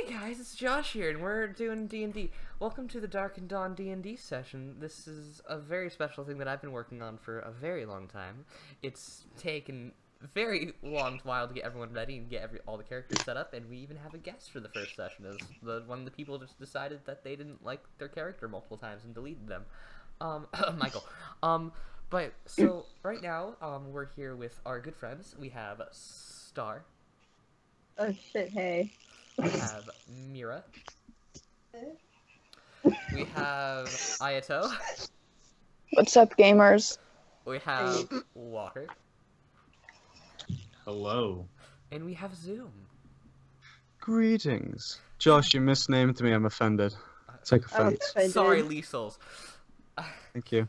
Hey guys, it's Josh here, and we're doing D&D. Welcome to the Darkened D&D session. This is a very special thing that I've been working on for a very long time. It's taken a very long while to get everyone ready and get all the characters set up, and we even have a guest for the first session, as one of the people just decided that they didn't like their character multiple times and deleted them. Michael. But, so, right now, we're here with our good friends. We have Star. Oh shit, hey. We have Mira. We have Ayato. What's up, gamers? We have Walker. Hello. And we have Zoom. Greetings. Josh, you misnamed me. I'm offended. Take offense. Sorry, Lee Souls. Thank you.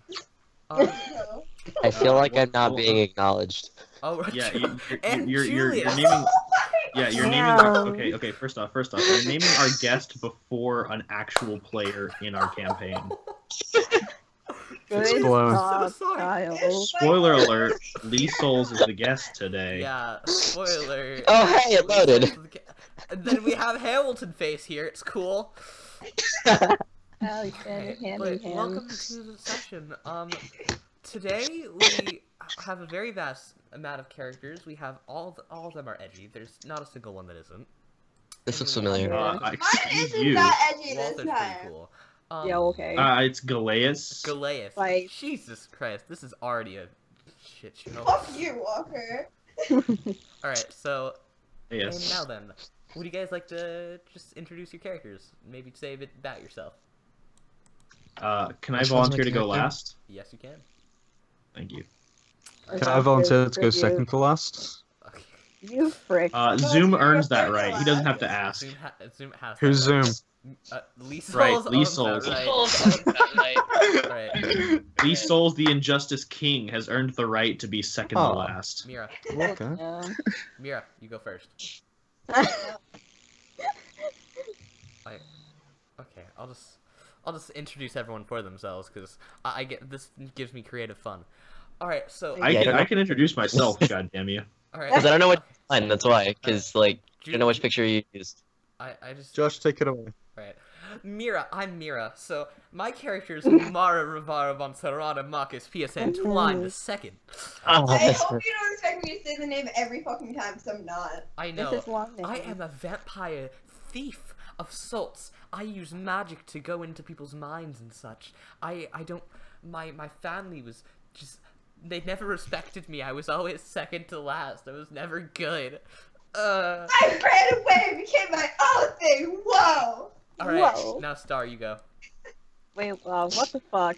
I feel like I'm not being acknowledged. Oh, right. Yeah, You're naming. Yeah, you're naming. Okay. First off, you're naming our guest before an actual player in our campaign. It's blown. So sorry. Spoiler alert: Lee Souls is the guest today. Yeah, spoiler. Oh, hey, it loaded. And then we have Hamilton Face here. It's cool. Alexander But welcome to the session. Today we have a very vast amount of characters. We have all of them are edgy. There's not a single one that isn't. This looks familiar. Excuse isn't you. that edgy this Walter's pretty time. cool. Yeah, okay. It's Galeas. Goliath. Like- Jesus Christ, this is already a shit show. Fuck you, Walker. Alright, so, Yes. and now then, would you guys like to just introduce your characters? Maybe say a bit about yourself. Can I volunteer to go last? Yes, you can. Thank you. Can I volunteer to go second to last? Okay. You frick. Zoom earns that right. He doesn't have to ask. Zoom has Who's that Zoom? right. Lee Souls Right, Lee owns Souls. that right. Lee Souls, the Injustice King, has earned the right to be second to Oh. last. Mira. Okay. Mira, you go first. Okay, I'll just introduce everyone for themselves, because I get this gives me creative fun. Alright, so I can introduce myself, goddamn you. alright. Because I don't know what line, that's why. Because, like, I don't know which picture you used. I just Josh, take it away. Right. Mira, I'm Mira. So my character is Mara Rivara von Serrana Marcus PSN Twine the Second. Oh, I that's hope you don't expect me to say the name every fucking time, because I'm not. I know. This is long I am a vampire thief of sorts. I use magic to go into people's minds and such. I don't. My family was just. They never respected me. I was always second to last. I was never good. I ran away and became my own thing. Whoa. All right. Whoa. Now, Star, you go. Wait, what the fuck?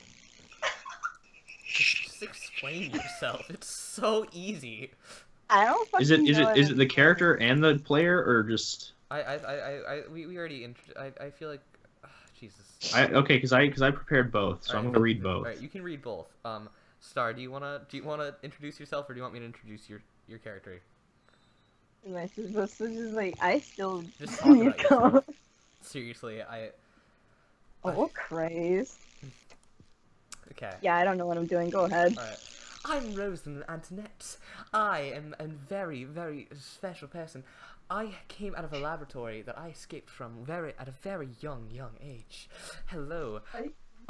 Just explain yourself. It's so easy. I don't fucking Is it know is it the character and the player, or just? We already. I feel like. Jesus. Okay, because I prepared both, so I'm gonna read both. Alright, you can read both. Star, do you wanna introduce yourself, or do you want me to introduce your character? Am I supposed to just like, I still Just talk about yourself. Seriously, Oh, Christ. Okay. Yeah, I don't know what I'm doing, go ahead. Alright. I'm Rosen Antoinette. I am a very, very special person. I came out of a laboratory that I escaped from at a very young age. Hello.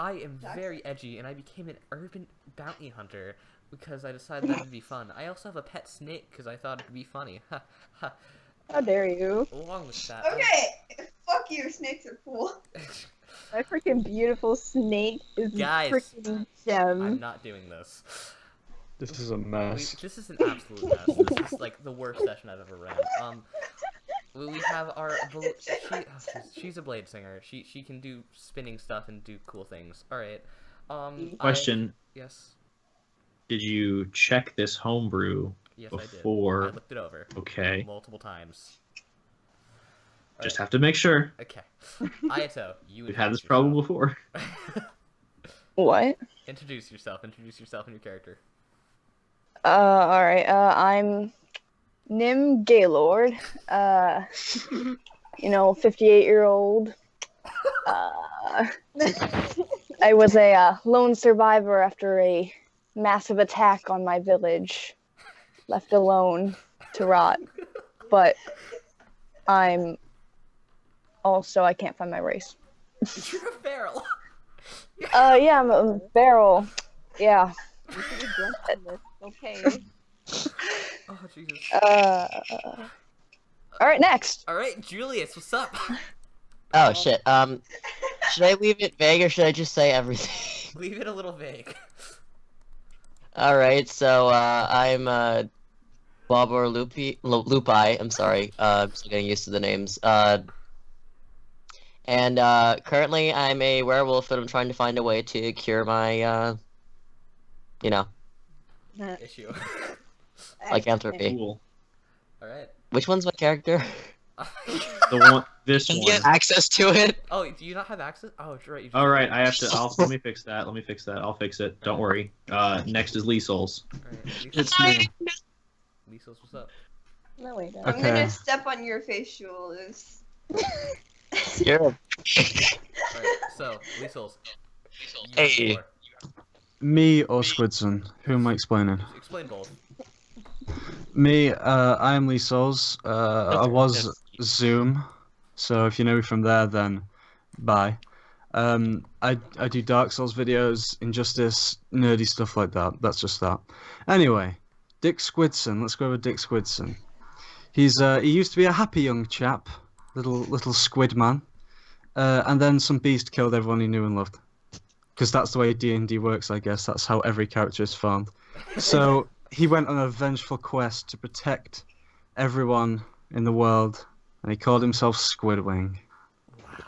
I am very edgy, and I became an urban bounty hunter because I decided that would be fun. I also have a pet snake because I thought it'd be funny. Ha ha. How dare you? Along with that. Okay, fuck you, snakes are cool. My freaking beautiful snake is Guys, a freaking gem. I'm not doing this. This is a mess. This is an absolute mess. This is like the worst session I've ever ran. We have our she's a blade singer. She can do spinning stuff and do cool things. All right. Question: Yes. Did you check this homebrew Yes, before? I did. I looked it over. Okay. Multiple times. Just have to make sure. Okay. Ayato, you. We've had this problem before. What? Introduce yourself. Introduce yourself and your character. Alright, I'm Nim Gaylord, 58-year-old. I was a lone survivor after a massive attack on my village, left alone to rot. But I'm Also, I can't find my race. You're a feral. Yeah, I'm a barrel. Yeah. You should be drunk in this. Okay. Oh Jesus. Alright, next. All right, Julius, what's up? Oh shit. Should I leave it vague or should I just say everything? Leave it a little vague. All right. So I'm Bob or Lupi. I'm sorry. I'm still getting used to the names. And currently I'm a werewolf and I'm trying to find a way to cure my you know, Issue. lycanthropy. Cool. All right. Which one's my character? The one, this Can one. you get access to it? Oh, do you not have access? Oh, it's right. You just... All right, I have to. Let me fix that. Let me fix that. I'll fix it. Don't worry. Next is Lee Souls. All right. It's me. Lisos, what's up? No, wait. Okay. I'm gonna step on your face, Julius. You're All right. So, Lisos. Hey. Me or Squidson? Who am I explaining? Explain both. Me, I am Lee Souls. I was Zoom, so if you know me from there, then bye. I do Dark Souls videos, Injustice, nerdy stuff like that. That's just that. Anyway, Dick Squidson. Let's go with Dick Squidson. He used to be a happy young chap, little squid man, and then some beast killed everyone he knew and loved. Because that's the way D&D works, I guess. That's how every character is formed. So he went on a vengeful quest to protect everyone in the world, and he called himself Squidwing. Wow.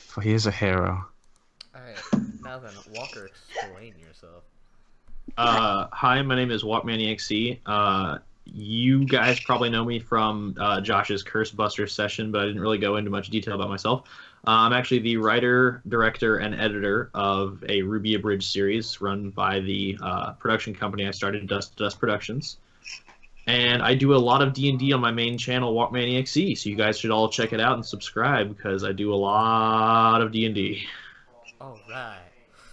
For he is a hero. All right. Now then, Walker, explain yourself. Hi, my name is WalkManiac. You guys probably know me from Josh's Curse Buster session, but I didn't really go into much detail about myself. I'm actually the writer, director, and editor of a Ruby Abridged series run by the production company I started, Dust to Dust Productions. And I do a lot of D&D on my main channel, WalkManiac, so you guys should all check it out and subscribe, because I do a lot of D&D. All right.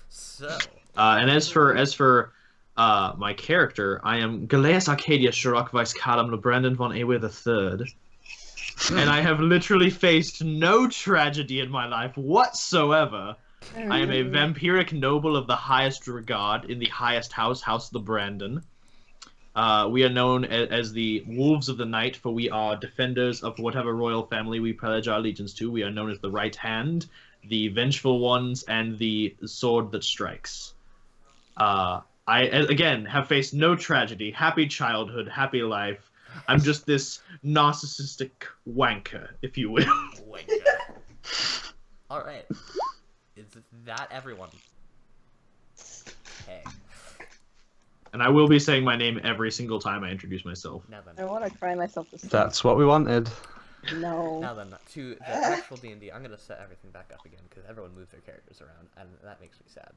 So. And as for my character, I am Galeas Arcadia Sherrock Vice Callum Brandon von Ewe III. And I have literally faced no tragedy in my life whatsoever. I am a vampiric noble of the highest regard in the highest house, House of the Brandon. We are known as the Wolves of the Night, for we are defenders of whatever royal family we pledge our allegiance to. We are known as the Right Hand, the Vengeful Ones, and the Sword that Strikes. I, again, have faced no tragedy. Happy childhood, happy life. I'm just this narcissistic wanker, if you will. Wanker. All right. Is that everyone? Okay. And I will be saying my name every single time I introduce myself. Now I then. want to cry myself to sleep. That's what we wanted. No. Now then, to the actual D&D, I'm gonna set everything back up again because everyone moved their characters around, and that makes me sad.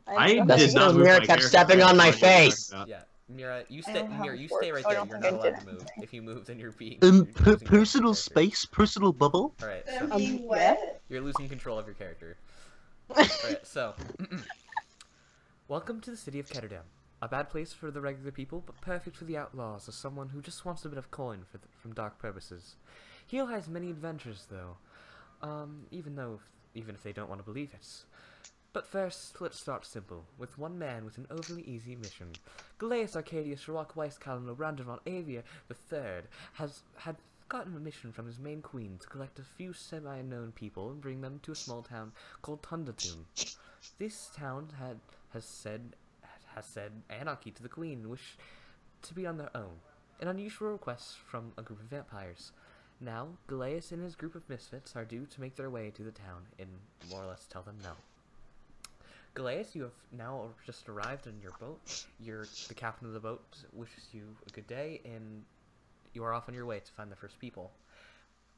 I That's did not because move Mira my kept character. stepping on my I don't know what you're face. talking about. Yeah, Mira, you I stay. don't have Mira, you work, stay right so I there. don't You're think not I allowed did. to move. If you move, then you're being. you're losing control of your Personal character. space, personal bubble. All right, I'm so being wet. you're losing control of your character. All right, so welcome to the city of Ketterdam. A bad place for the regular people, but perfect for the outlaws or someone who just wants a bit of coin from dark purposes. Heel has many adventures, though, even if they don't want to believe it. But first, let's start simple, with one man with an overly easy mission. Galeas Arcadia Sherrock Weiss Calumno Brandon von Avia III had gotten a mission from his main queen to collect a few semi-unknown people and bring them to a small town called Tundatun. This town has said anarchy to the queen, wish to be on their own. An unusual request from a group of vampires. Now, Galeas and his group of misfits are due to make their way to the town and more or less tell them no. Galeas, you have now just arrived on your boat. The captain of the boat wishes you a good day, and you are off on your way to find the first people.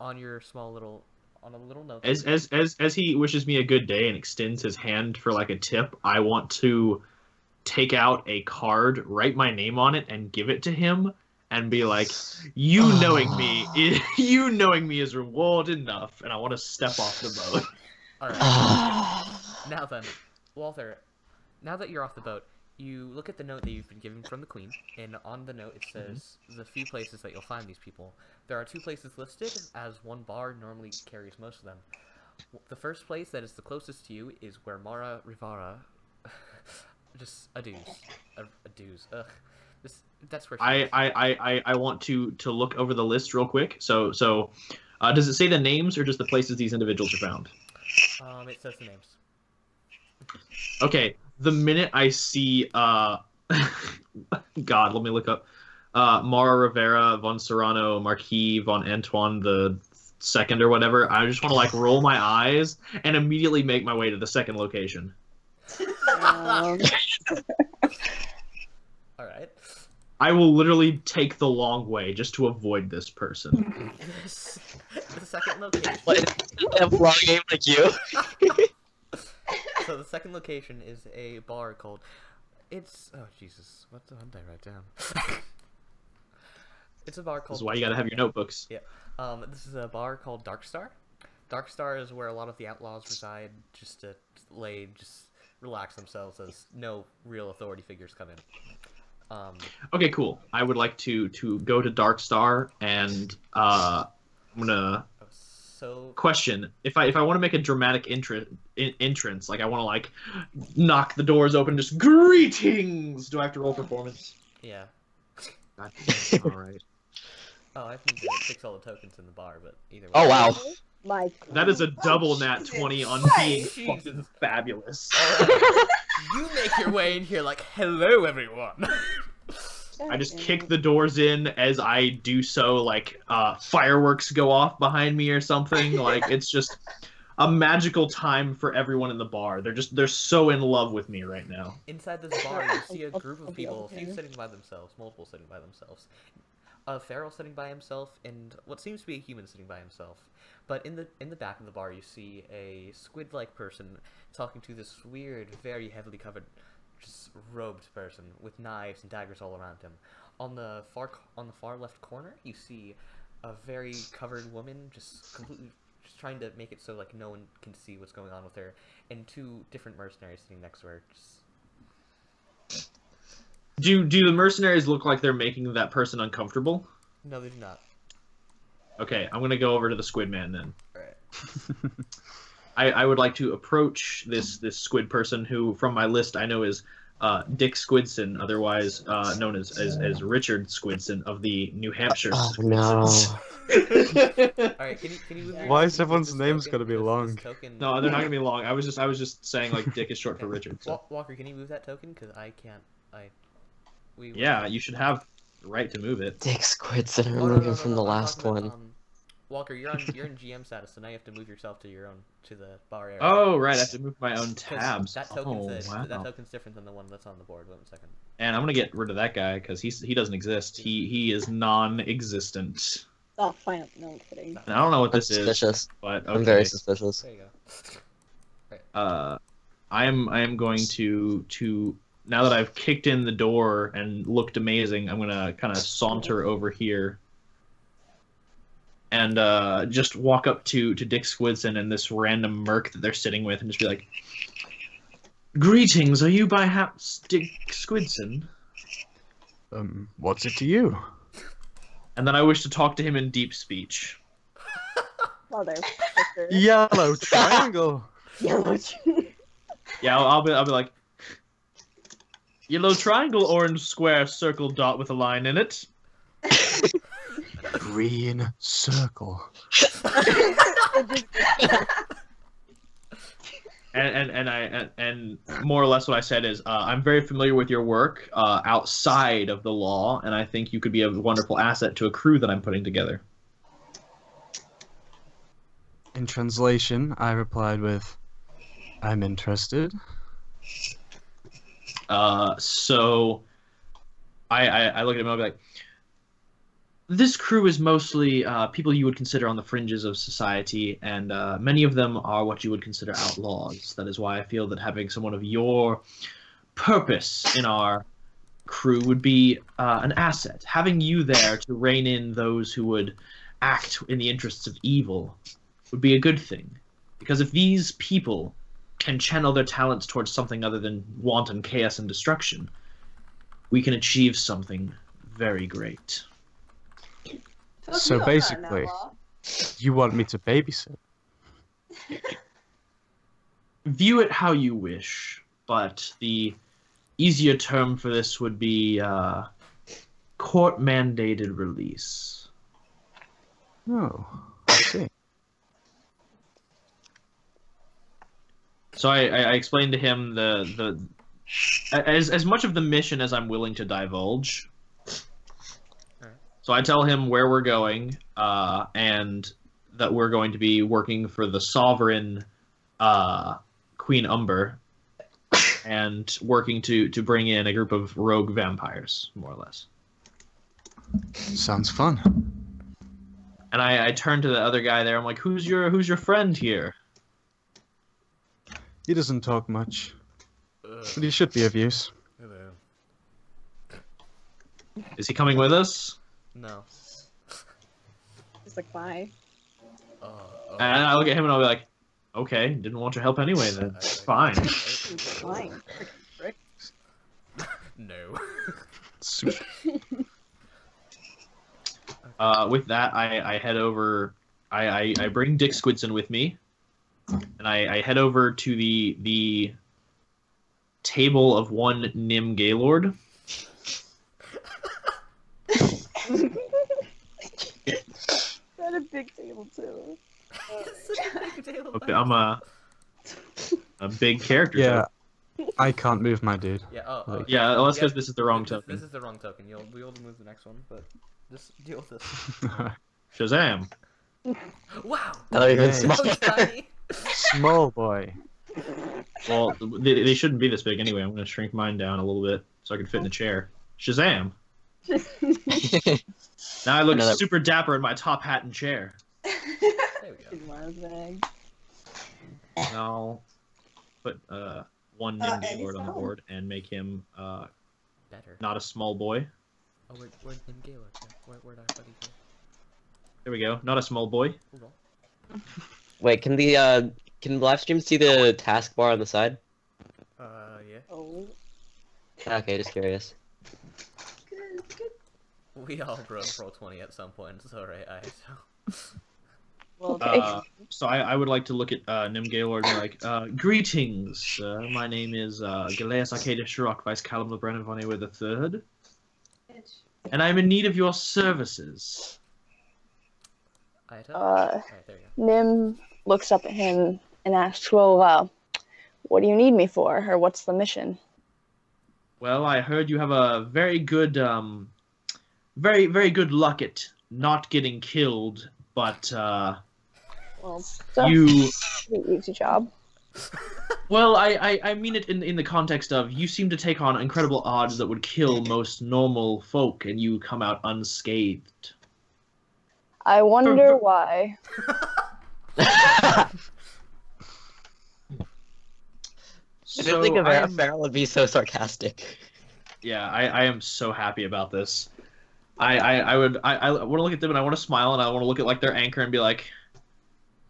On a little note. As he wishes me a good day and extends his hand for like a tip, I want to take out a card, write my name on it, and give it to him, and be like, "You knowing me is reward enough," and I want to step off the boat. All right. Now then, Walter. Now that you're off the boat, you look at the note that you've been given from the queen, and on the note it says the few places that you'll find these people. There are 2 places listed, as one bar normally carries most of them. The first place that is the closest to you is where Mara Rivara, just a deuce, ugh. That's where. I want to look over the list real quick. So does it say the names or just the places these individuals are found? It says the names. Okay, the minute I see God, let me look up Mara Rivera von Serrano Marquis von Antoine the second or whatever, I just want to like roll my eyes and immediately make my way to the second location. Alright. I will literally take the long way just to avoid this person. The second location. A vlog game like you. So the second location is a bar called. Oh Jesus! What did I write down? It's a bar called. This is why you gotta have your notebooks. Yeah. This is a bar called Dark Star. Dark Star is where a lot of the outlaws reside, just to relax themselves as no real authority figures come in. Okay, cool. I would like to go to Dark Star, and I'm gonna question if I want to make a dramatic entrance, like I want to like knock the doors open, just greetings. Do I have to roll performance? Yeah. All right. Oh, I think it takes all the tokens in the bar, but either way. Oh wow. That is a double nat 20 on being fucking fabulous. Right. You make your way in here like, hello everyone. I just kick the doors in as I do so, like fireworks go off behind me or something. Like it's just a magical time for everyone in the bar. They're so in love with me right now. Inside this bar, you see a group of people, a few sitting by themselves, multiple sitting by themselves. A feral sitting by himself, and what seems to be a human sitting by himself. But in the back of the bar, you see a squid-like person talking to this weird, very heavily covered, just robed person with knives and daggers all around him. On the far left corner, you see a very covered woman, just completely trying to make it so like no one can see what's going on with her, and 2 different mercenaries sitting next to her. Do the mercenaries look like they're making that person uncomfortable? No, they do not. Okay, I'm gonna go over to the squid man then. Alright. I would like to approach this squid person who, from my list, I know is Dick Squidson, otherwise known as Richard Squidson of the New Hampshire. Oh no. Alright, can you move your, Why is can you move everyone's this name's token? gotta be This long? token... No, they're not gonna be long. I was just saying like Dick is short for Richard. So. Walker, can you move that token? Because I can't. Yeah, you should have the right to move it. Dick Squidson, Oh, remove him no, from no, the I'm last talking one. about, Walker, you're in GM status, so now you have to move yourself to the bar area. Oh, right, I have to move my own 'Cause tabs. That token's wow. that token's different than the one that's on the board. Wait a second. And I'm gonna get rid of that guy because he doesn't exist. He is non-existent. Oh, fine. No, I'm kidding. And I don't know what this is, Suspicious. but okay. I'm very suspicious. There you go. I am going to now that I've kicked in the door and looked amazing, I'm gonna kind of saunter over here and just walk up to Dick Squidson and this random merc that they're sitting with and just be like, "Greetings, are you by haps Dick Squidson?" What's it to you? And then I wish to talk to him in deep speech. Motherfucker. Yellow triangle. Yellow. Yeah, I'll be like, yellow triangle, orange square, circle, dot with a line in it. Green circle. And more or less what I said is I'm very familiar with your work outside of the law, and I think you could be a wonderful asset to a crew that I'm putting together. In translation, I replied with, "I'm interested." So I look at him and I'll be like, this crew is mostly people you would consider on the fringes of society, and many of them are what you would consider outlaws. That is why I feel that having someone of your purpose in our crew would be an asset. Having you there to rein in those who would act in the interests of evil would be a good thing. Because if these people can channel their talents towards something other than wanton chaos and destruction, we can achieve something very great. Fuck So you, I'm not an basically- outlaw. You want me to babysit? View it how you wish, but the easier term for this would be court-mandated release. Oh, I see. So I explained to him as much of the mission as I'm willing to divulge. So I tell him where we're going, and that we're going to be working for the sovereign Queen Umber, and working to bring in a group of rogue vampires, more or less. Sounds fun. And I turn to the other guy there. I'm like, who's your friend here? He doesn't talk much, but he should be of use. Hello. Is he coming with us? No. Just like, bye. And I look at him and I'll be like, okay, didn't want your help anyway then. Fine. Fine. Frick. No. Super. With that, I head over. I bring Dick Squidson with me, and I head over to the table of one Nim Gaylord. Got a big table too. Okay, I'm a big character. Yeah, I can't move my dude. Yeah. Like- Yeah, unless because this is the wrong This token. is the wrong token. You'll be able to move the next one, but just deal with this. Shazam! Wow. Not even Yay. small. So tiny. Small boy. Well, they shouldn't be this big anyway. I'm gonna shrink mine down a little bit so I can fit in a chair. Shazam! Now I look Another- super dapper in my top hat and chair. There we go. And I'll put one Nim and he's Gaylord on the home. board and make him Better. not a small boy. Oh, where'd Nim Gaylord go? Where'd our buddy go? There we go. Not a small boy. Hold on. Wait, can the live stream see the taskbar on the side? Yeah. Oh. Okay, just curious. Good, good. We all broke Pro 20 at some point, so right, so. Well, Okay. So I would like to look at Nim Gaylord and be like, greetings. My name is Galeas Arcadia Shirok, Vice Callum LeBrennan von Ewer III, bitch. and I'm in need of your services. Aita? Uh, Alright, there you Nim looks up at him and asks, well, what do you need me for? Or what's the mission? Well, I heard you have a very good, very, very good luck at not getting killed, but Well, so you... pretty easy job. Well, I mean it in the context of you seem to take on incredible odds that would kill most normal folk, and you come out unscathed. I wonder why. I So didn't think I am- Farrell would be so sarcastic. Yeah, I am so happy about this. I want to look at them and I want to smile and I want to look at like their anchor and be like,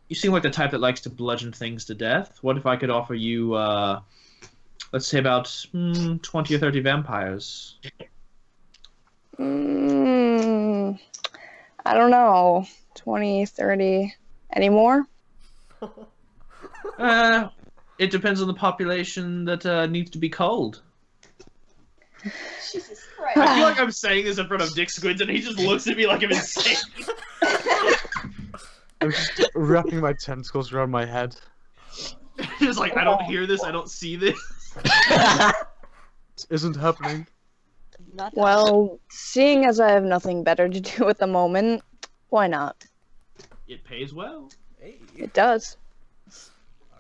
you seem like the type that likes to bludgeon things to death. What if I could offer you, let's say about 20 or 30 vampires? I don't know. 20, 30. Any more? It depends on the population that needs to be culled. Jesus I Christ. feel like I'm saying this in front of Dick Squids and he just looks at me like I'm insane. I'm just wrapping my tentacles around my head. Just like, I don't hear this, I don't see this. It isn't happening. Not Well, seeing as I have nothing better to do at the moment, why not? It pays well. Hey. It does.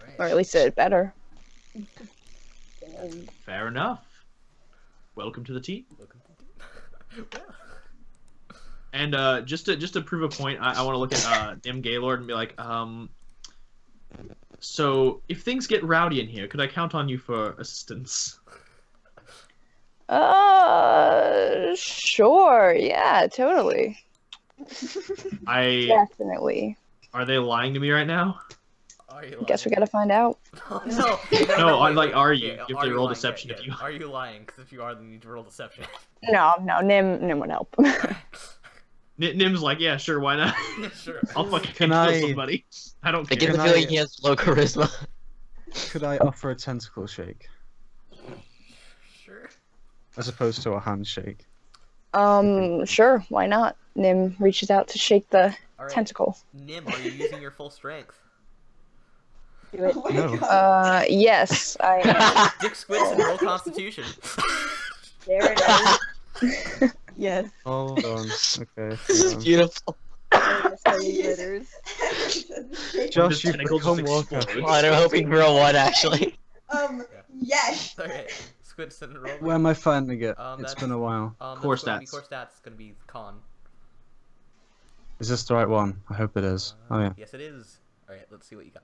Alright. Or at least it better. Fair enough. Welcome to the team. Welcome to the- And just to prove a point, I want to look at Nim Gaylord and be like, so if things get rowdy in here, could I count on you for assistance? Sure. Yeah, totally. I Definitely. Are they lying to me right now? Are you lying? Guess we gotta find out. Oh, No, wait, like, wait. are you? Yeah, You have are to you roll lying? deception Yeah, if yeah. you. Are you lying? Because if you are, then you need to roll deception. No, Nim would help. Nim's like, yeah, sure, why not? Yeah, sure. I'll fucking Can kill I- somebody. I don't I care. get the Can feeling I- he has low charisma. Could I offer a tentacle shake Sure. as opposed to a handshake? Sure, why not? Nim reaches out to shake the All right. tentacle. Nim, are you using your full strength? Do it. Oh my No. god. Yes, I. Dick Squits and roll Constitution. There it is. Yes. Hold on. Okay. This is hang on. beautiful. Josh, you Tentacles become just Walker. explode. Oh, and I'm hoping for a 1, actually. Yes. Okay, Squits and roll. Where am I finding it? It's That's- been a while. Core That's gonna be stats. core stats. It's gonna be con. Is this the right one? I hope it is. Oh yeah. Yes, it is. All right, let's see what you got.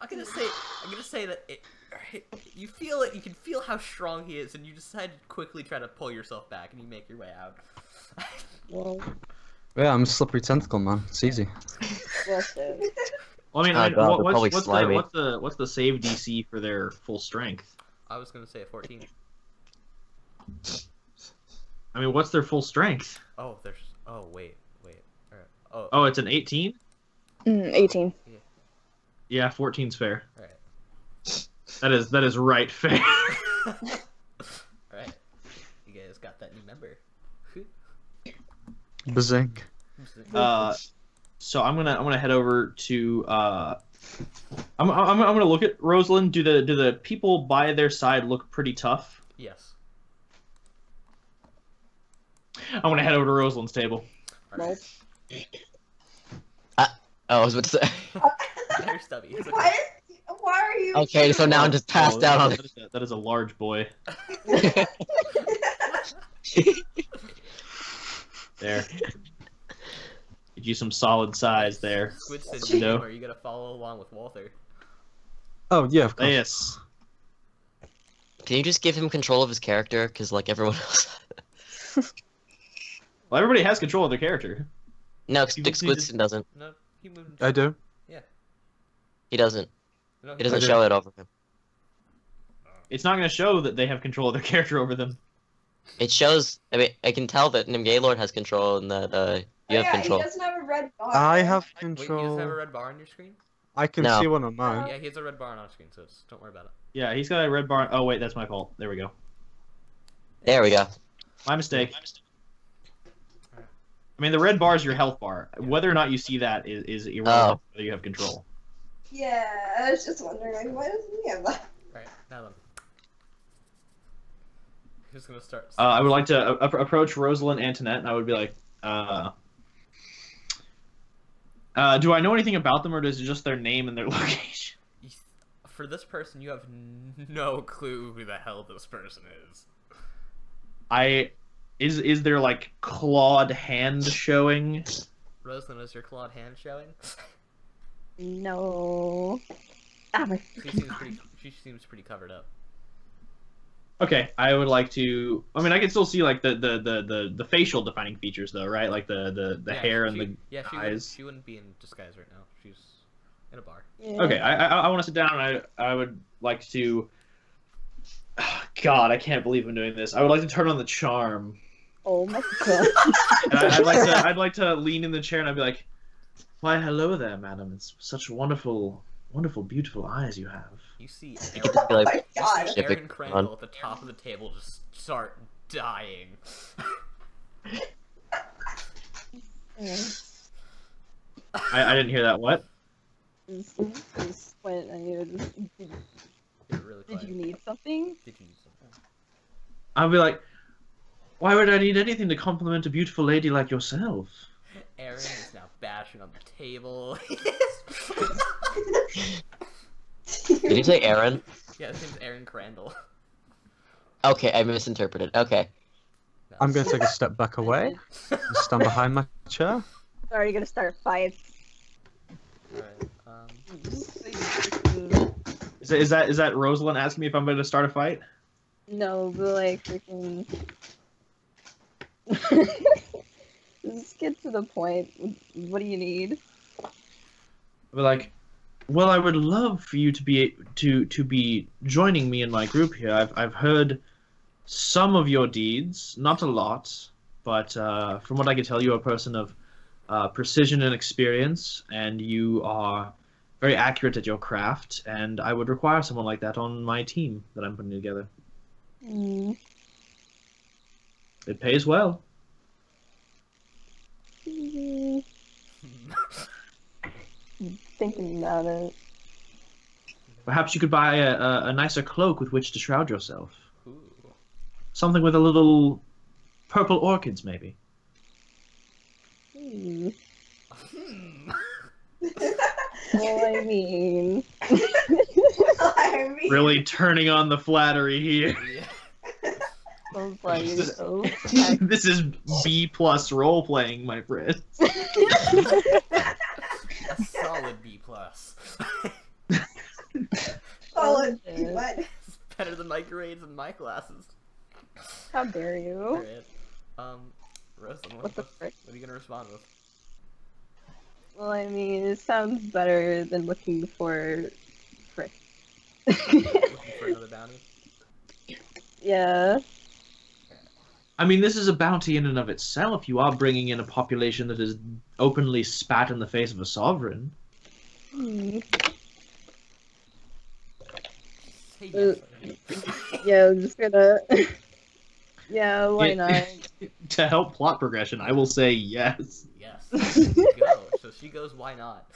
I'm gonna say that it. Alright, you feel it. You can feel how strong he is, and you decide to quickly try to pull yourself back, and you make your way out. Yeah, I'm a slippery tentacle, man. It's easy. Well, I mean, Oh, God, they're probably slimy. what's the save DC for their full strength? I was gonna say a 14. I mean, what's their full strength? Oh, there's. Oh wait. Alright. Oh. Oh, it's an 18? 18. Yeah, 14's fair. Alright. That is right fair. Alright. You guys got that new member. Bazing. So I'm gonna head over to I'm gonna look at Rosalind. Do the people by their side look pretty tough? Yes. I'm gonna head over to Rosalind's table. Alright. Oh, I was about to say. There's Stubby. It's okay. Why are you? Okay, so now I'm just passed out on it. That is a large boy. There. Get you some solid size there. Squid said, No. are you gonna follow along with Walther? Oh yeah, of course. Yes. Can you just give him control of his character? Because, like, everyone else. Well, everybody has control of their character. No, People Dick just need to- Squidson doesn't. No, he moved. I do. He doesn't. No, He doesn't Okay. show it over him. It's not gonna show that they have control of their character over them. It shows. I mean, I can tell that Nim Gaylord has control and that you have Yeah, control. he doesn't have a red bar. I have Wait, you just control. have a red bar on your screen? I can No. see one on mine. Yeah, he has a red bar on our screen, so don't worry about it. Yeah, he's got a red bar. Oh wait, that's my fault. There we go. There we go. My mistake. I mean, the red bar is your health bar. Whether or not you see that is irrelevant. Whether you have control. Yeah, I was just wondering, like, why doesn't he have that? Alright, now then. Who's gonna start? I would like to approach Rosalind Antoinette, and I would be like, do I know anything about them, or is it just their name and their location? For this person, you have no clue who the hell this person is. Is there like clawed hand showing? Rosalind, is your clawed hand showing? No. She seems pretty covered up. Okay, I would like to. I mean, I can still see like the facial defining features though, right? Like the Yeah, hair and she, the yeah, eyes. she wouldn't be in disguise right now. She's in a bar. Okay, I want to sit down, and I would like to. God, I can't believe I'm doing this. I would like to turn on the charm. Oh my god. And I'd like to lean in the chair, and I'd be like, "Why, hello there, madam. It's such wonderful, beautiful eyes you have." You see You could just be Oh like, my god. Ship Aaron it Crandall on. at the top of the table just start dying. I didn't hear that. What? When You're really did quiet. you need something? Did you need something? I'd be like, "Why would I need anything to compliment a beautiful lady like yourself?" Aaron is now bashing on the table. Did you say Aaron? Yeah, his name's Aaron Crandall. Okay, I misinterpreted. Okay. No. I'm going to take a step back away and stand behind my chair. Sorry, you're gonna start fights. Alright, Is that Rosalind asking me if I'm going to start a fight? No, but like freaking. Just get to the point. What do you need? I'd be like, Well, I would love for you to be joining me in my group here. I've heard some of your deeds, not a lot, but from what I can tell, you're a person of precision and experience, and you are very accurate at your craft, and I would require someone like that on my team that I'm putting together. Mm. It pays well. Thinking about it. Perhaps you could buy a nicer cloak with which to shroud yourself. Ooh. Something with a little purple orchids, maybe. Hmm. Hmm. Well, I mean, I mean, Really turning on the flattery here. Yeah. sounds like so. This is B+ role playing, my friend. A solid B+. solid. Okay. What? It's better than my grades and my classes. How dare you? Alright. Rosalind, What the frick? what are you gonna respond with? Well, I mean, it sounds better than looking for frick. Looking for another bounty? Yeah. I mean, this is a bounty in and of itself. You are bringing in a population that is openly spat in the face of a sovereign. Hmm. Say yes. Yeah, I'm just gonna. Yeah, why not? To help plot progression, I will say yes. Yes. Go. So she goes, why not?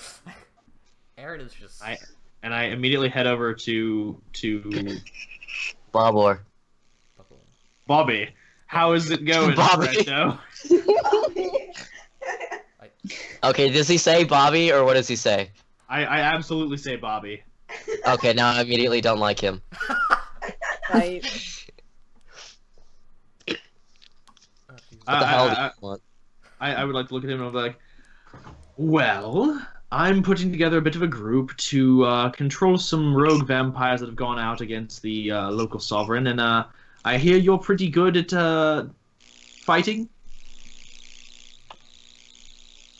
Aaron is just... I immediately head over to Bobor. Bobby. How is it going, Bobby. Fresno? Okay, does he say Bobby or what does he say? I absolutely say Bobby. Okay, now I immediately don't like him. Right. What the hell do you want? I would like to look at him and I'll be like, well, I'm putting together a bit of a group to control some rogue vampires that have gone out against the local sovereign, and I hear you're pretty good at fighting.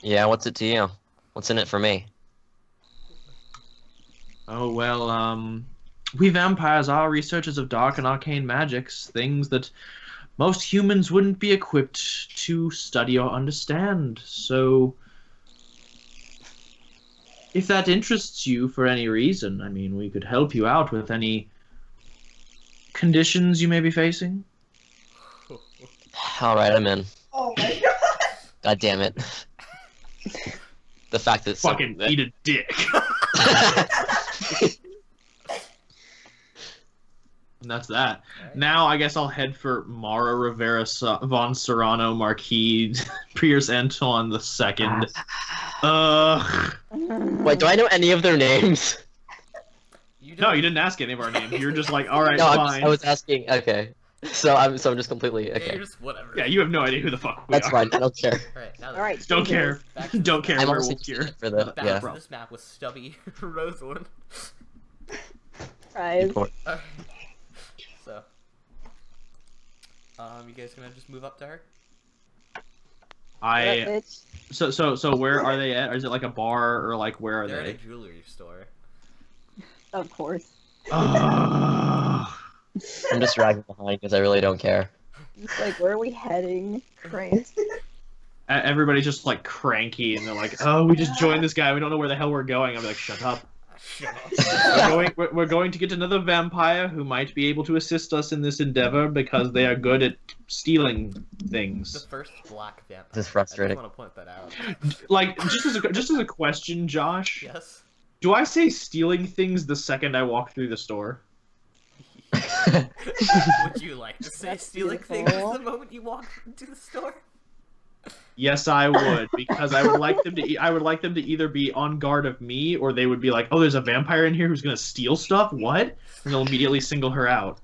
Yeah, what's it to you? What's in it for me? Oh, well, we vampires are researchers of dark and arcane magics, things that most humans wouldn't be equipped to study or understand. So, if that interests you for any reason, I mean, we could help you out with any conditions you may be facing. Alright, I'm in. Oh my god. God damn it. The fact that Fucking eat a dick. And that's that. Alright. Now I guess I'll head for Mara Rivera von Serrano Marquis Pierce Antoine II. Wait, do I know any of their names? No, you didn't ask any of our names. You were just like, all right, No, fine. I was asking. Okay, so I'm just completely Yeah, okay. you're just whatever. Yeah, you have no idea who the fuck we That's are. fine. I don't care. Alright, now All right. Don't care. Back to Don't care. I'm We're honestly wolf just here. in it for the Back yeah. to this map with stubby Rosalind. Surprise. Alright. So. You guys gonna just move up to her? I Bitch. so where are they at? Or is it like a bar or like where are They're they? at a jewelry store. Of course. Ugh. I'm just dragging behind because I really don't care. It's like, where are we heading? Christ. Everybody's just like cranky and they're like, oh, we just joined this guy. We don't know where the hell we're going. I'm like, shut up. Shut up. We're going to get another vampire who might be able to assist us in this endeavor because they are good at stealing The things. first black vampire. This is frustrating. I just want to point that out. Like, just as a question, Josh, Yes. do I say stealing things the second I walk through the store? Would you like to say That's stealing beautiful. things the moment you walk into the store? Yes, I would, because I would like them to. I would like them to either be on guard of me, or they would be like, "Oh, there's a vampire in here who's gonna steal stuff." What? And they'll immediately single her out.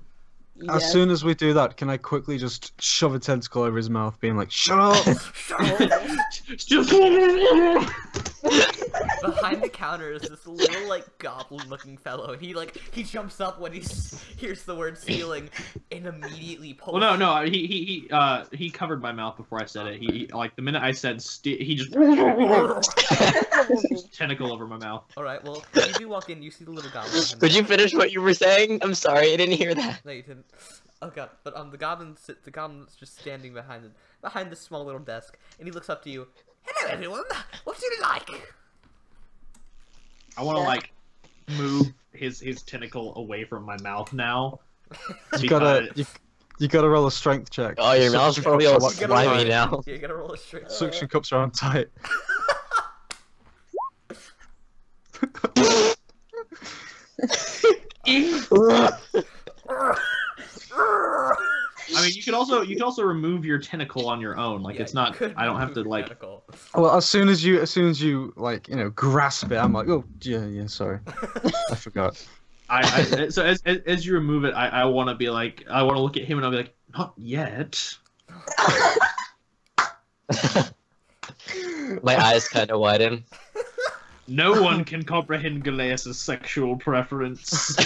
As Yes. soon as we do that, can I quickly just shove a tentacle over his mouth, being like, "Shut up!" Just Behind the counter is this little like goblin-looking fellow, and he jumps up when he hears the word stealing, and immediately pulls. Well, no, he covered my mouth before I said it. He like the minute I said he just tentacle over my mouth. All right, well, you do walk in, you see the little goblin. Could you finish what you were saying? I'm sorry, I didn't hear that. No, you didn't. Oh god, but the goblin's just standing behind this small little desk, and he looks up to you. Hello, everyone. What do you like? I want to like move his tentacle away from my mouth now. You gotta roll a strength check. Oh, your mouth's probably all cups are slimy tight. now. Yeah, you gotta roll a straight. Suction cups are on tight. I mean, you can also remove your tentacle on your own. Like Yeah, it's not. I don't have to like. Tentacle. Well, as soon as you like grasp it, I'm like, oh yeah, sorry, I forgot. So as you remove it, I want to be like, I want to look at him and I'll be like, not yet. My eyes kind of widen. No one can comprehend Galeas' sexual preference.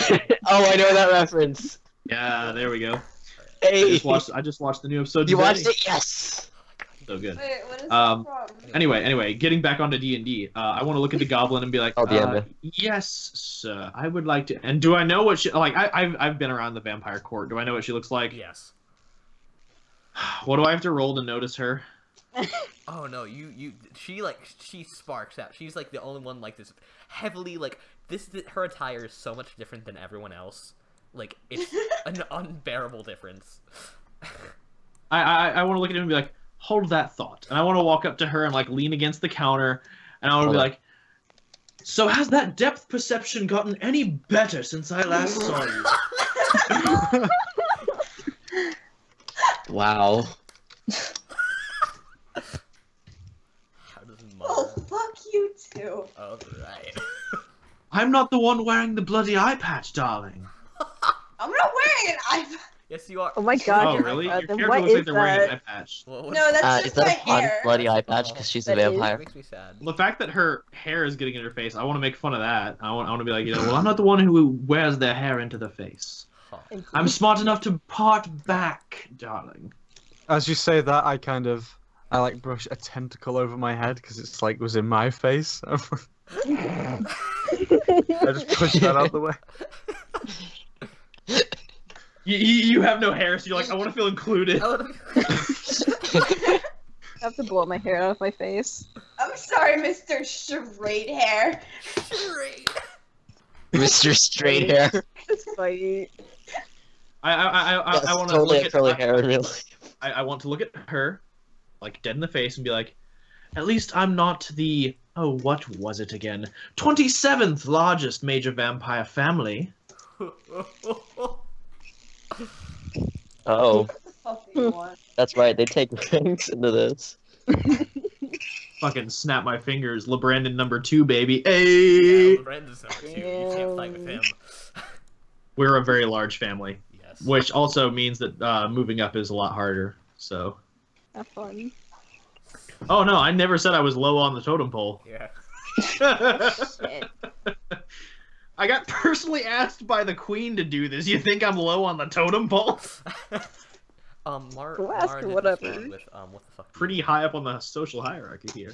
Oh, I know that reference. Yeah, there we go. Hey, I just watched the new episode. you today. watched it? Yes. So good. Wait, what is Um, the problem? Anyway, getting back onto D&D, I want to look at the goblin and be like, Oh, damn it. yes, sir, I would like to. And do I know what she like? I've been around the vampire court. Do I know what she looks like? Yes. What do I have to roll to notice her? Oh no, she sparks out. She's like the only one like this heavily like this. Her attire is so much different than everyone else. Like it's an unbearable difference. I want to look at him and be like, hold that thought. And I want to walk up to her and like lean against the counter, and I want to be like, so has that depth perception gotten any better since I last saw you? Wow. How does Oh, Mara? fuck you too. Oh right. I'm not the one wearing the bloody eye patch, darling. I'm not wearing an eye. Yes, you are. Oh my god. Oh, really? Your then character what looks like is they're wearing an eye that? patch. Well, what's- No, that's Is just my that a fun hair. bloody eye patch? Because she's a That is. vampire. That makes me sad. The fact that her hair is getting in her face, I want to make fun of that. I want to be like, well, I'm not the one who wears their hair into the face. Huh. I'm smart enough to part back, darling. As you say that, I like brush a tentacle over my head because it's like was in my face. I just push that out the way. You have no hair, so you're like, I want to feel included. Oh, I have to blow my hair out of my face. I'm sorry, Mr. Straight Hair. great. Mr. Straight Hair. It's funny. I Yes, want to totally look have at curly hair in real life. I want to look at her, like dead in the face, and be like, at least I'm not the what was it again? 27th largest major vampire family. Oh, What the fuck do you want? that's right. They take rings into this. Fucking snap my fingers, LeBrandon #2, baby. Hey, Yeah, Brandon's number 2. You can't fight with him. we're a very large family, Yes. which also means that moving up is a lot harder. So, Have fun. oh no, I never said I was low on the totem pole. Yeah. Shit. I got personally asked by the queen to do this. You think I'm low on the totem pole? Go ask her did whatever. respond with what the fuck? Pretty high up on the social hierarchy here.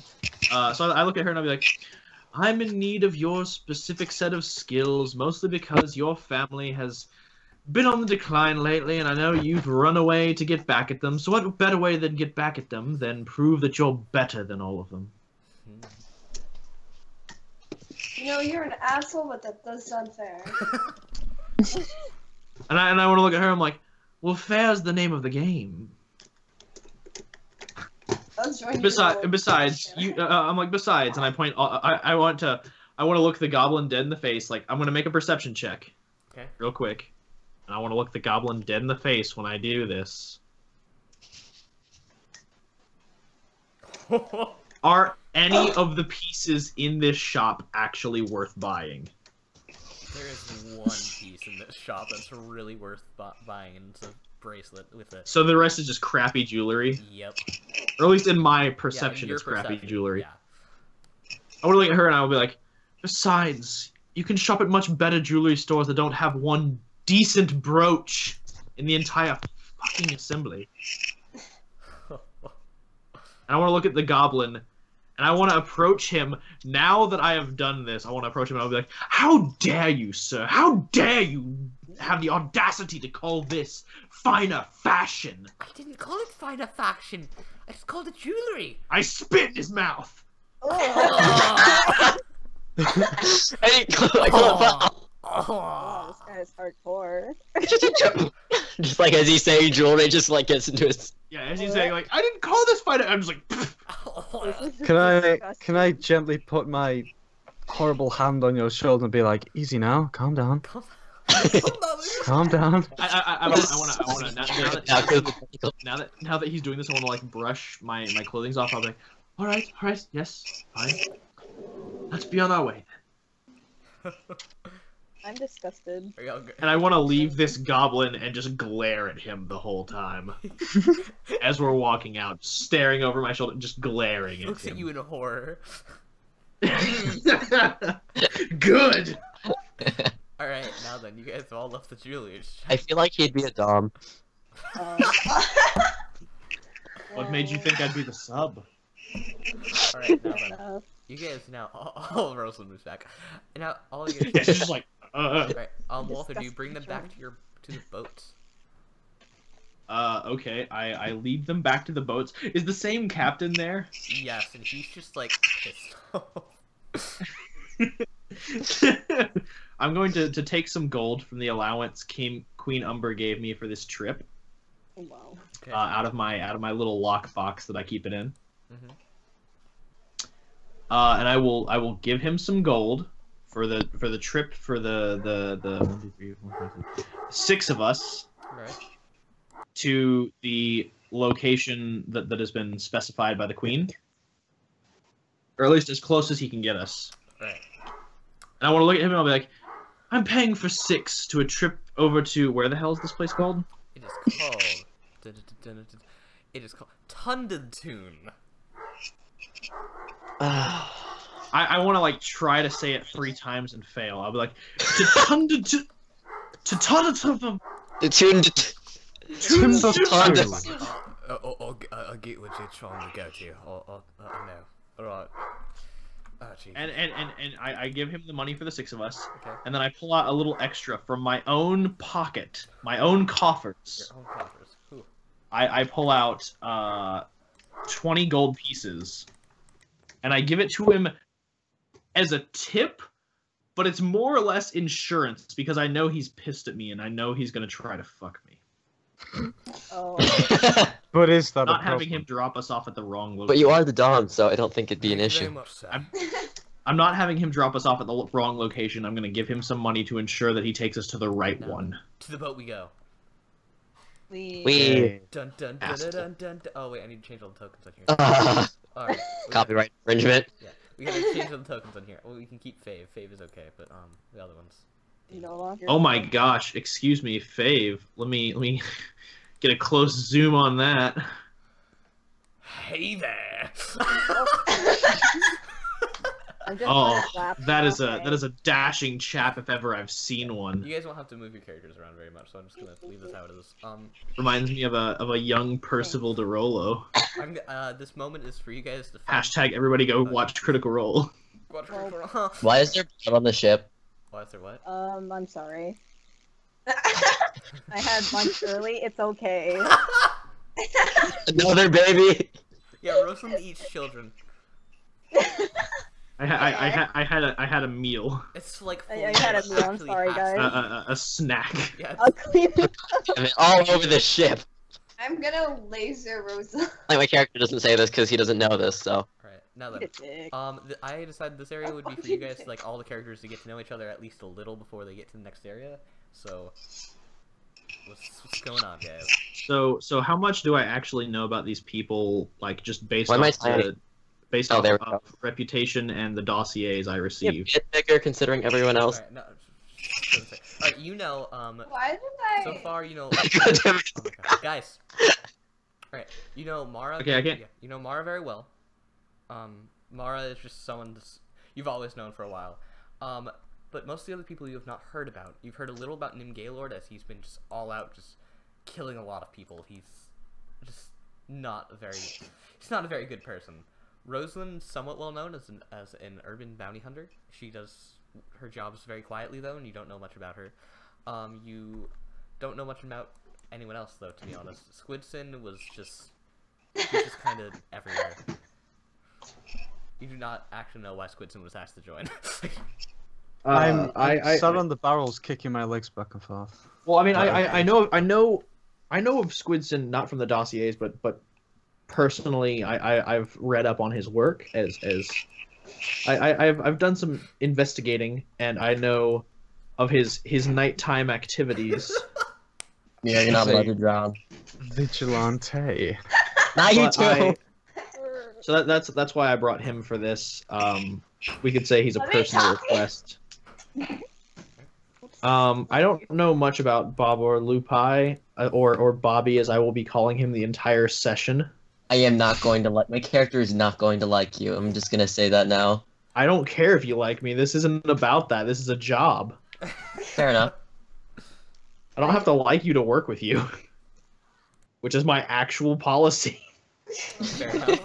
So I look at her and I'll be like, I'm in need of your specific set of skills, mostly because your family has been on the decline lately, and I know you've run away to get back at them. So what better way than get back at them than prove that you're better than all of them? You know, you're an asshole, but that does sound fair. And I want to look at her. I'm like, well, fair's the name of the game. I'll join you. Besides, I'm like, besides, and I point. I want to look the goblin dead in the face. Like, I'm gonna make a perception check. Okay. Real quick. And I want to look the goblin dead in the face when I do this. Are any of the pieces in this shop actually worth buying? There is one piece in this shop that's really worth buying, and it's a bracelet with it. So the rest is just crappy jewelry? Yep. Or at least in my Yeah, perception, your it's crappy perception, jewelry. Yeah. I want to look at her and I will be like, Besides, you can shop at much better jewelry stores that don't have one decent brooch in the entire fucking assembly. And I want to look at the goblin, and I want to approach him. Now that I have done this, I want to approach him and I'll be like, "How dare you, sir? How dare you have the audacity to call this finer fashion?" I didn't call it finer fashion. I just called it jewelry. I spit in his mouth. I Oh, this guy is hardcore. just like as he's saying jewelry, just like gets into his. Yeah, as he's saying, like, I didn't call this finer. I'm just like, "Pfft." Can I gently put my horrible hand on your shoulder and be like, easy now, calm down, calm down. I wanna now that he's doing this, I wanna like brush my clothing off. I'll be like, all right, yes, fine. Let's be on our way. I'm disgusted. And I want to leave this goblin and just glare at him the whole time as we're walking out, staring over my shoulder, just glaring at Looks him. at you in horror. Good. All right, now then, you guys have all left the jewelry. I feel like he'd be a dom. What made you think I'd be the sub? All right, now then, you guys now all Rosalind moves back. And now all you Yeah, guys. she's just like, Right, Walter, do you bring them back to the boats? Okay, I lead them back to the boats. Is the same captain there? Yes, and he's just like pissed off. I'm going to take some gold from the allowance Queen Umber gave me for this trip. Wow. Okay. Out of my little lock box that I keep it in. Mhm. And I will give him some gold for the trip for the 1, 2, 3, 4, 5, 6, 6 of us Right. to the location that has been specified by the Queen, or at least as close as he can get us. Right. And I want to look at him and I'll be like, I'm paying for 6 to a trip over to where the hell is this place called? It is called. It is called Tundentune. I want to like try to say it 3 times and fail. I'll be like, to Tundentune. The tune. I'll get what you're trying to go to. No. Alright. Oh, jeez. And I give him the money for the 6 of us, Okay. and then I pull out a little extra from my own pocket, my own coffers. Your own coffers. Ooh. I pull out 20 gold pieces, and I give it to him as a tip, but it's more or less insurance because I know he's pissed at me and I know he's gonna try to fuck me. Oh. But is that Not a having problem? him drop us off at the wrong location. But you are the dom, so I don't think it'd be an Thank you very issue. much, sir. I'm not having him drop us off at the wrong location. I'm gonna give him some money to ensure that he takes us to the right No. one. To the boat we go. We. Dun dun dun dun Asshole. dun dun. Oh wait, I need to change all the tokens on here. Alright. Copyright infringement. We gotta change all the tokens on here. Well, we can keep Fave. Fave is okay, but the other ones. No longer. Oh my gosh! Excuse me, Fave. Let me get a close zoom on that. Hey there. I'm just Oh, gonna laugh. that is Okay. a dashing chap if ever I've seen one. You guys won't have to move your characters around very much, so I'm just gonna leave this how it is. Reminds me of a young Percival DeRollo. This moment is for you guys to find. Hashtag everybody go watch Critical Role. Why is there blood on the ship? Why is there what? I'm sorry. I had lunch early. It's okay. Another baby. Yeah, Rosalind eats children. I had a meal, It's like I had a meal, I'm actually sorry, has- guys. a snack. Yeah, I'll clean it up. I mean, all over the ship. I'm gonna laser Rosa. Like my character doesn't say this because he doesn't know this. So. Right now then. Dick. I decided this area would be for you guys, like all the characters to get to know each other at least a little before they get to the next area. So, what's going on, guys? So how much do I actually know about these people? Like just based Why am I off tiny? based Oh, off there we of reputation and the dossiers I A received. bit bigger considering everyone else. Alright, no. Alright, you know, Why did I? so far, you know, God damn it. oh my God. Guys. Alright, you know Mara. Okay, I can't- Yeah, you know Mara very well. Mara is just someone you've always known for a while. But most of the other people you have not heard about. You've heard a little about Nim Gaylord, as he's been just all out, just killing a lot of people. He's just not a very good person. Rosalind's somewhat well known as an urban bounty hunter. She does her jobs very quietly though, and you don't know much about her. You don't know much about anyone else though, to be honest. Squidson was just kind of everywhere. You do not actually know why Squidson was asked to join. I'm sat on the barrels, kicking my legs back and forth. Well, I mean, I know of Squidson, not from the dossiers, but personally, I've read up on his work I've done some investigating, and I know of his nighttime activities. Yeah, you're not allowed to drown. Vigilante. Not you too. So that's why I brought him for this. We could say he's a personal request. I don't know much about Bob or Lupai, or Bobby, as I will be calling him the entire session. I am not going to like my character is not going to like you. I'm just gonna say that now. I don't care if you like me. This isn't about that. This is a job. Fair enough. I don't have to like you to work with you, which is my actual policy. Fair enough.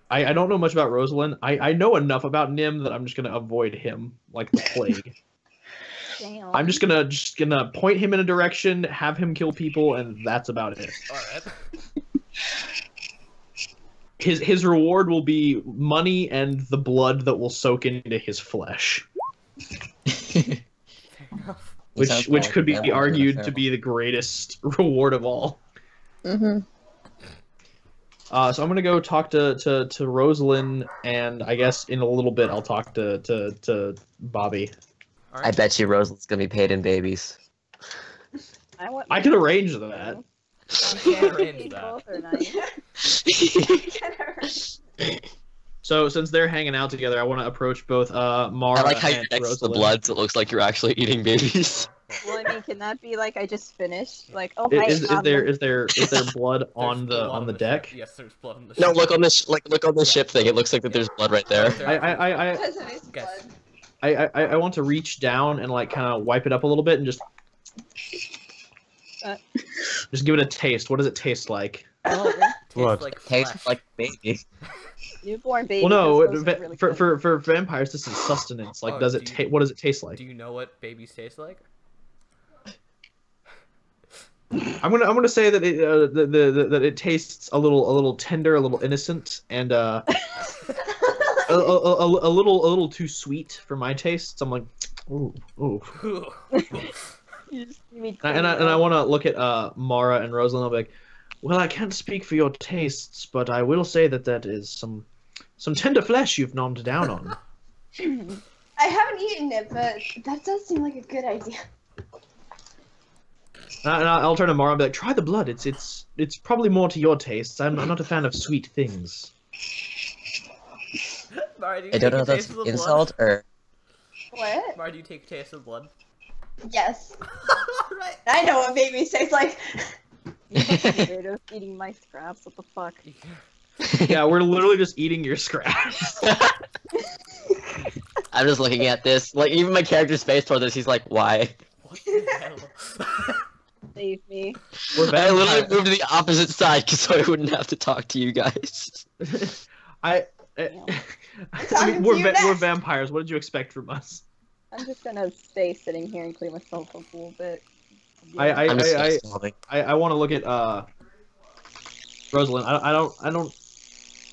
I don't know much about Rosalind. I know enough about Nim that I'm just gonna avoid him like the plague. Damn. I'm just gonna point him in a direction, have him kill people, and that's about it. Alright. His reward will be money and the blood that will soak into his flesh. Which could be argued to be the greatest reward of all. Mm-hmm. So I'm gonna go talk to Rosalind, and I guess in a little bit I'll talk to Bobby. I bet you Rosalind's gonna be paid in babies. I could arrange that. Can't arrange that. Both are nice. So since they're hanging out together, I want to approach both Mara I like how and you're next to the Rosalind. blood, so it looks like you're actually eating babies. Well, I mean, can that be like I just finished? Like, oh, Is hi, there blood on There's blood the deck? Ship. Yes, there's blood on the No, ship. look on this look on the ship thing. It looks like that there's blood right there. Because of his blood. I want to reach down and like kind of wipe it up a little bit and just give it a taste. What does it taste like? Oh, Blood. Tastes Tastes like baby. newborn baby. Well, no, those are really good. for vampires, this is sustenance. Like, Oh, does it what does it taste like? Do you know what babies taste like? I'm gonna say that it that it tastes a little tender, a little innocent, and a little too sweet for my tastes. I'm like, ooh. You mean And I want to look at Mara and Rosalind. I'll be like, well, I can't speak for your tastes, but I will say that is some tender flesh you've nommed down on. I haven't eaten it, but that does seem like a good idea. And I'll turn to Mara and be like, try the blood. It's probably more to your tastes. I'm not a fan of sweet things. Mara, do you I don't take know a if that's taste of the insult or What? blood? Mara, do you take a taste of blood? Yes. Right. I know what babies taste like. Weird of eating my scraps. What the fuck? Yeah, we're literally just eating your scraps. I'm just looking at this. Like even my character's face toward this, he's like, why? What the hell? Save me. We're I literally vampires. moved to the opposite side so I wouldn't have to talk to you guys. I talking mean, to we're you we're next. vampires. What did you expect from us? I'm just gonna stay sitting here and clean myself up a little bit. I'm just sobbing. I want to look at Rosalind. I don't.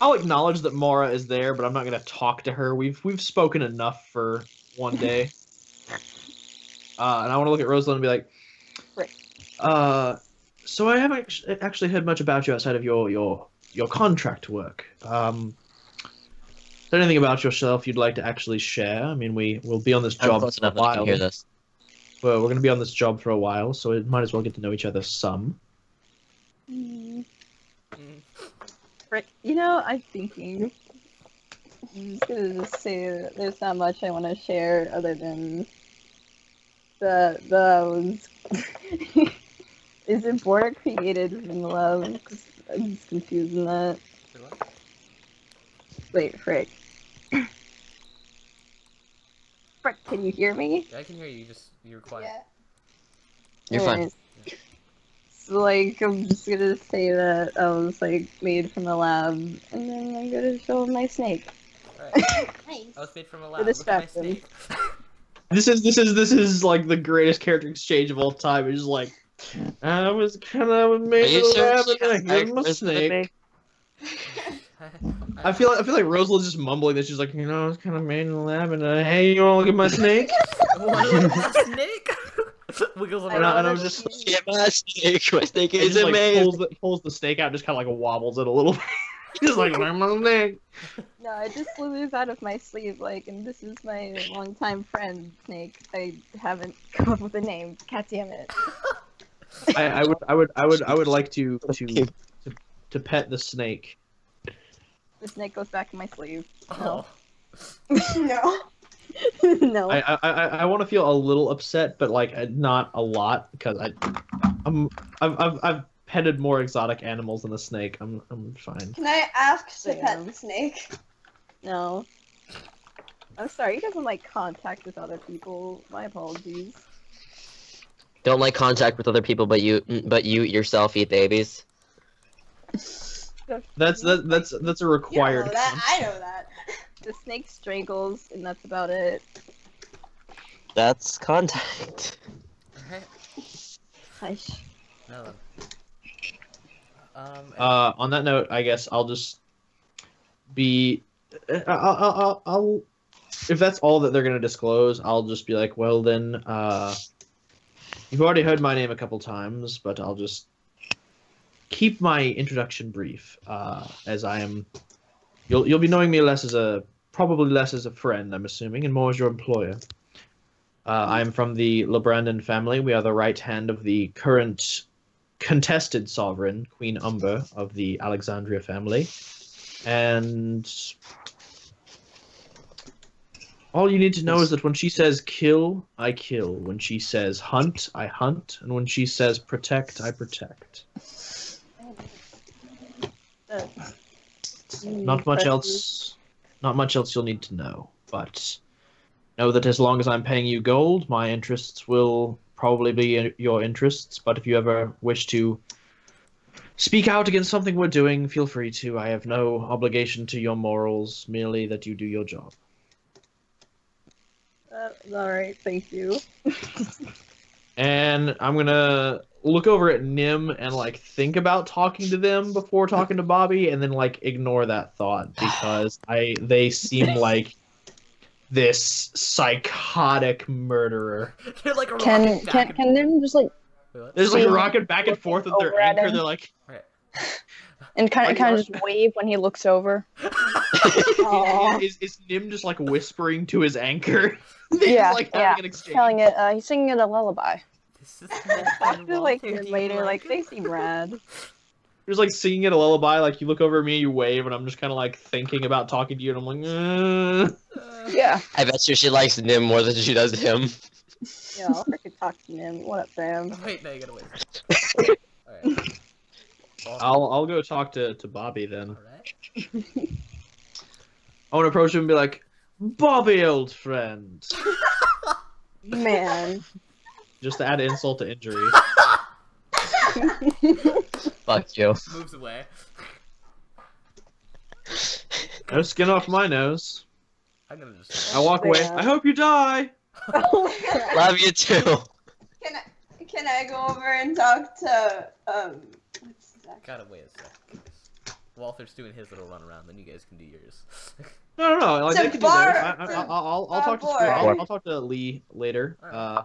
I'll acknowledge that Mara is there, but I'm not gonna talk to her. We've spoken enough for one day. And I want to look at Rosalind and be like, so I haven't actually heard much about you outside of your contract work. Is there anything about yourself you'd like to actually share? I mean, we'll be on this I'm job close for a enough that I can while. hear this. Well, we're going to be on this job for a while, so it might as well get to know each other some. Frick. You know, I'm thinking. I'm just gonna say that there's not much I want to share other than those. Is it border created in love? 'Cause I'm just confused in that. Wait, frick. Can you hear me? I can hear you. You're quiet. Yeah. You're fine. Alright. So, like, I'm just gonna say that I was, like, made from a lab, and then I'm gonna show my snake. Alright. Nice. I was made from a To lab. Look at my distract him. snake. This is like the greatest character exchange of all time. It's just like, I was kind of Are made you a sure lab she and I has gave him a characters with me? snake. I feel like Rosalind's just mumbling that she's like, you know, I was kind of made in the lab and hey, you want to look at my snake? Want to look at my snake? Wiggles I around. know and I'm that just- Yeah, my snake. My snake He is just like amazing. pulls the snake out, just kind of like wobbles it a little bit. He's like, I'm my snake. No, I just blew this out of my sleeve, like, and this is my longtime friend, Snake. I haven't come up with a name. God damn it. I would like to pet the snake. The snake goes back in my sleeve. Oh. No. No. I want to feel a little upset, but like not a lot because I've petted more exotic animals than a snake. I'm fine. Can I ask to pet Damn. the snake? No. I'm sorry, he doesn't like contact with other people. My apologies. Don't like contact with other people, but you yourself eat babies. That's a You don't required. know that. I know that. The snake strangles, and that's about it. That's contact. Alright. Hush. Now then. On that note, I guess I'll just be. I'll if that's all that they're gonna disclose, I'll just be like, well then, you've already heard my name a couple times, but I'll just keep my introduction brief, as I am. You'll be knowing me probably less as a friend, I'm assuming, and more as your employer. I'm from the Lebrandon family. We are the right hand of the current contested sovereign, Queen Umber of the Alexandria family. And all you need to know is that when she says kill, I kill. When she says hunt, I hunt. And when she says protect, I protect. Not much else you'll need to know, but know that as long as I'm paying you gold, my interests will probably be your interests, but if you ever wish to speak out against something we're doing, feel free to. I have no obligation to your morals, merely that you do your job. Alright, thank you. And I'm gonna look over at Nim and like think about talking to them before talking to Bobby, and then like ignore that thought because they seem like this psychotic murderer. They're like a Can rocket back can them just like and- Wait, There's like a See, rocket back and forth with their over at anchor. him. They're like, what? and kind Like, of just wave when he looks over? Aw. is Nim just like whispering to his anchor? They Yeah, just, like, having an exchange. Telling it, he's singing it a lullaby. This is After like later, like they seem rad. You're just like singing it a lullaby. Like you look over at me, you wave, and I'm just kind of like thinking about talking to you, and I'm like, Yeah. I bet you she likes Nim more than she does him. Yeah, I'll freaking talk to him. What up, fam? Wait, no, you gotta wait. Alright. I'll go talk to Bobby then. Alright. I want to approach him and be like, Bobby, old friend. Man. Just to add insult to injury. Fuck you. Moves away. No skin off my nose. I'm gonna just. I walk away. Yeah. I hope you die. Love you too. Can I go over and talk to what's that? Gotta wait a sec. Walther's doing his little run around, then you guys can do yours. No. Like, To they can do bar- theirs. I'll talk to Balbor. I'll talk to Lee later. Alright.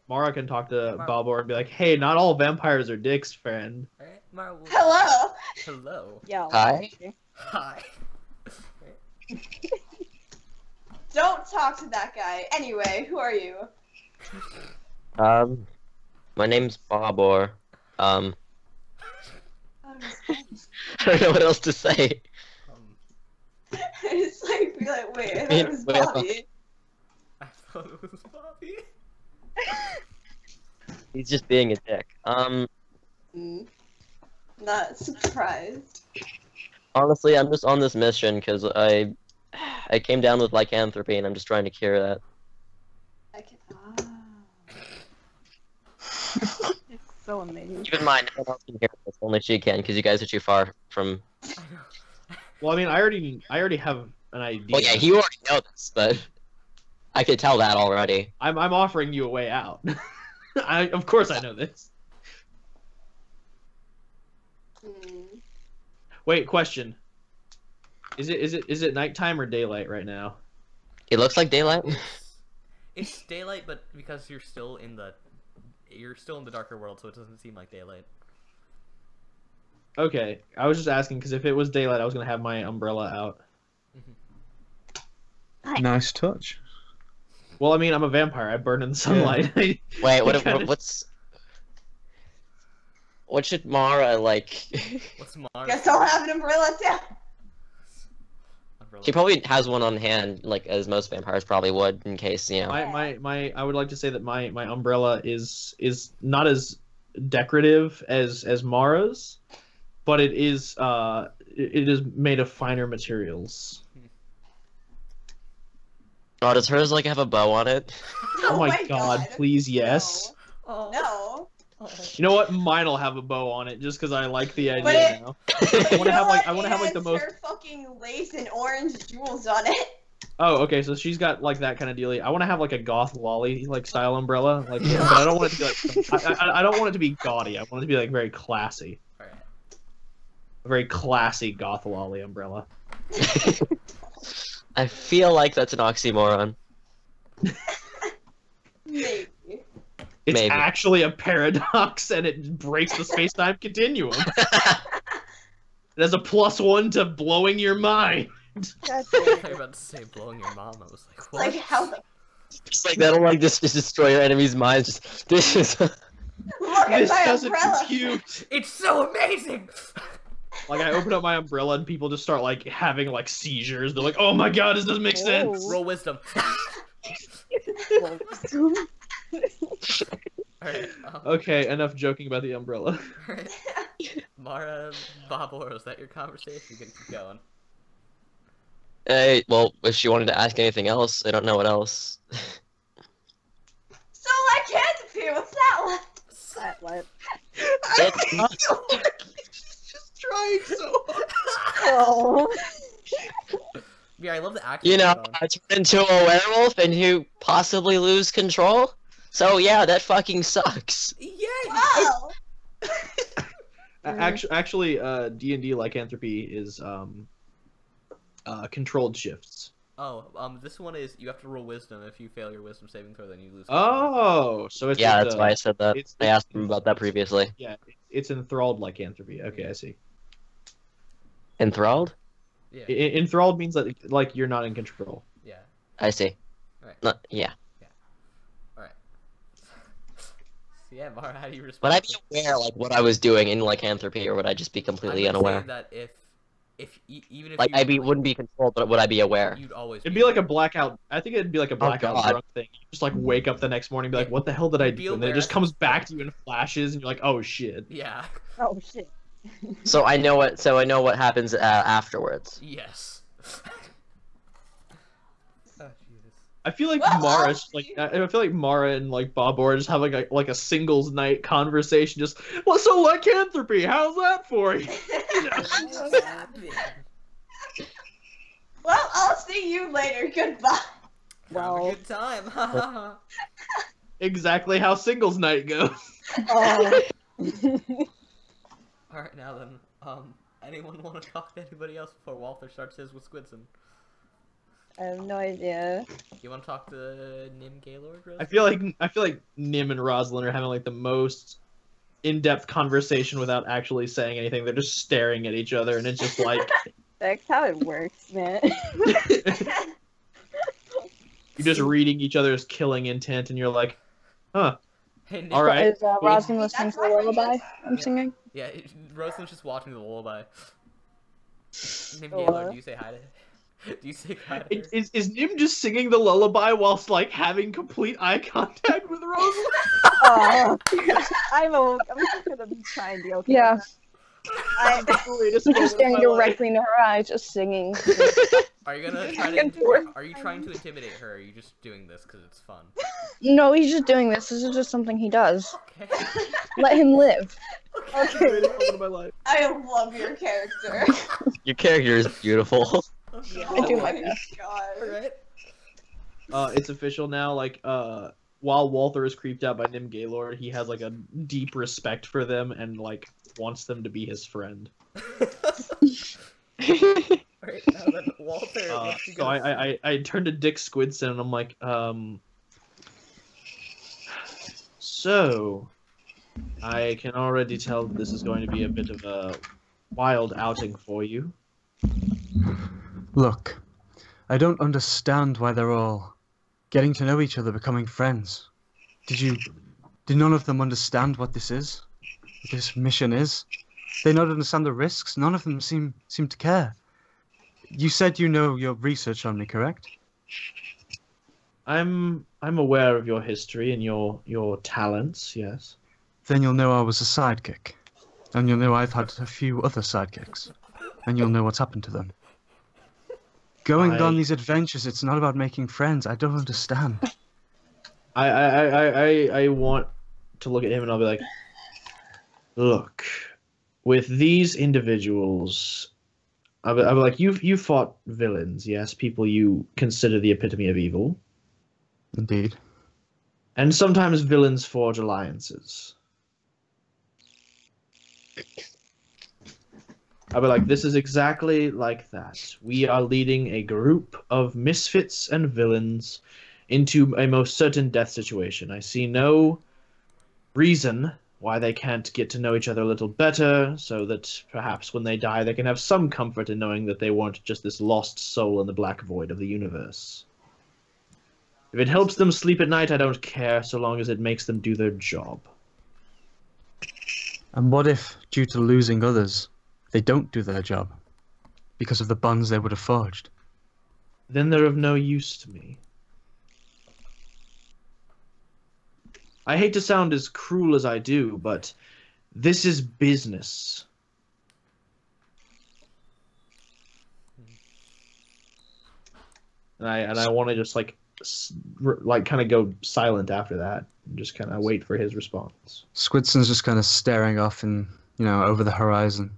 Mara can talk to Balbor and be like, hey, not all vampires are dicks, friend. Alright, Mara will... Hello. Hello. Yeah. Hi. Hi. Don't talk to that guy. Anyway, who are you? My name's Bobor. Oh, I don't know what else to say. it's like be like, wait, I thought it was Wait, Bobby. I thought it was Bobby. He's just being a dick. Not surprised. Honestly, I'm just on this mission because I came down with lycanthropy and I'm just trying to cure that. It's so amazing. Keep in mind, no one else can hear this. Only she can, because you guys are too far from. I know. Well, I mean, I already have an idea. Well, yeah, you already know this, but I could tell that already. I'm offering you a way out. Of course I know this. Wait, question. Is it nighttime or daylight right now? It looks like daylight. It's daylight, but because you're still in the darker world, so it doesn't seem like daylight. Okay, I was just asking because if it was daylight, I was gonna have my umbrella out. Nice touch. Well, I mean, I'm a vampire. I burn in the sunlight. Wait, what should Mara like? What's Mara? Guess I'll have an umbrella too. Umbrella. She probably has one on hand, like as most vampires probably would, in case you know. I would like to say that my umbrella is not as decorative as Mara's, but it is made of finer materials. Oh, does hers like have a bow on it? Oh my god, please yes. Oh. No. You know what? Mine'll have a bow on it just because I like the But idea it- now. I wanna have, like- I wanna have, like, the most- fucking lace and orange jewels on it. Oh, okay, so she's got like that kind of deal. I want to have like a goth lolly like style umbrella, like, but I don't want it to be like I don't want it to be gaudy. I want it to be like very classy, Alright. a very classy goth lolly umbrella. I feel like that's an oxymoron. Maybe. It's Maybe. actually a paradox, and it breaks the space-time continuum. It has a +1 to blowing your mind. That's I it. was about to say blowing your mom. I was like, what? Like how the Just like that'll like just destroy your enemy's minds. Just this is. look at This my doesn't umbrella. compute. It's so amazing. Like I open up my umbrella, and people just start like having like seizures. They're like, "Oh my god, this doesn't make sense." Whoa. Roll wisdom. Alright. Okay, enough joking about the umbrella. Alright. Mara, Bob, or is that your conversation? You can keep going. Hey, well, if she wanted to ask anything else, I don't know what else. So I can't appear. What's that one? That what? It's not. Just trying so hard. Oh. Yeah, I love the accent. You know, going on. I turn into a werewolf and you possibly lose control. So yeah, that fucking sucks. Yay! Wow. Actually, D&D lycanthropy is controlled shifts. Oh, this one is you have to roll wisdom. If you fail your wisdom saving throw, then you lose. Oh, so it's Yeah, like that's the- why I said that. it's- I asked him about that previously. Yeah, it's enthralled lycanthropy. Okay, I see. Enthralled? Yeah. Enthralled means that like you're not in control. Yeah. I see. Right. Not, yeah. Alright. So yeah, Mara, how do you Would respond? I be aware like what I was doing in lycanthropy, or would I just be completely unaware? That even if Like you, wouldn't be controlled, but would I be aware? you'd always. It'd be like a blackout. I think it'd be like a blackout God. drunk thing. You just like wake up the next morning, and be like, "What the hell did I You'd be do?" And then it aware. just comes back to you in flashes, and you're like, "Oh shit." Yeah. Oh shit. So I know what. So I know what happens afterwards. Yes. Oh Jesus. I feel like Well, Mara's honestly- like I feel like Mara and like Bob are just having like a singles night conversation. Just well, so lycanthropy, how's that for you? What's happening? Well, I'll see you later. Goodbye. Have a Well. good time. Ha ha ha. Exactly how singles night goes. Oh. Alright, now then, anyone want to talk to anybody else before Walter starts his with Squidson? I have no idea. You want to talk to Nim Gaylord? Rose? I feel like Nim and Rosalind are having like the most in-depth conversation without actually saying anything. They're just staring at each other, and it's just like That's how it works, man. you're just reading each other's killing intent, and you're like, huh, Hey, Nim, all right. Is Roslyn listening to the lullaby I'm singing? Yeah, Rosalind's just watching the lullaby. Nim Sure. Gaylord, do you say hi to? Do you say hi to her? Is Nim just singing the lullaby whilst like having complete eye contact with Rosalind? Oh. I'm just gonna try and be okay. Yeah. He's just staring directly into her eyes, just singing. Are you gonna try are you trying to intimidate her? Or are you just doing this because it's fun? No, he's just doing this. This is just something he does. Okay. Let him live. Okay. Moment of my life. I love your character. Your character is beautiful. Okay. I do Oh like my that. God. Alright. It's official now. Like, while Walther is creeped out by Nim Gaylord, he has like a deep respect for them and like wants them to be his friend. Alright, now then, Walter, what you So gonna I turned to Dick Squidson and I'm like, so I can already tell that this is going to be a bit of a wild outing for you. Look, I don't understand why they're all getting to know each other, becoming friends. Did none of them understand what this is? What this mission is? They not understand the risks? None of them seem to care. You said you know your research on me, correct? I'm aware of your history and your talents, yes. Then you'll know I was a sidekick. And you'll know I've had a few other sidekicks. And you'll know what's happened to them. Going on these adventures, it's not about making friends. I don't understand. I want to look at him and I'll be like, look, with these individuals, I'll be like, you fought villains, yes, people you consider the epitome of evil. Indeed. And sometimes villains forge alliances. I'll be like, this is exactly like that. We are leading a group of misfits and villains into a most certain death situation. I see no reason why they can't get to know each other a little better, so that perhaps when they die they can have some comfort in knowing that they weren't just this lost soul in the black void of the universe. If it helps them sleep at night, I don't care, so long as it makes them do their job. And what if, due to losing others, they don't do their job? Because of the bonds they would have forged? Then they're of no use to me. I hate to sound as cruel as I do, but this is business. And I want to just like kind of go silent after that and just kind of wait for his response. Squidson's just kind of staring off and, over the horizon.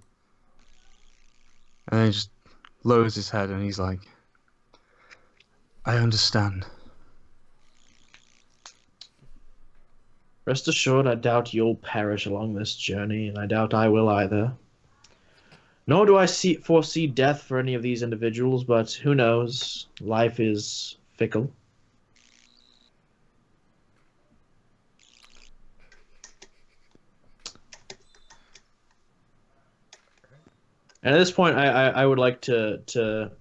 And then he just lowers his head and he's like, I understand. Rest assured, I doubt you'll perish along this journey, and I doubt I will either. Nor do I foresee death for any of these individuals, but who knows? Life is fickle. And at this point, I would like to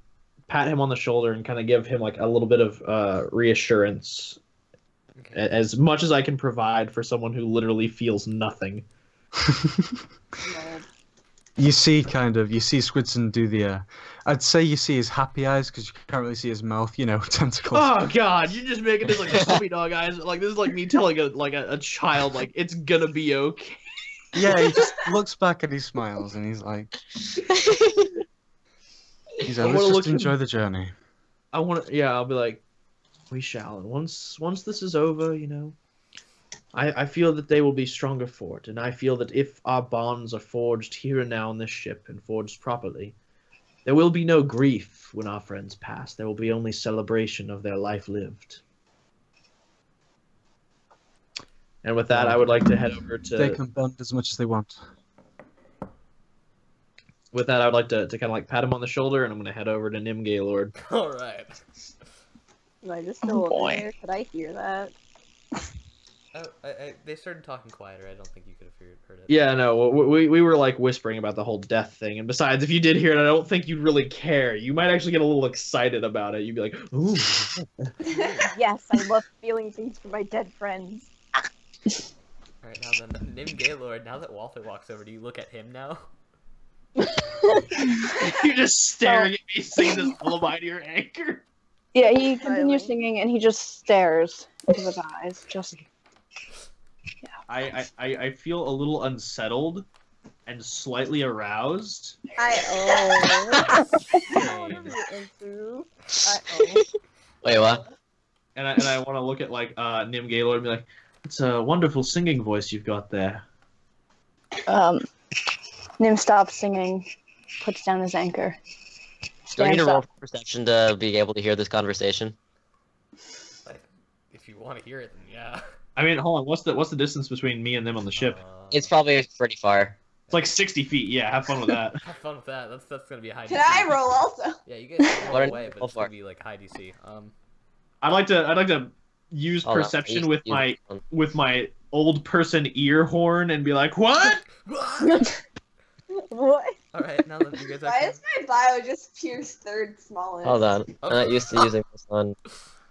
pat him on the shoulder and kind of give him like a little bit of reassurance. Okay. As much as I can provide for someone who literally feels nothing. You see Squidson do the, I'd say you see his happy eyes, because you can't really see his mouth, tentacles. Oh god, you're just making this like puppy dog eyes. Like, this is like me telling a child, like, it's gonna be okay. Yeah, he just looks back and he smiles, and he's like, let's just enjoy the journey. I'll be like, we shall, and once this is over, I feel that they will be stronger for it, and I feel that if our bonds are forged here and now on this ship, and forged properly, there will be no grief when our friends pass. There will be only celebration of their life lived. And with that, I would like to head over to... They can bond as much as they want. With that, I would like to kind of like pat him on the shoulder, and I'm going to head over to Nim Gaylord. Alright. Am I just still over there? Could I hear that? Oh, they started talking quieter. I don't think you could have heard it. Yeah, no, we were like whispering about the whole death thing, and besides, if you did hear it, I don't think you'd really care. You might actually get a little excited about it. You'd be like, ooh. Yes, I love feeling things for my dead friends. Alright, now then, Nim Gaylord, now that Walter walks over, do you look at him now? You're just staring at me singing this lullaby to your anchor. Yeah, he continues singing, and he just stares into his eyes, just... I feel a little unsettled and slightly aroused. I Wait, what? And I want to look at like Nim Gaylord and be like, "It's a wonderful singing voice you've got there." Nim stops singing, puts down his anchor. Do I need to Stands roll up. for perception to be able to hear this conversation? Like, if you want to hear it, then yeah. I mean, hold on. What's the distance between me and them on the ship? It's probably pretty far. It's like 60 feet. Yeah, have fun with that. Have fun with that. That's gonna be a high Can DC. I roll also? Yeah, you guys can roll What are- away, but roll it's for gonna it. be like high DC. I'd like to use Hold on, perception use- with my old person ear horn and be like, "What?" What? All right, now that you guys Why actually... is my bio just Pierce third smallest? Hold on. Oh. I'm not used to using this on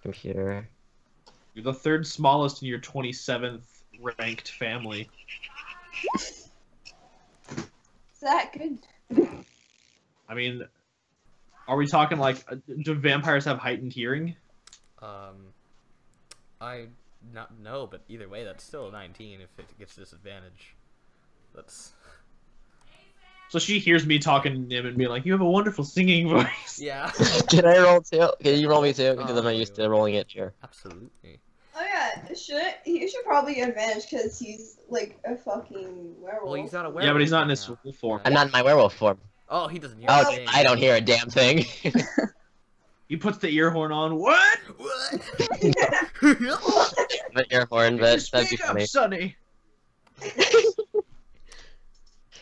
computer. You're the third smallest in your 27th ranked family. Is that good? I mean, are we talking like, do vampires have heightened hearing? I not know, but either way, that's still a 19 if it gets disadvantage. That's... So she hears me talking to him and being like, "You have a wonderful singing voice." Yeah. Can I roll too? Can you roll me too? Because I'm not used to rolling it here. Absolutely. Oh yeah, he should probably get advantage because he's like a fucking werewolf. Well, he's not a werewolf. Yeah, but he's not in right his now. full form. I'm not in my werewolf form. Oh, he doesn't hear Oh, a thing. I don't hear a damn thing. He puts the ear horn on. What? What? But ear horn, but that'd be Speak up, funny. Sonny.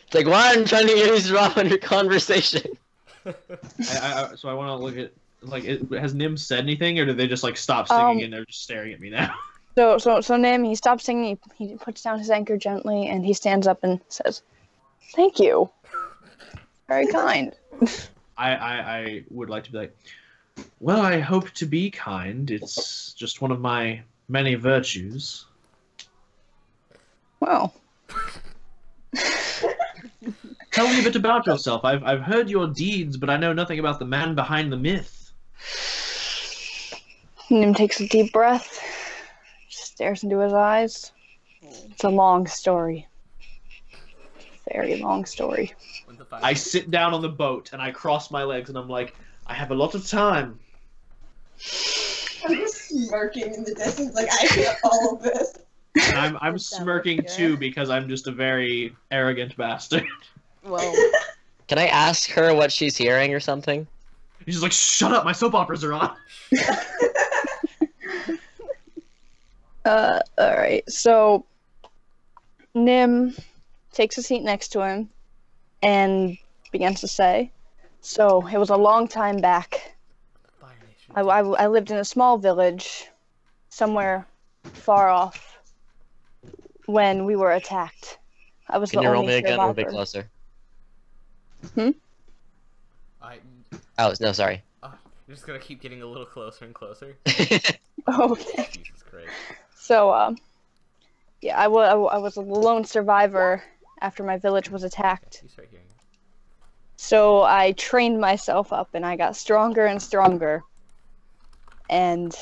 It's like, why I'm trying to eavesdrop on your conversation. So I want to look at like, has Nim said anything, or did they just like stop singing and they're just staring at me now? So Nim, he stops singing, he puts down his anchor gently, and he stands up and says, "Thank you. Very kind." I would like to be like, well, I hope to be kind. It's just one of my many virtues. Well, Tell me a bit about yourself. I've heard your deeds, but I know nothing about the man behind the myth. Nim takes a deep breath, stares into his eyes. It's a long story. Very long story. When the fire- I sit down on the boat and I cross my legs and I'm like, I have a lot of time. I'm just smirking in the distance, like I feel all of this. And I'm smirking too because I'm just a very arrogant bastard. Well, Can I ask her what she's hearing or something? He's just like, shut up, my soap operas are on. alright, so Nim takes a seat next to him and begins to say, "So, it was a long time back. Fire Nation. I lived in a small village, somewhere far off, when we were attacked. I was Can the you roll only me again a bit survivor." closer? I... Oh, no, sorry. You're just gonna keep getting a little closer and closer. Okay. Jesus Christ. So, yeah, I was a lone survivor after my village was attacked. You start hearing it. So I trained myself up and I got stronger and stronger. And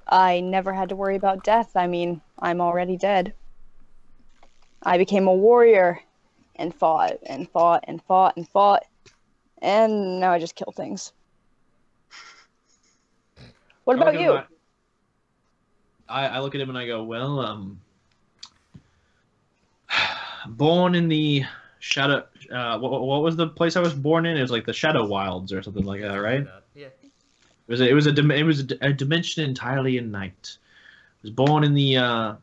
I never had to worry about death. I mean, I'm already dead. I became a warrior and fought and fought and fought and fought. And now I just kill things. What about you? I look at him and I go, well, born in the Shadow... what was the place I was born in? It was like the Shadow Wilds or something like that, right? Yeah. It was a dimension entirely in night. I was born in the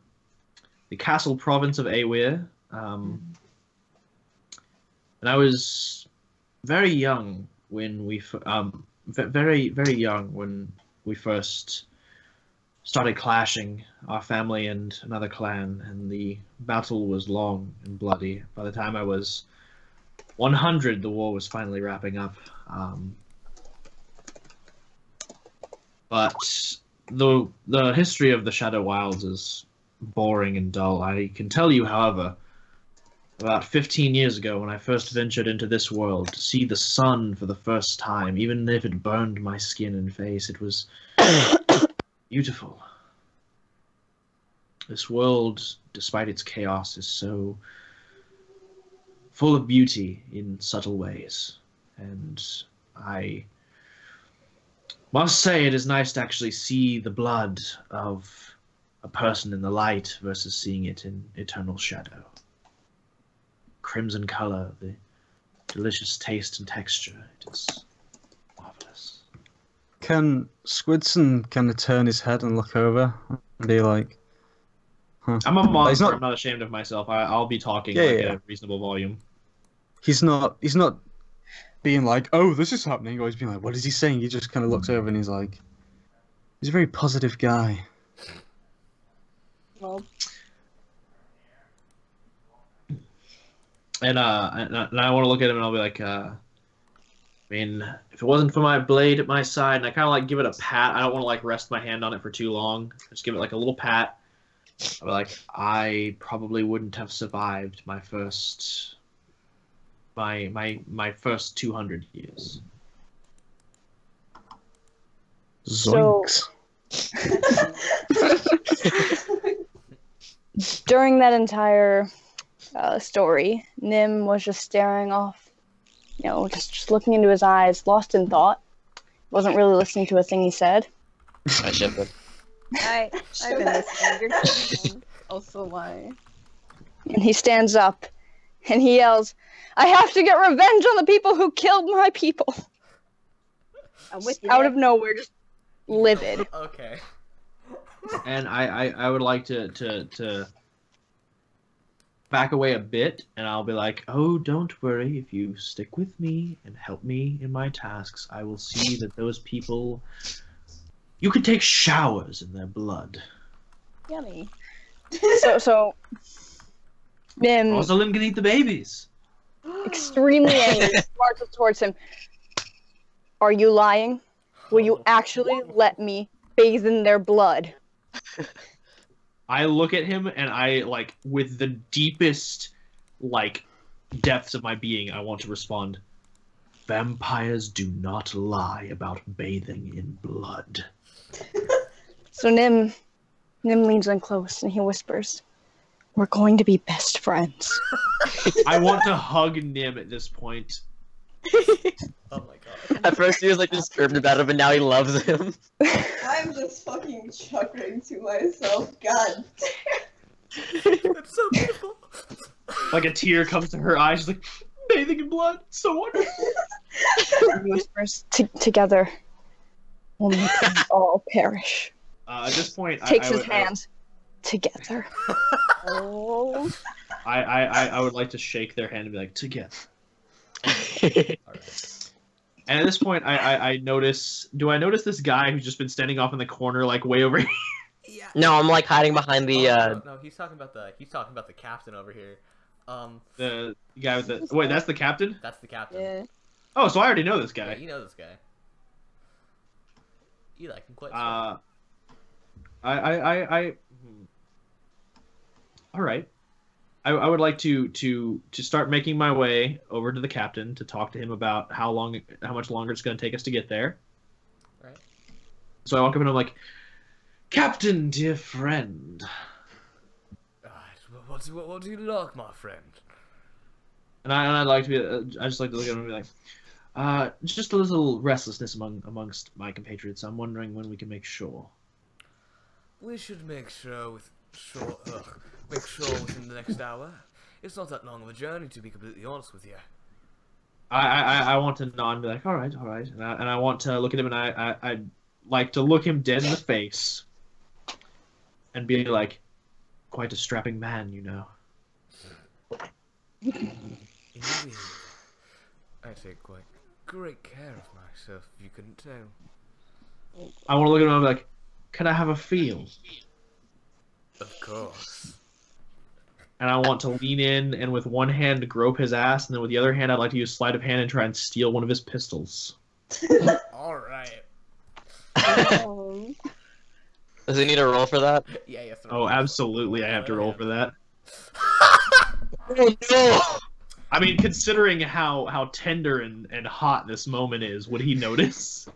castle province of Awir, and I was very young when very young when we first started clashing, our family and another clan, and the battle was long and bloody. By the time I was 100, the war was finally wrapping up. But the history of the Shadow Wilds is boring and dull. I can tell you, however, about 15 years ago when I first ventured into this world to see the sun for the first time, even if it burned my skin and face, it was beautiful. This world, despite its chaos, is so full of beauty in subtle ways. And I must say it is nice to actually see the blood of a person in the light versus seeing it in eternal shadow. Crimson color, the delicious taste and texture. It is marvelous. Can Squidson kind of turn his head and look over and be like, huh? I'm a monster. not- I'm not ashamed of myself. I'll be talking Yeah, at yeah. a reasonable volume. He's not being like, oh, this is happening, or he's being like, what is he saying? He just kind of looks over and he's like, he's a very positive guy. Well, And I want to look at him and I'll be like, I mean, if it wasn't for my blade at my side, and I kind of like give it a pat. I don't want to like rest my hand on it for too long. Just give it like a little pat. I'll be like, I probably wouldn't have survived my first, my first 200 years. So- Zoinks. during that entire story, Nim was just staring off, just looking into his eyes, lost in thought. Wasn't really listening to a thing he said. I should have. I've been listening. You're kidding. Also why? And he stands up and he yells, I have to get revenge on the people who killed my people. I'm with you. Out of nowhere, just livid. Okay. And I would like to back away a bit, and I'll be like, oh, don't worry. If you stick with me and help me in my tasks, I will see that those people, you can take showers in their blood. Yummy. So Nim, Rosalind can eat the babies. extremely angry, marches towards him. Are you lying? Will you actually let me bathe in their blood? I look at him, and I, like, with the deepest, like, depths of my being, I want to respond, vampires do not lie about bathing in blood. So Nim leans in close and he whispers, we're going to be best friends. I want to hug Nim at this point. Oh my god. At first he was like disturbed about it, but now he loves him. I'm just fucking chuckling to myself. God. That's so beautiful. Like, a tear comes to her eyes, she's like, bathing in blood? So wonderful. He whispers, together, we'll make them all perish. At this point, Takes his hand. Together. Oh. I would like to shake their hand and be like, together. Alright. And at this point, I notice. Do I notice this guy who's just been standing off in the corner, like way over here? Yeah. No, I'm like hiding behind the. No, he's talking about the captain over here. The guy with the. Wait, that's the captain? That's the captain. Yeah. Oh, so I already know this Yeah, guy. you know this guy. You like him quite well. All right. I would like to start making my way over to the captain to talk to him about how much longer it's going to take us to get there. Right. So I walk up and I'm like, Captain, dear friend. What do you like, my friend? And I'd like to be. I just like to look at him and be like, just a little restlessness amongst my compatriots. I'm wondering when we can make shore. We should make sure within the next hour. It's not that long of a journey, to be completely honest with you. I want to nod and be like, all right, and I want to look at him, and I'd like to look him dead in the face, and be like, quite a strapping man, you know. Indeed. I take quite great care of myself, if you couldn't tell. I want to look at him and be like, can I have a feel? Of course. And I want to lean in and with one hand grope his ass, and then with the other hand I'd like to use sleight of hand and try and steal one of his pistols. Alright. Oh. Does he need a roll for that? Yeah, yes. Oh, absolutely, I have to roll for that. Oh no! I mean, considering how tender and hot this moment is, would he notice?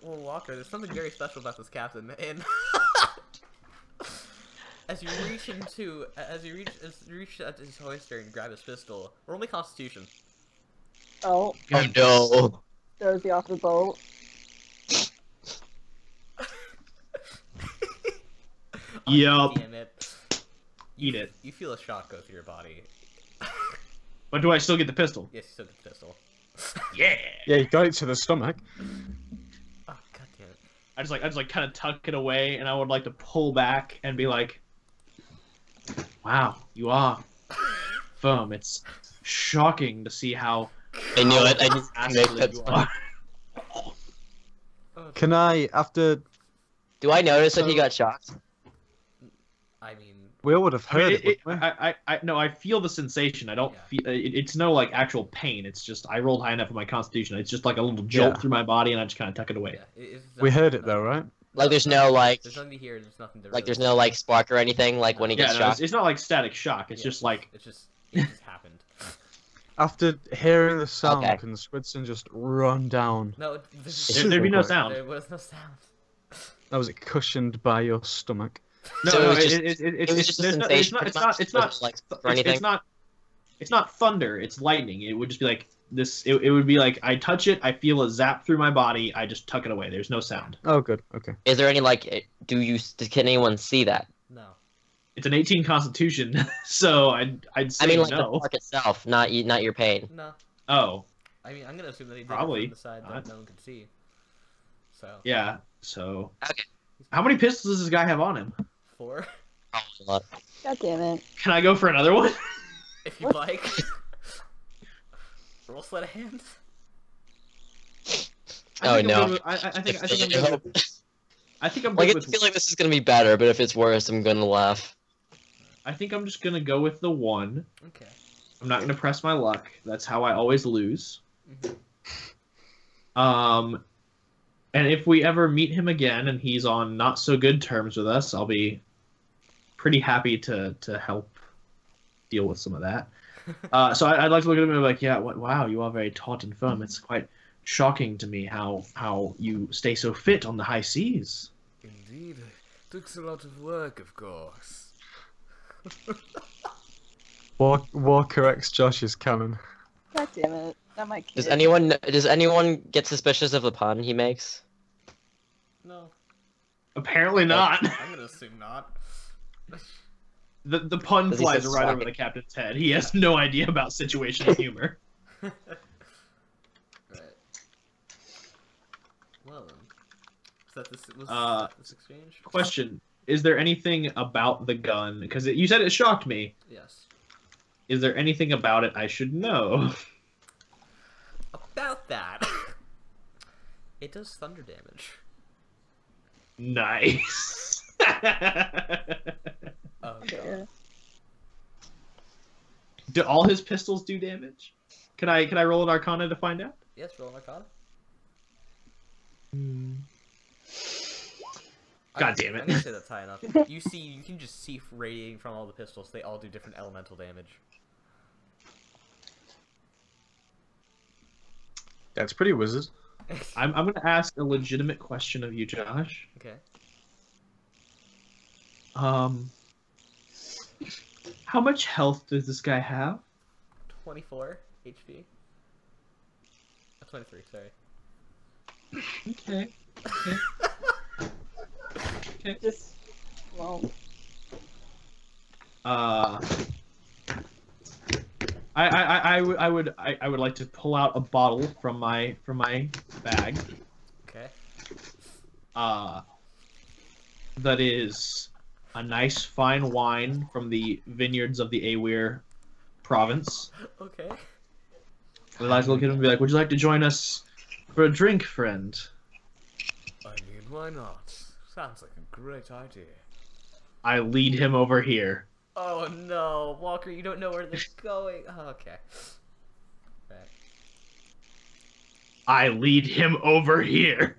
Well, Walker, there's something very special about this captain, and as you reach at his hoister and grab his pistol, roll me Constitution. Oh, Oh no. throws you off the boat. Yup. Damn it. Eat it. You feel a shock go through your body. But do I still get the pistol? Yes, you still get the pistol. Yeah. Yeah, you got it to the stomach. Oh, god damn it. I just kind of tuck it away, and I would like to pull back and be like, "Wow, you are firm. It's shocking to see how." I knew it. I just make masculine that you sound. are. Can I, after... Do I notice that he got shocked? I mean, We all would have I mean, heard it, wouldn't we? no, I feel the sensation. I don't Yeah. feel. It's no like actual pain. It's just I rolled high enough for my constitution. It's just like a little jolt Yeah. through my body, and I just kind of tuck it away. yeah. It's We heard it nothing- though, right? Like there's no like There's nothing to hear, there's nothing to there's really- no like spark or anything like when he Yeah, gets no, shocked. it's not like static shock. It's Yeah, just like it just happened. After hearing the sound, Okay. can Swidson just run down? No, this is, there'd be no quick. sound. there was no sound. That was it cushioned by your stomach? No, So it no, was just- it's it was just a there's no- sensation. it's pretty not much. it's not Wasn't, like or it's anything. it's not thunder. It's lightning. It would just be like this. It would be like I touch it, I feel a zap through my body, I just tuck it away. There's no sound. Oh, good. Okay. Is there any like can anyone see that? No. It's an 18 constitution, so I'd say I mean like the no. spark itself, not your pain. No. Oh, I mean, I'm gonna assume that he did Probably it from the side that not. no one could see. So, yeah. So Okay. how many pistols does this guy have on him? 4, Probably a lot. God damn it. Can I go for another one? if you'd like. Roll sleight of hand. Oh, I'm no. good with- I think I'm I good hope- with. I think I'm Like good I with. feel like this is gonna be better, but if it's worse, I'm gonna laugh. I think I'm just gonna go with the 1. Okay. I'm not gonna press my luck. That's how I always lose. Mhm. And if we ever meet him again and he's on not so good terms with us, I'll be pretty happy to help deal with some of that. So I'd like to look at him and be like, yeah, wow, you are very taut and firm. It's quite shocking to me how you stay so fit on the high seas. Indeed. Took a lot of work, of course. War corrects Josh's canon. God damn it. Not my kid. Does anyone get suspicious of the pun he makes? No. Apparently not. I'm gonna assume not. The pun Does he flies say right over shocking? the captain's head. He has no idea about situational humor. Right. Well then. Was that this exchange? Question: is there anything about the gun? Because you said it shocked me. Yes. Is there anything about it I should know? About that. It does thunder damage. Nice. Oh Yeah. god. Do all his pistols do damage? Can I roll an Arcana to find out? Yes, roll an Arcana. God damn it. I'm gonna say that's high enough. You can just see radiating from all the pistols. They all do different elemental damage. That's pretty wizard. I'm gonna ask a legitimate question of you, Josh. Okay. How much health does this guy have? 24 HP. 23, sorry. Okay. Just, well, I would like to pull out a bottle from my bag. Okay. That is a nice fine wine from the vineyards of the Awir province. Okay. I'd like to look at him and be like, "Would you like to join us for a drink, friend?" I mean, why not? Sounds like a great idea. I lead him over here. Oh no, Walker, you don't know where they're going. Oh, okay. Right. I lead him over here.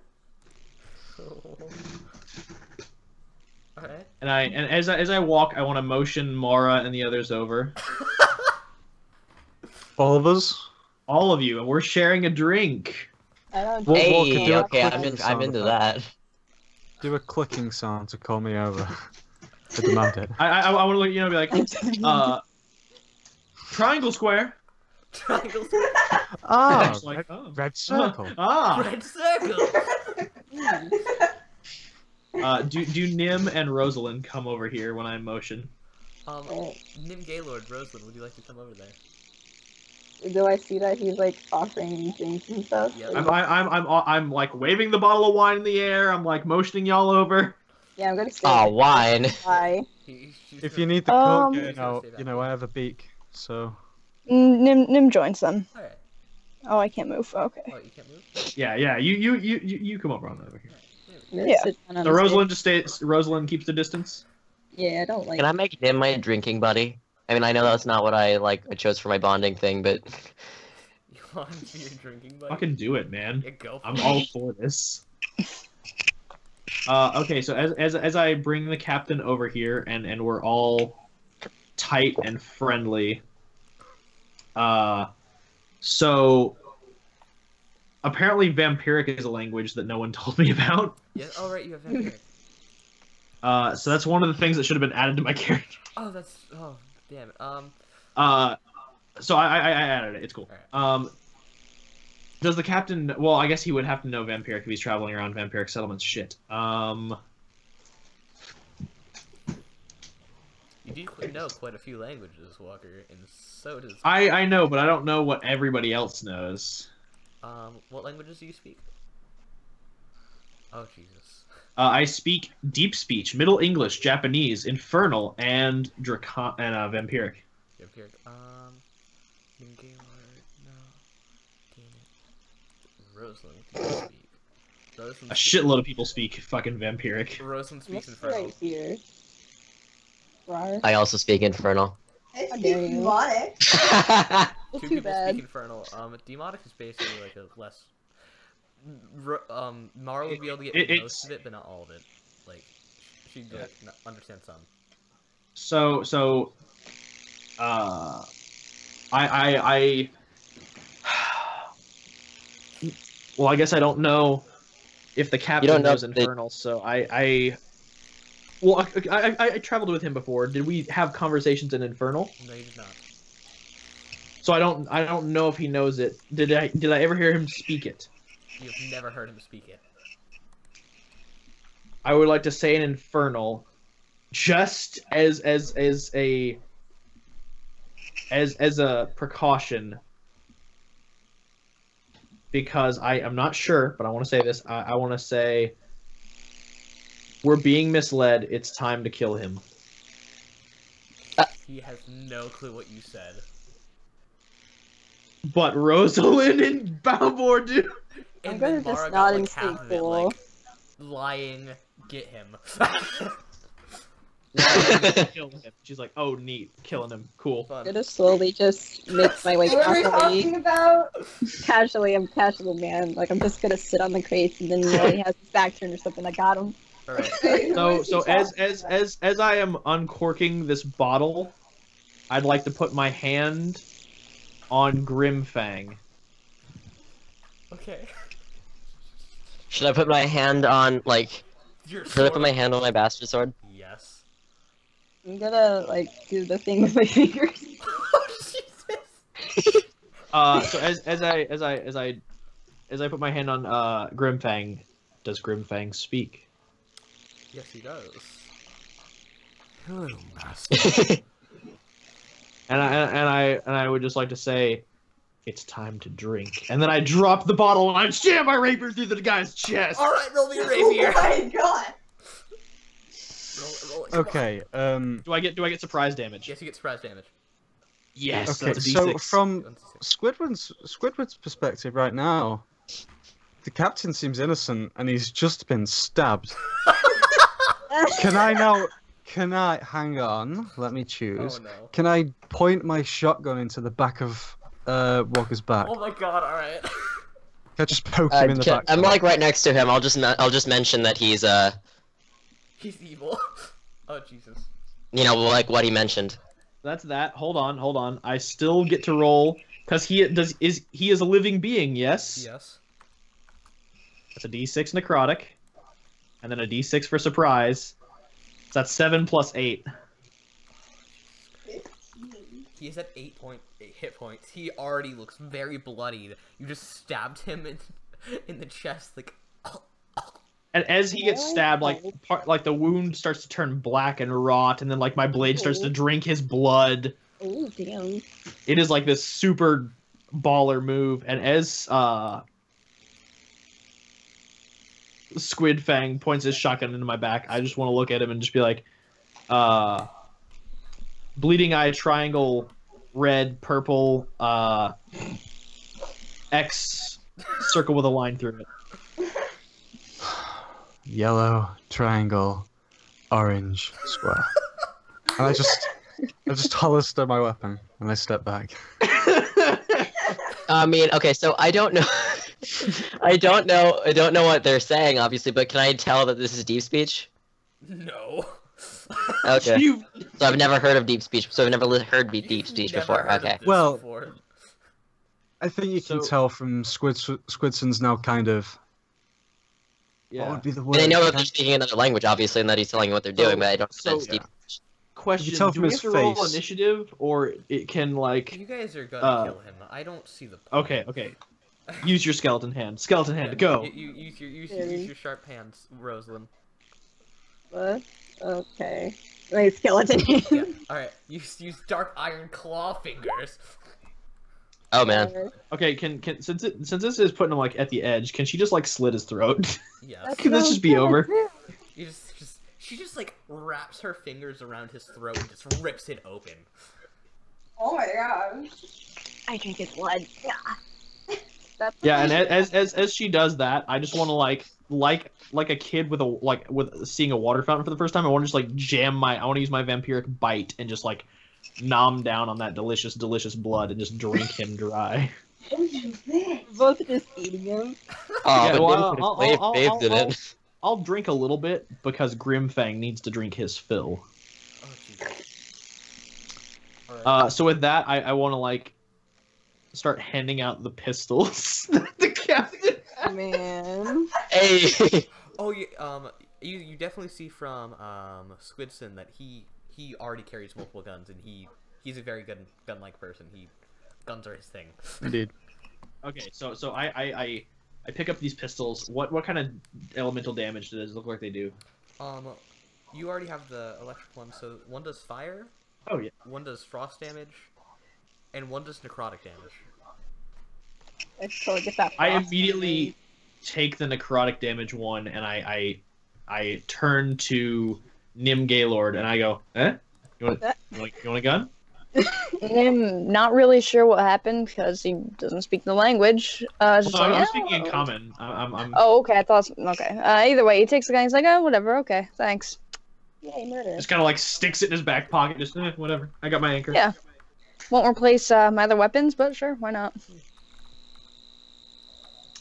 Alright. And as I walk, I want to motion Mara and the others over. All of us? All of you, and we're sharing a drink. I don't What- what could Hey, do a okay, clicking I'm sound into effect? that. Do a clicking sound to call me over. I demand it. I want to let you know, be like, triangle square. Triangle. Ah, Like, red, oh. red circle. Red circle. Do Nim and Rosalind come over here when I motion? Nim Gaylord, Rosalind, would you like to come over there? Do I see that he's like offering drinks and stuff? Yep. I'm like waving the bottle of wine in the air. I'm like motioning y'all over. Yeah, I'm gonna stay. Oh, wine. Bye. If you need the coke, He's gonna stay back I have a beak, so. Nim joins them. Alright. Oh, I can't move. Okay. Oh, you can't move? Yeah. You come over on over here. I'm gonna Yeah. sit down on So the Rosalind just stays. Rosalind keeps the distance. stage. Yeah, I don't like. Can I make him my drinking buddy? I mean, I know that's not what I chose for my bonding thing, but You want to be your drinking buddy? Fucking do it, man. Yeah, go for I'm it. all for this. Okay, so as I bring the captain over here and we're all tight and friendly. So apparently vampiric is a language that no one told me about. Yeah, oh right, you have vampiric. So that's one of the things that should have been added to my character. Oh, that's... Oh, damn it. So I added it. It's cool. Alright. Does the captain... Well, I guess he would have to know vampiric if he's traveling around vampiric settlements. Shit. You do know quite a few languages, Walker, and so does... I know, but I don't know what everybody else knows. What languages do you speak? Oh, Jesus. I speak Deep Speech, Middle English, Japanese, Infernal, and Vampiric. Vampiric, Gaylord, no. Damn it. Rosalind, do you speak? Rosalind A shitload of people speak fucking Vampiric. Rosalind speaks What's Infernal. right here? Rar? I also speak Infernal. I How speak dare you. demonic. Well, Two too people bad. speak Infernal. Demonic is basically like a less... Mara would be able to get It's- most of it, but not all of it. Like, she'd like, understand some. So, well, I guess I don't know if the captain don't know knows the- Infernal, so I traveled with him before. Did we have conversations in Infernal? No, you did not. So I don't know if he knows it. Did I ever hear him speak it? You've never heard him speak it. I would like to say an Infernal, just as a precaution, because I am not sure, but I want to say this. I want to say we're being misled. It's time to kill him. He has no clue what you said. But Rosalind and Balmor do. And I'm then gonna Mara just got nod like and half stay of it, cool. like, lying, get him. Kill him. She's like, oh, neat, killing him, cool. Fun. I'm gonna slowly just make my way What are we talking casually. about? Casually, I'm casual, man. Like, I'm just gonna sit on the crates and then he has his back turned or something. I got him. Alright. Wait, who is he So talking as I am uncorking this bottle, I'd like to put my hand on Grimfang. Okay. Should I put my hand on, like... Your Should I sword. put my hand on my bastard sword? Yes. I'm gonna, like, do the thing with my fingers. Oh, Jesus! So as I put my hand on Grimfang, does Grimfang speak? Yes, he does. Hello, master. And I would just like to say, it's time to drink. And then I drop the bottle and I jam my rapier through the guy's chest. Alright, roll me a Oh rapier. my god! Roll it, come on. Okay. Do I get surprise damage? Yes, you get surprise damage. Yes. Okay. That's a So D6. from Squidward's perspective right now, the captain seems innocent and he's just been stabbed. Can I hang on? Let me choose. Oh no. Can I point my shotgun into the back of Walker's back? Oh my god, alright. Can I just poke him in the back? I'm like right next to him. I'll just mention that he's He's evil. Oh, Jesus. you know, like what he mentioned. That's that. Hold on. I still get to roll because he is a living being. Yes. Yes. That's a D6 necrotic, and then a D6 for surprise, So that's 7 plus 8. 15. He's at 8 hit points. He already looks very bloodied. You just stabbed him in the chest, like. And as he gets stabbed, like the wound starts to turn black and rot, and then like my blade starts to drink his blood. Oh, damn. It is like this super baller move, and as Squid Fang points his shotgun into my back, I just want to look at him and just be like, bleeding eye triangle, red, purple, X circle with a line through it. Yellow, triangle, orange, square. And I just holster my weapon and I step back. I mean, okay, so I don't know. I don't know what they're saying, obviously, but can I tell that this is deep speech? No. Okay. You- So I've never heard of deep speech. So I've never heard deep speech Never before. heard of Okay. this Well, before. I think you can So- tell from Squidson's now kind of. What Yeah. would be the word? And I know that they're speaking another language, obviously, and that he's telling you what they're doing, but I don't know if that's deep. Question: You tell Do from we his have to roll face. initiative, or it can like? You guys are gonna kill him. I don't see the point. Okay. Use your skeleton hand. Skeleton hand. Go. You use your sharp hands, Rosalind. What? Okay. My skeleton. Yeah. All right. Use dark iron claw fingers. Oh man. Okay. Can since this is putting him like at the edge, can she just like slit his throat? Yes. Can this just be over? You she just like wraps her fingers around his throat and just rips it open. Oh my god. I drink his blood. Yeah. That's Yeah, and as she does that, I just want to like a kid with seeing a water fountain for the first time. I want to just like I want to use my vampiric bite and just like nom down on that delicious blood and just drink him dry. both just eating him. Oh, Yeah, but well, Dave didn't. I'll drink a little bit because Grimfang needs to drink his fill. Oh Jesus. All right. So with that, I want to like start handing out the pistols that the captain. Man. Hey. Oh yeah. You definitely see from Squidson that he already carries multiple guns and he's a very good gun-like person. Guns are his thing. Indeed. Okay, so I pick up these pistols. What kind of elemental damage does it look like they do? You already have the electric one, so one does fire. Oh yeah. One does frost damage, and one does necrotic damage. Let's totally get that. I frost immediately take the necrotic damage one, and I turn to Nim Gaylord, and I go, eh? You want a gun? I'm not really sure what happened because he doesn't speak the language. Just Well, like, I'm "Oh." speaking in common. I'm Oh, okay. I thought. Okay. Either way, he takes the gun. He's like, "Oh, whatever. Okay, thanks." Yay, murder. just kind of like sticks it in his back pocket. Just whatever. I got my anchor. Yeah. Won't replace my other weapons, but sure, why not?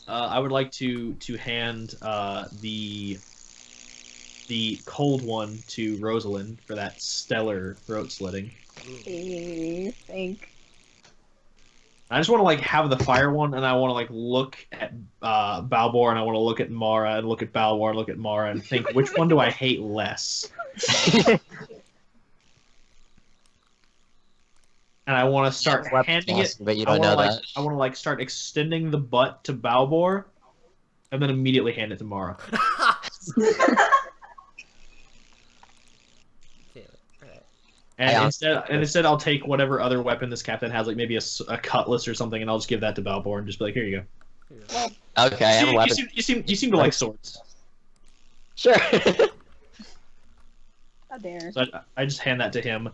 I would like to hand the cold one to Rosalind for that stellar throat slitting. Please, think. I just want to like have the fire one, and I want to like look at Balbor, and I want to look at Mara, and look at Balbor, and look at Mara, and think which one do I hate less. And I want to start handing it. But you I don't know want to that. I want to like start extending the butt to Balbor, and then immediately hand it to Mara. And instead, I'll take whatever other weapon this captain has, like maybe a cutlass or something, and I'll just give that to Balbor and just be like, "Here you go." Okay, I have a weapon. You seem to like swords, Sure. How dare. so I just hand that to him.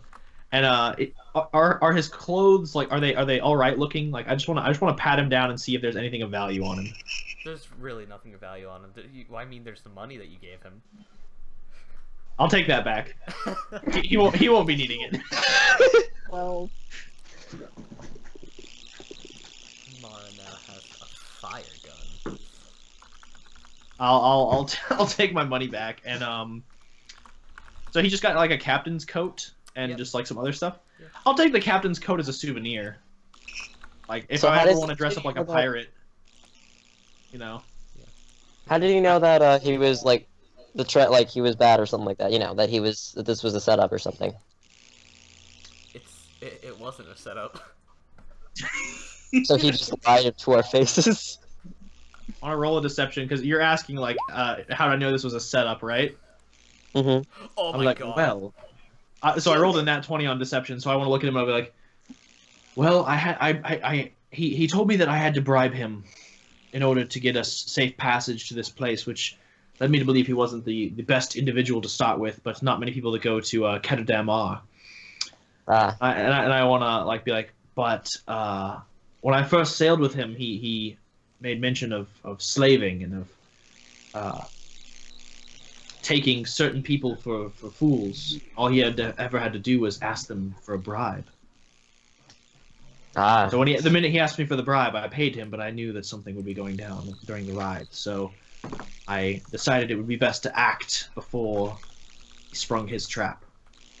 And are his clothes like are they all right looking? Like I just want to pat him down and see if there's anything of value on him. There's really nothing of value on him. I mean, there's the money that you gave him. I'll take that back. he won't be needing it. Well, Mara now has a fire gun. I'll take my money back, and so he just got like a captain's coat and Yep. just like some other stuff. Yeah. I'll take the captain's coat as a souvenir. Like if So I how ever does want to he dress up like a about- pirate, you know. How did you know that he was like like he was bad or something like that. You know, that this was a setup or something. It wasn't a setup. So he just lied to our faces. I want to roll a deception because you're asking like, how did I know this was a setup, right? Mm-hmm. Oh I'm my like, god. well, so I rolled a nat 20 on deception, so I want to look at him and I'll be like, well, he told me that I had to bribe him in order to get us safe passage to this place, which led me to believe he wasn't the best individual to start with, but not many people that go to Ketterdam are. And I want to like be like, but when I first sailed with him, he made mention of slaving and of taking certain people for fools. All he ever had to do was ask them for a bribe. So when the minute he asked me for the bribe, I paid him, but I knew that something would be going down during the ride. So I decided it would be best to act before he sprung his trap.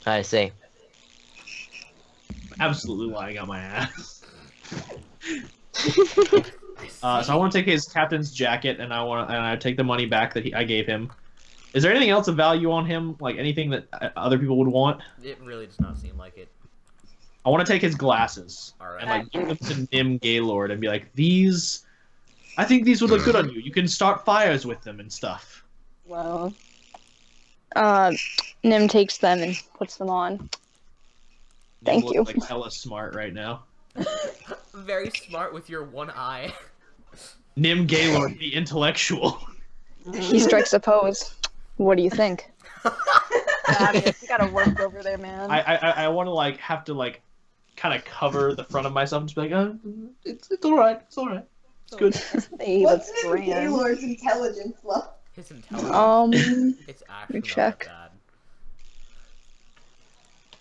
I see. Absolutely lying on my ass. So I want to take his captain's jacket, and I take the money back that I gave him. Is there anything else of value on him? Like anything that other people would want? It really does not seem like it. I want to take his glasses Alright. and like give them to Nim Gaylord and be like, these. I think these would look good on you. You can start fires with them and stuff. Well, Nim takes them and puts them on. Thank Nim you. looks like hella smart right now. Very smart with your one eye. Nim Gaylord, the intellectual. He strikes a pose. What do you think? you gotta work over there, man. I want to like have to like kind of cover the front of myself and just be like, oh, it's all right, it's all right, it's good. Hey, What's that's Nim grand. Gaylord's intelligence level? His intelligence. It's actually not check. that bad.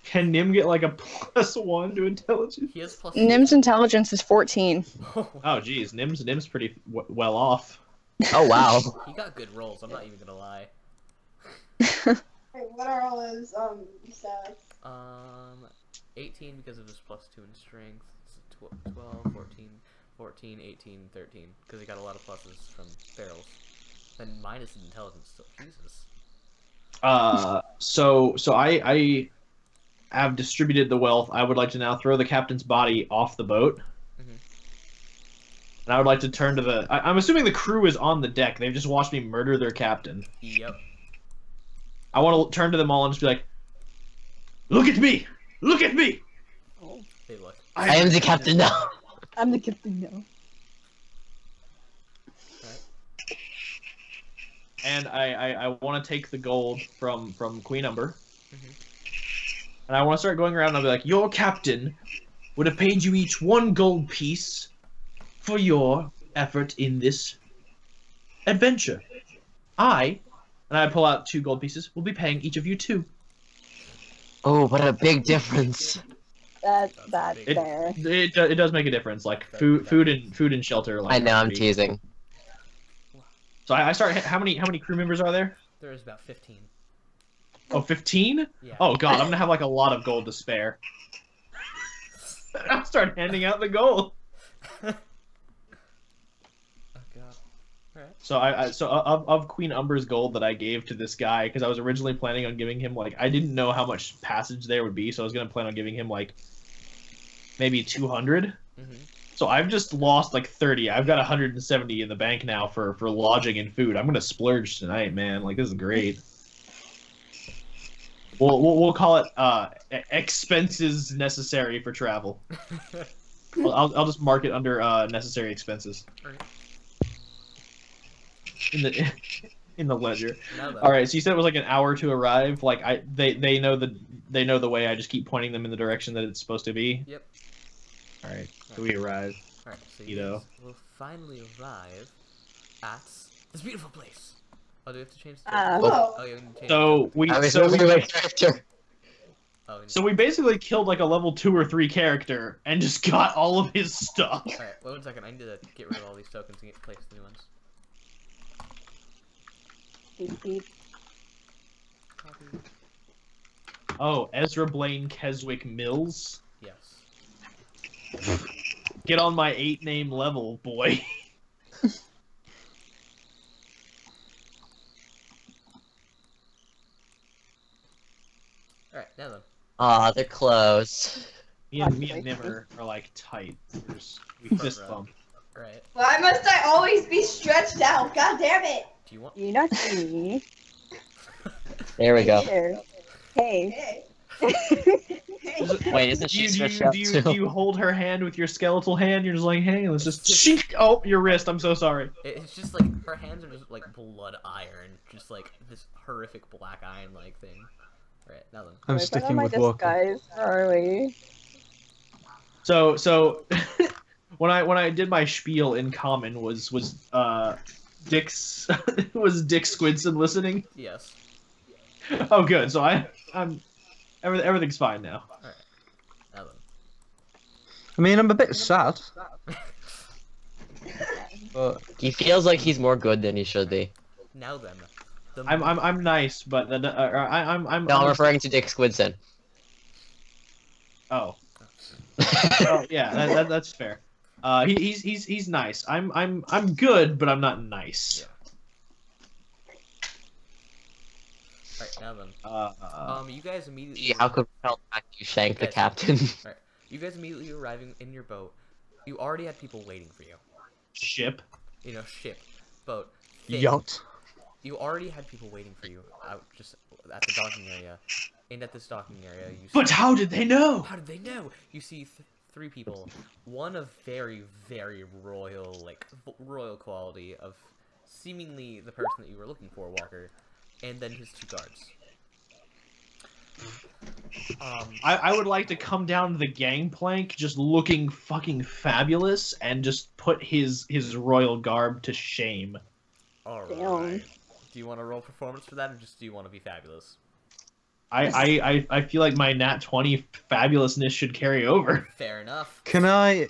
Can Nim get like a +1 to intelligence? He has plus. Nim's intelligence is 14. Oh geez, Nim's pretty well off. Oh wow. He got good rolls. I'm not even gonna lie. Hey, what are all those stats? 18 because of his +2 in strength. 12, 14, 18, 13. Because he got a lot of pluses from barrels. And minus his intelligence still. Jesus. So I have distributed the wealth. I would like to now throw the captain's body off the boat. And I would like to turn to the... I'm assuming the crew is on the deck. They've just watched me murder their captain. Yep. I want to turn to them all and just be like, look at me! Look at me! Hey, look. I am the captain now. I'm the captain now. And I want to take the gold from Queen Umber. And I want to start going around and I'll be like, your captain would have paid you each 1 gold piece for your effort in this adventure. And I pull out 2 gold pieces, will be paying each of you 2. Oh, what a big difference. That's It, fair. it does make a difference, like food and shelter. Like, I know, I'm teasing. So I start. How many crew members are there? There is about 15. Oh, 15? Yeah. Oh god, I'm gonna have like a lot of gold to spare. I'll start handing out the gold. Oh god. Alright. So of Queen Umber's gold that I gave to this guy, because I was originally planning on giving him like, I didn't know how much passage there would be, so I was gonna plan on giving him like maybe 200. So I've just lost like 30. I've got 170 in the bank now for lodging and food. I'm gonna splurge tonight, man. Like, this is great. We'll call it expenses necessary for travel. I'll just mark it under necessary expenses. In the ledger. All right. So you said it was like an hour to arrive. Like they know the way. I just keep pointing them in the direction that it's supposed to be. Yep. All right. So we arrive. Alright, so You know. we'll finally arrive at this beautiful place. Oh, do we have to change the Oh. Oh, yeah, we need to change So we I was so moving we, my character. Oh, we so we basically killed like a level 2 or 3 character and just got all of his stuff. Alright, wait 1 second. I need to get rid of all these tokens and place the new ones. Beep, beep. Copy. Oh, Ezra Blaine Keswick Mills. Yes. Get on my 8-name level, boy. Alright, now then. Aw, they're close. Me and Nimmer are like tight. We fist row. bump. Alright. Why must I always be stretched out? God damn it! Do you want... You're not me. There we go. Here. Hey. Hey. Wait, isn't she stretched out Do too? you hold her hand with your skeletal hand? You're just like, hey, let's just shink. Oh, your wrist. I'm so sorry. It's just like, her hands are just like blood iron. Just like this horrific black iron-like thing. Alright, now then. I'm Wait, put sticking on my with Walker. disguise. Where are we? So when I did my spiel in common was Dick's was Dick Squidson listening? Yes. Oh, good. So I'm everything's fine now. Alright. Now then. I mean, I'm a bit sad. But He feels like he's more good than he should be. Now then. The... I'm nice, but I'm No, I'm referring to Dick Squidson. Oh. Oh yeah, that's fair. He's nice. I'm good, but I'm not nice. Alright, now then. You guys immediately... How could we tell that you shanked the Yes. captain? Alright. You guys immediately arriving in your boat. You already had people waiting for you. Ship. You know, ship, boat, thing. yacht. You already had people waiting for you out just at the docking area. And at this docking area, you see... But how did they know? How did they know? You see three people. One of very, very royal, like, royal quality of seemingly the person that you were looking for, Walker. And then his two guards. I would like to come down to the gangplank just looking fucking fabulous and just put his royal garb to shame. Alright. Damn. Do you want to roll performance for that, or just do you want to be fabulous? I feel like my nat 20 fabulousness should carry over. Fair enough. Can I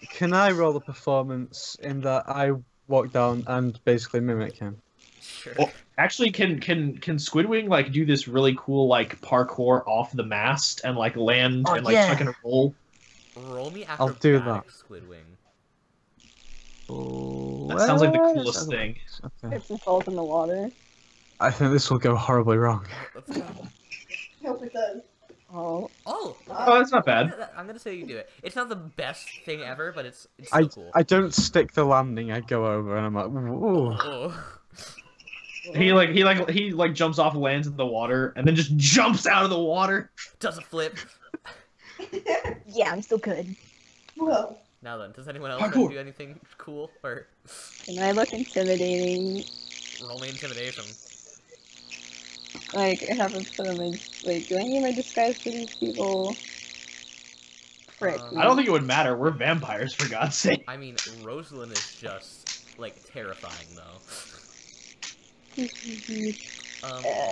roll the performance in that I walk down and basically mimic him? Sure. Oh, actually, can Squidwing like do this really cool like parkour off the mast and like land and like tuck and roll? Roll me I'll do that. acrobatics, Squidwing. Oh, That sounds like the well, coolest let's thing. have a look. Okay. If he falls in the water. I think this will go horribly wrong. Let's go. I hope it does. Oh. Oh! Oh, that's not bad. I'm gonna say you do it. It's not the best thing ever, but it's still cool. I don't stick the landing. I go over and I'm like, whoa. Oh. He jumps off, lands in the water, and then just jumps out of the water. Does a flip. Yeah, I'm still good. Whoa. Now then, does anyone else Parkour. do anything cool? Or Can I look intimidating? roll me intimidation. Like, I haven't put on my. Wait, do I need my disguise for these people? Frick. I don't think it would matter. We're vampires, for God's sake. I mean, Rosalind is just, like, terrifying, though.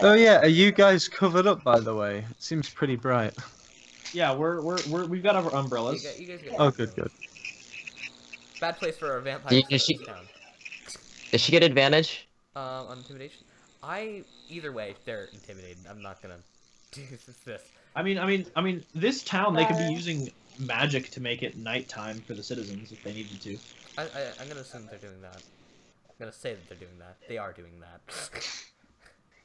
Oh yeah, are you guys covered up by the way? It seems pretty bright. Yeah, we've got our umbrellas. You guys get Oh, good, good. bad place for a vampire Does she- town. Does she get advantage? On intimidation? Either way, they're intimidated. I'm not gonna do this. I mean, this town they could be using magic to make it nighttime for the citizens if they needed to. I'm gonna assume they're doing that. I'm gonna say that they're doing that. They are doing that.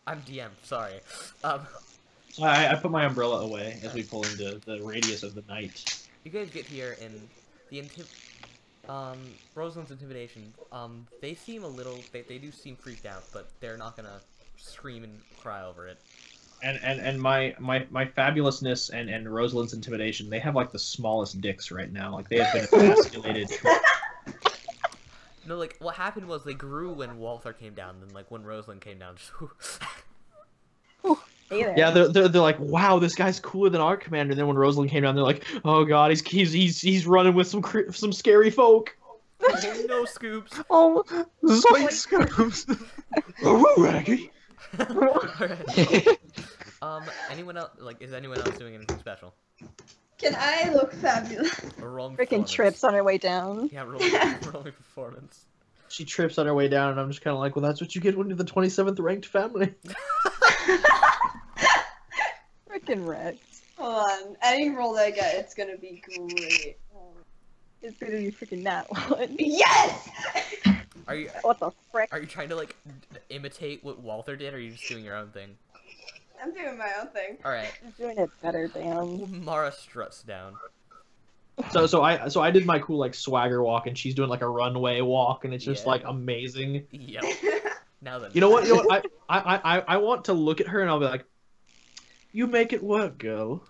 I'm DM, sorry. So I put my umbrella away as we pull into the radius of the night. You guys get here and the Rosalind's intimidation, they seem a little, they do seem freaked out, but they're not gonna scream and cry over it. And my fabulousness and Rosalind's intimidation, they have like the smallest dicks right now. Like they have been emasculated. No, like, what happened was they grew when Walther came down, then like when Rosalind came down, just Hey there. Yeah, they're like, wow, this guy's cooler than our commander. And then when Rosalind came down, they're like, oh god, he's running with some scary folk. no scoops. Oh, zoink scoops! Oh, Raggy. Alright. Anyone else, like, is anyone else doing anything special? Can I look fabulous? Or roll me Freaking performance. trips on her way down. Yeah, roll me performance. She trips on her way down, and I'm just kind of like, well, that's what you get when you're the 27th ranked family. Freaking wrecked. Hold on. Any roll that I get, it's gonna be great. It's gonna be freaking that one. Yes! Are you What the frick? trying to like imitate what Walther did, or are you just doing your own thing? I'm doing my own thing. All right. She's doing it better, damn. Mara struts down. So I did my cool like swagger walk, and she's doing like a runway walk, and it's just Yeah. like amazing. Yep. Now then. You know what? You know what? I want to look at her, and I'll be like, "You make it work, girl.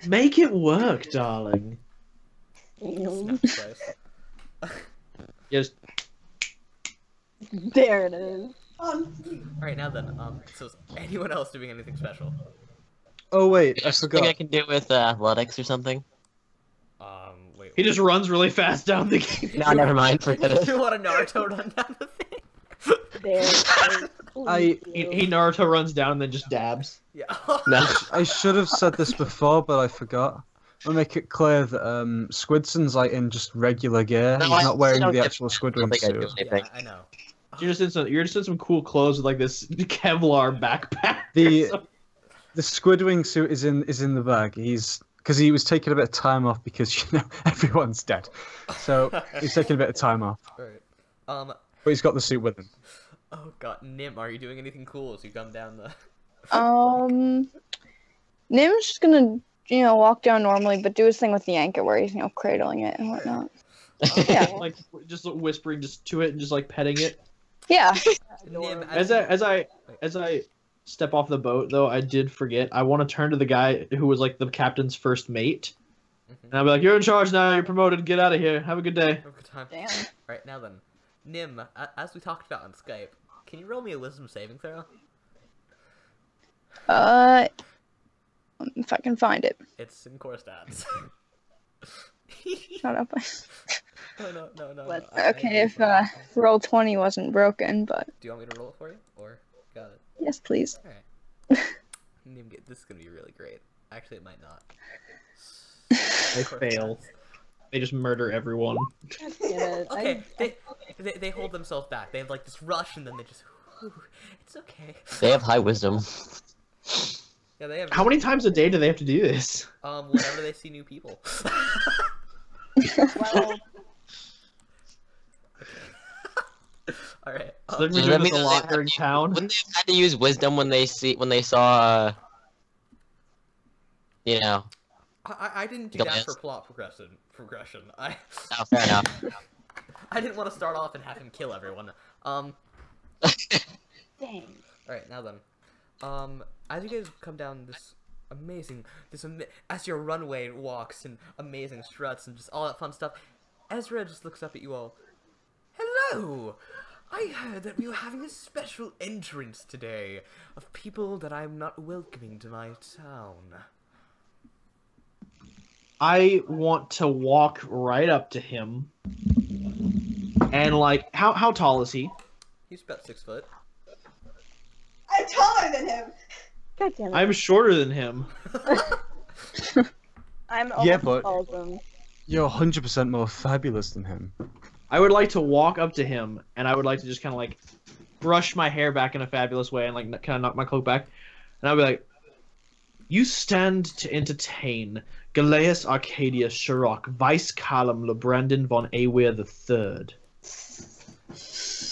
Make it work, darling." Damn. Snap twice. Yes. There it is. All right, now then. So is anyone else doing anything special? Oh wait, I Something I forgot. can do with athletics or something. Wait. He just runs really fast down the game. No, never mind. Forget it. You want a Naruto run down the thing? There. He Naruto runs down and then just dabs. Yeah. No. I should have said this before, but I forgot. I'll make it clear that Squidson's like in just regular gear. No, He's I not wearing don't the get- actual I don't Squidward think I do suit. anything. Yeah, I know. You're just in some cool clothes with like this Kevlar backpack. The Squidwing suit is in the bag. Because he was taking a bit of time off because everyone's dead, so he's taking a bit of time off. All right. But he's got the suit with him. Oh god, Nim, are you doing anything cool as you come down the? Nim's just gonna, walk down normally, but do his thing with the anchor where he's, cradling it and whatnot. Yeah. Like just whispering just to it and just like petting it. Yeah. Nim, As I step off the boat, though, I did forget. I want to turn to the guy who was like the captain's first mate, and I'll be like, "You're in charge now. You're promoted. Get out of here. Have a good day." Have a good time. Damn. All right, now then, Nim, as we talked about on Skype, can you roll me a wisdom saving throw? If I can find it. It's in core stats. Shut up. No. Okay, if roll 20 wasn't broken, but Do you want me to roll it for you, or got it? yes, please. All right. Nim, this is gonna be really great. Actually, it might not. They fail. They just murder everyone. God damn it. Okay, they hold themselves back. They have like this rush, and then they just. It's okay. They have high wisdom. Yeah, they have. How many times a day do they have to do this? Whenever they see new people. Well, All right. So they're Does doing that this mean a that lot they during have town. Wouldn't they have had to use wisdom when they saw, I didn't do Go that ahead. for plot progression. I Oh, fair enough. I didn't want to start off and have him kill everyone. dang. Alright, now then. As you guys come down this as your runway walks and amazing struts and just all that fun stuff, Ezra just looks up at you all. Hello! I heard that we were having a special entrance today of people that I'm not welcoming to my town. I want to walk right up to him, and like, how tall is he? He's about 6 foot. I'm taller than him. God damn it. I'm shorter than him. I'm Yeah, almost but- awesome. You're 100% more fabulous than him. I would like to walk up to him, and I would like to just kind of like brush my hair back in a fabulous way, and like kind of knock my cloak back, and I'd be like, "You stand to entertain Galeas Arcadia Sharok, Vice Callum LeBrandon von Aweir III.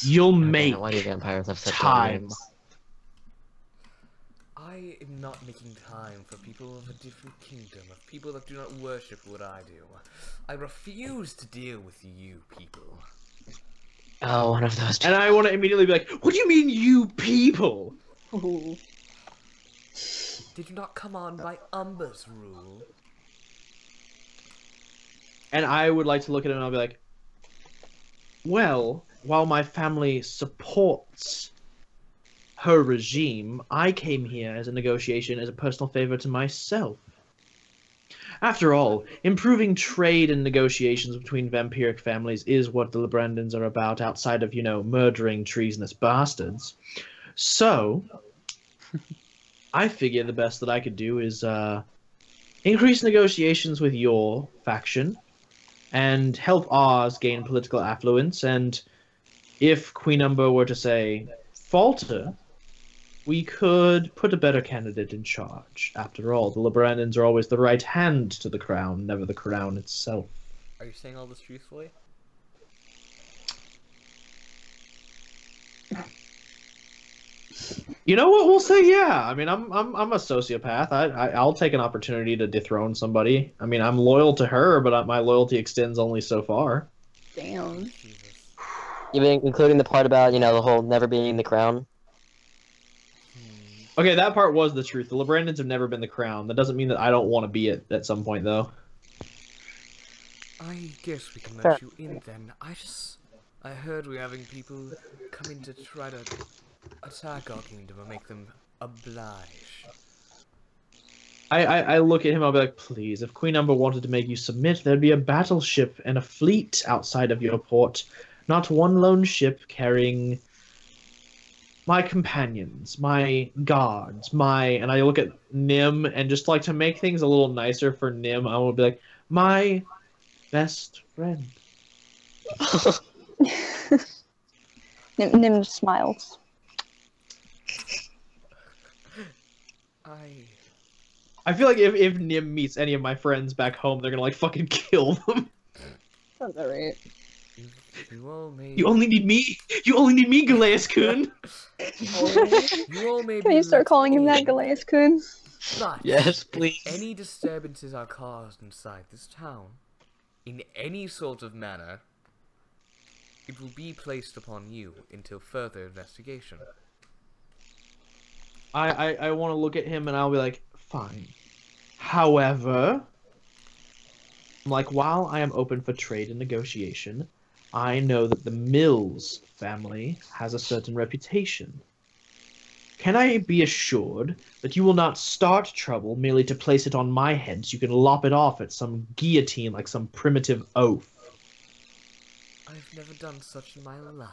You'll make Why do vampires have such time." names? I am not making time for people of a different kingdom, of people that do not worship what I do. I refuse to deal with you people. Oh, one of those. And I want to immediately be like, "What do you mean, you people?" Ooh. Did you not come on by Umber's rule? And I would like to look at him and I'll be like, "Well, while my family supports her regime, I came here as a negotiation as a personal favor to myself. After all, improving trade and negotiations between vampiric families is what the Lebrandons are about, outside of, murdering treasonous bastards. So, I figure the best that I could do is increase negotiations with your faction and help ours gain political affluence, and if Queen Umber were to, say, falter, we could put a better candidate in charge. After all, the Lebrandons are always the right hand to the crown, never the crown itself." Are you saying all this truthfully? You know what? We'll say yeah. I mean, I'm a sociopath. I'll take an opportunity to dethrone somebody. I mean, I'm loyal to her, but my loyalty extends only so far. Damn. Jesus. You mean including the part about, the whole never being in the crown? Okay, that part was the truth. The LeBrandons have never been the crown. That doesn't mean that I don't want to be it at some point, though. I guess we can Fair. let you in then. I heard we're having people come in to try to attack our kingdom and make them oblige. I look at him, I'll be like, please, if Queen Umber wanted to make you submit, there'd be a battleship and a fleet outside of your port. Not one lone ship carrying my companions, my guards, and I look at Nim, and just like to make things a little nicer for Nim, I will be like, my best friend. Nim smiles. I feel like if Nim meets any of my friends back home, they're gonna like fucking kill them. Sounds alright. You only need me. You only need me, Galeas-kun. You all may Can be you start let calling him that, in, Galeas-kun? but Yes, please. any disturbances are caused inside this town, in any sort of manner, it will be placed upon you until further investigation. I want to look at him and I'll be like, fine. However, I'm like, while I am open for trade and negotiation, I know that the Mills family has a certain reputation. Can I be assured that you will not start trouble merely to place it on my head so you can lop it off at some guillotine like some primitive oaf? I've never done such in my life.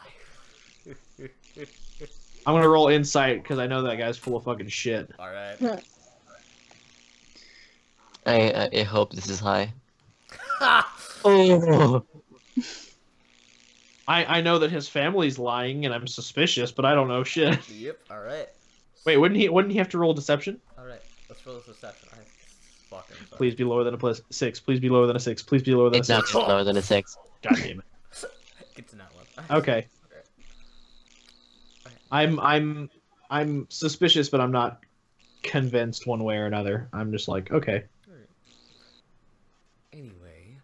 I'm gonna roll insight because I know that guy's full of fucking shit. Alright. I hope this is high. Oh. I know that his family's lying and I'm suspicious, but I don't know shit. Yep, alright. Wait, wouldn't he have to roll deception? Alright, let's roll this deception. Fucking sorry. Please be lower than a plus 6. Please be lower than a 6. Please be lower than It's a not 6. lower than a 6. God damn it. Get to that one. Okay. I'm suspicious, but I'm not convinced one way or another. I'm just like, okay. Anyway.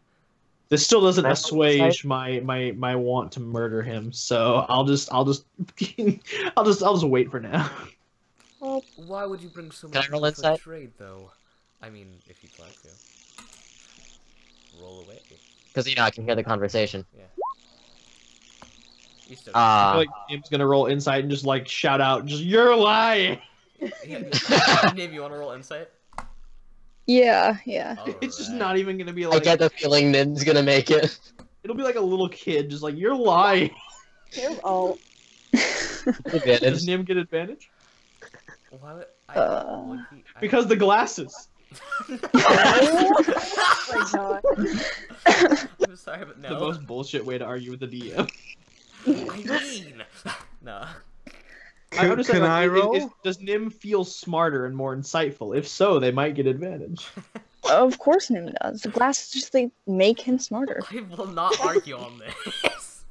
This still doesn't Can I roll assuage my want to murder him, so I'll just I'll just wait for now. Well, why would you bring so Can I much roll for insight? trade, though? I mean, if you'd like to. Roll away. Because, I can hear the conversation. Yeah. You still I feel like Nim's gonna roll insight and just like shout out, just you're lying. yeah. Nim, you want to roll insight? Yeah. It's just Alright. not even gonna be I like. get the feeling Nim's gonna make it. It'll be like a little kid, just like you're lying. Oh. Does Nim get advantage? Why would would he? Because the glasses. Oh my god. I'm sorry, but no. The most bullshit way to argue with the DM. I mean, no. I'm just saying, Can like, I roll? does Nim feel smarter and more insightful? If so, they might get advantage. Of course Nim does. The glasses just make him smarter. I will not argue on this.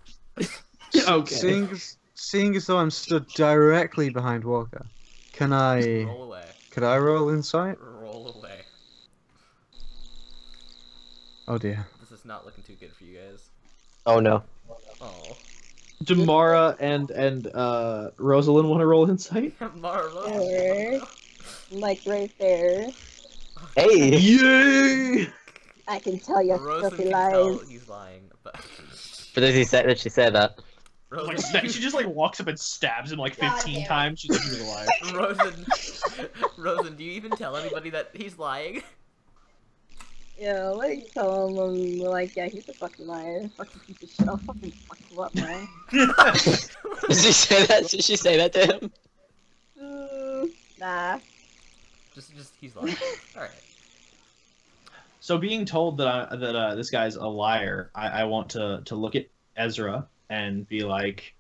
Okay. Seeing as though I'm stood directly behind Walker, can I Roll away. could I roll insight? Roll away. Oh dear. This is not looking too good for you guys. Oh no. Oh. Damara and Rosalind want to roll insight? Mara, There. Like right there. Hey! Yay! I can tell you Rosen filthy can tell lies. he's lying, but But did she say that? Like, Rosen, she just like walks up and stabs him like God 15 damn it. times. She's like, you're lying. Rosen, do you even tell anybody that he's lying? Yeah, like tell him I'm like, yeah, he's a fucking liar. Fucking piece of shit. I'll fucking fuck you up, man. Did she say that? Did she say that to him? Nah. Just he's lying. All right. So being told that this guy's a liar, I want to look at Ezra and be like,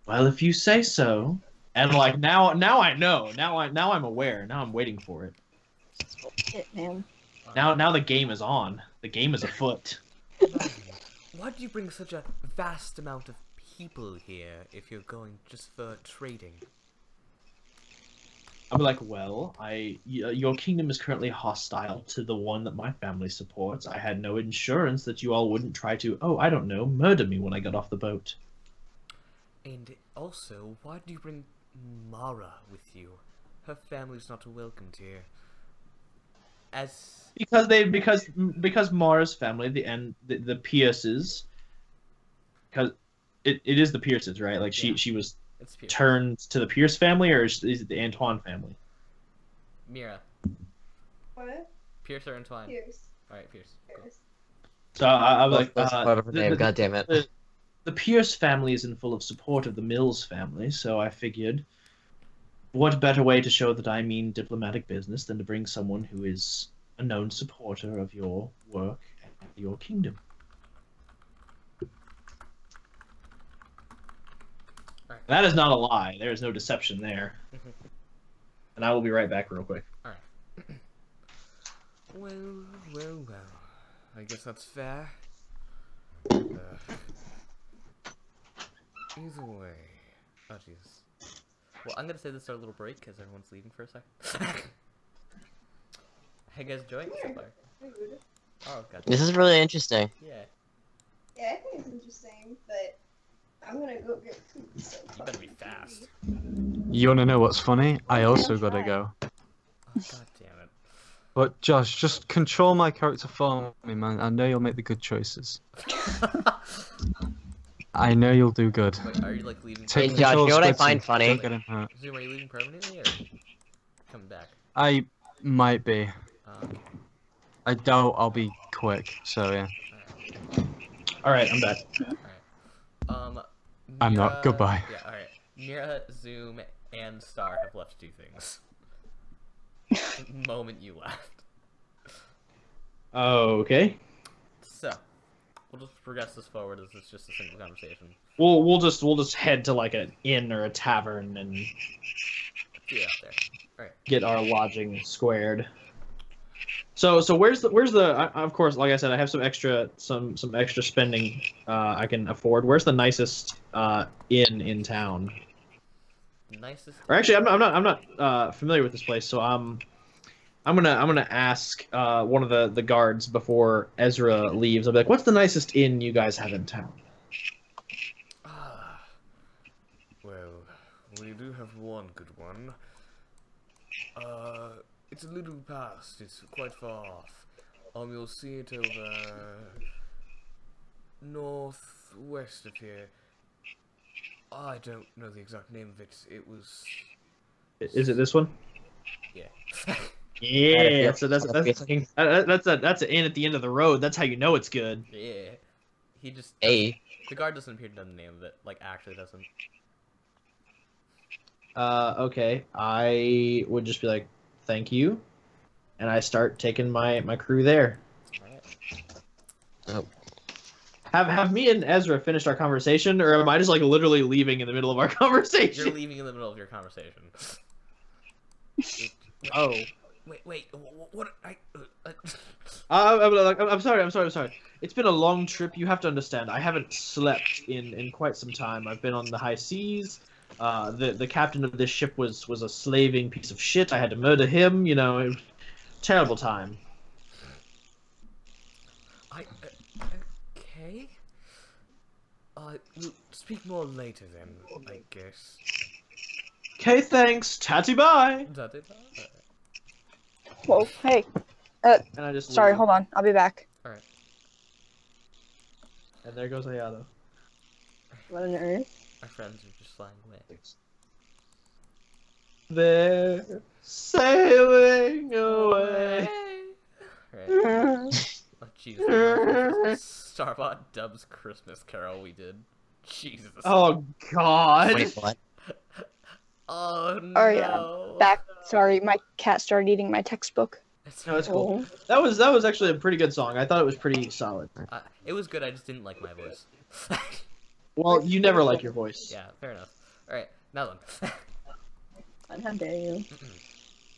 well, if you say so. And like now I know. Now I'm aware. Now I'm waiting for it. Shit, man. Now the game is on. The game is afoot. Why did you bring such a vast amount of people here if you're going just for trading? I'm like, well, your kingdom is currently hostile to the one that my family supports. I had no insurance that you all wouldn't try to, oh, I don't know, murder me when I got off the boat. And also, why do you bring Mara with you? Her family's not welcomed here. Because Mara's family, the Pierces, because it is the Pierces, right? Like she was turned to the Pierce family, or is it the Antoine family? Mira. What? Pierce or Antoine? Pierce. Alright, Pierce. Cool. So I'm like, That's part of her name. God damn it. The Pierce family is in full of support of the Mills family, so I figured, what better way to show that I mean diplomatic business than to bring someone who is a known supporter of your work and your kingdom. Right. That is not a lie. There is no deception there. And I will be right back real quick. Alright. Well. I guess that's fair. Either way. Oh, Jesus. Well, I'm gonna say this is our little break because everyone's leaving for a second. Hey guys, enjoying it so far? Oh, god. This is really interesting. Yeah. Yeah, I think it's interesting, but I'm gonna go get food. So You better be fast. You wanna know what's funny? I also gotta go. Oh, god damn it. But Josh, just control my character for me, man. I know you'll make the good choices. I know you'll do good. Wait, are you like leaving? Hey, Take Josh, control you know what I of find Squidson. funny? Don't get him hurt. Zoom, are you leaving permanently or coming back? I might be. Okay. I doubt I'll be quick, so yeah. Alright, I'm back. Alright. I'm not. Goodbye. Yeah, alright. Mira, Zoom, and Star have left to do things. The moment you left. Okay. So, we'll just progress this forward as it's just a single conversation. We'll just head to like an inn or a tavern and Yeah, there. Alright. get our lodging squared. So where's the of course, like I said, I have some extra spending I can afford. Where's the nicest inn in town? Nicest. Or actually, I'm not familiar with this place, so I'm gonna ask one of the guards before Ezra leaves. I'll be like, "What's the nicest inn you guys have in town?" Well, we do have one good one. It's a little past. It's quite far off. You'll see it over northwest of here. I don't know the exact name of it. It was. Is it this one? Yeah. Yeah. So that's an inn at the end of the road. That's how you know it's good. Yeah. He just. Hey. The guard doesn't appear to know the name of it. Like, actually doesn't. Okay. I would just be like, thank you, and I start taking my crew there. Alright. Oh. Have me and Ezra finished our conversation, or am I just like literally leaving in the middle of our conversation? You're leaving in the middle of your conversation. Oh. Wait, what? I'm sorry. It's been a long trip. You have to understand. I haven't slept in quite some time. I've been on the high seas. The captain of this ship was a slaving piece of shit. I had to murder him. You know, it was a terrible time. Okay. We'll speak more later then, I guess. Okay, thanks. Tatty bye. Is that it? Whoa, hey. And I just Sorry, leave. hold on. I'll be back. Alright. And there goes Ayado. What on earth? Our friends are just flying away. They're sailing away. Right. Oh, Jesus. Starbot dubs Christmas Carol we did. Jesus. Oh God. Wait, what? Oh no. Oh yeah, back. Sorry, my cat started eating my textbook. No, it's cool. Oh. That was actually a pretty good song. I thought it was pretty solid. It was good, I just didn't like my voice. Well, you never like your voice. Yeah, fair enough. Alright, now then. How dare you?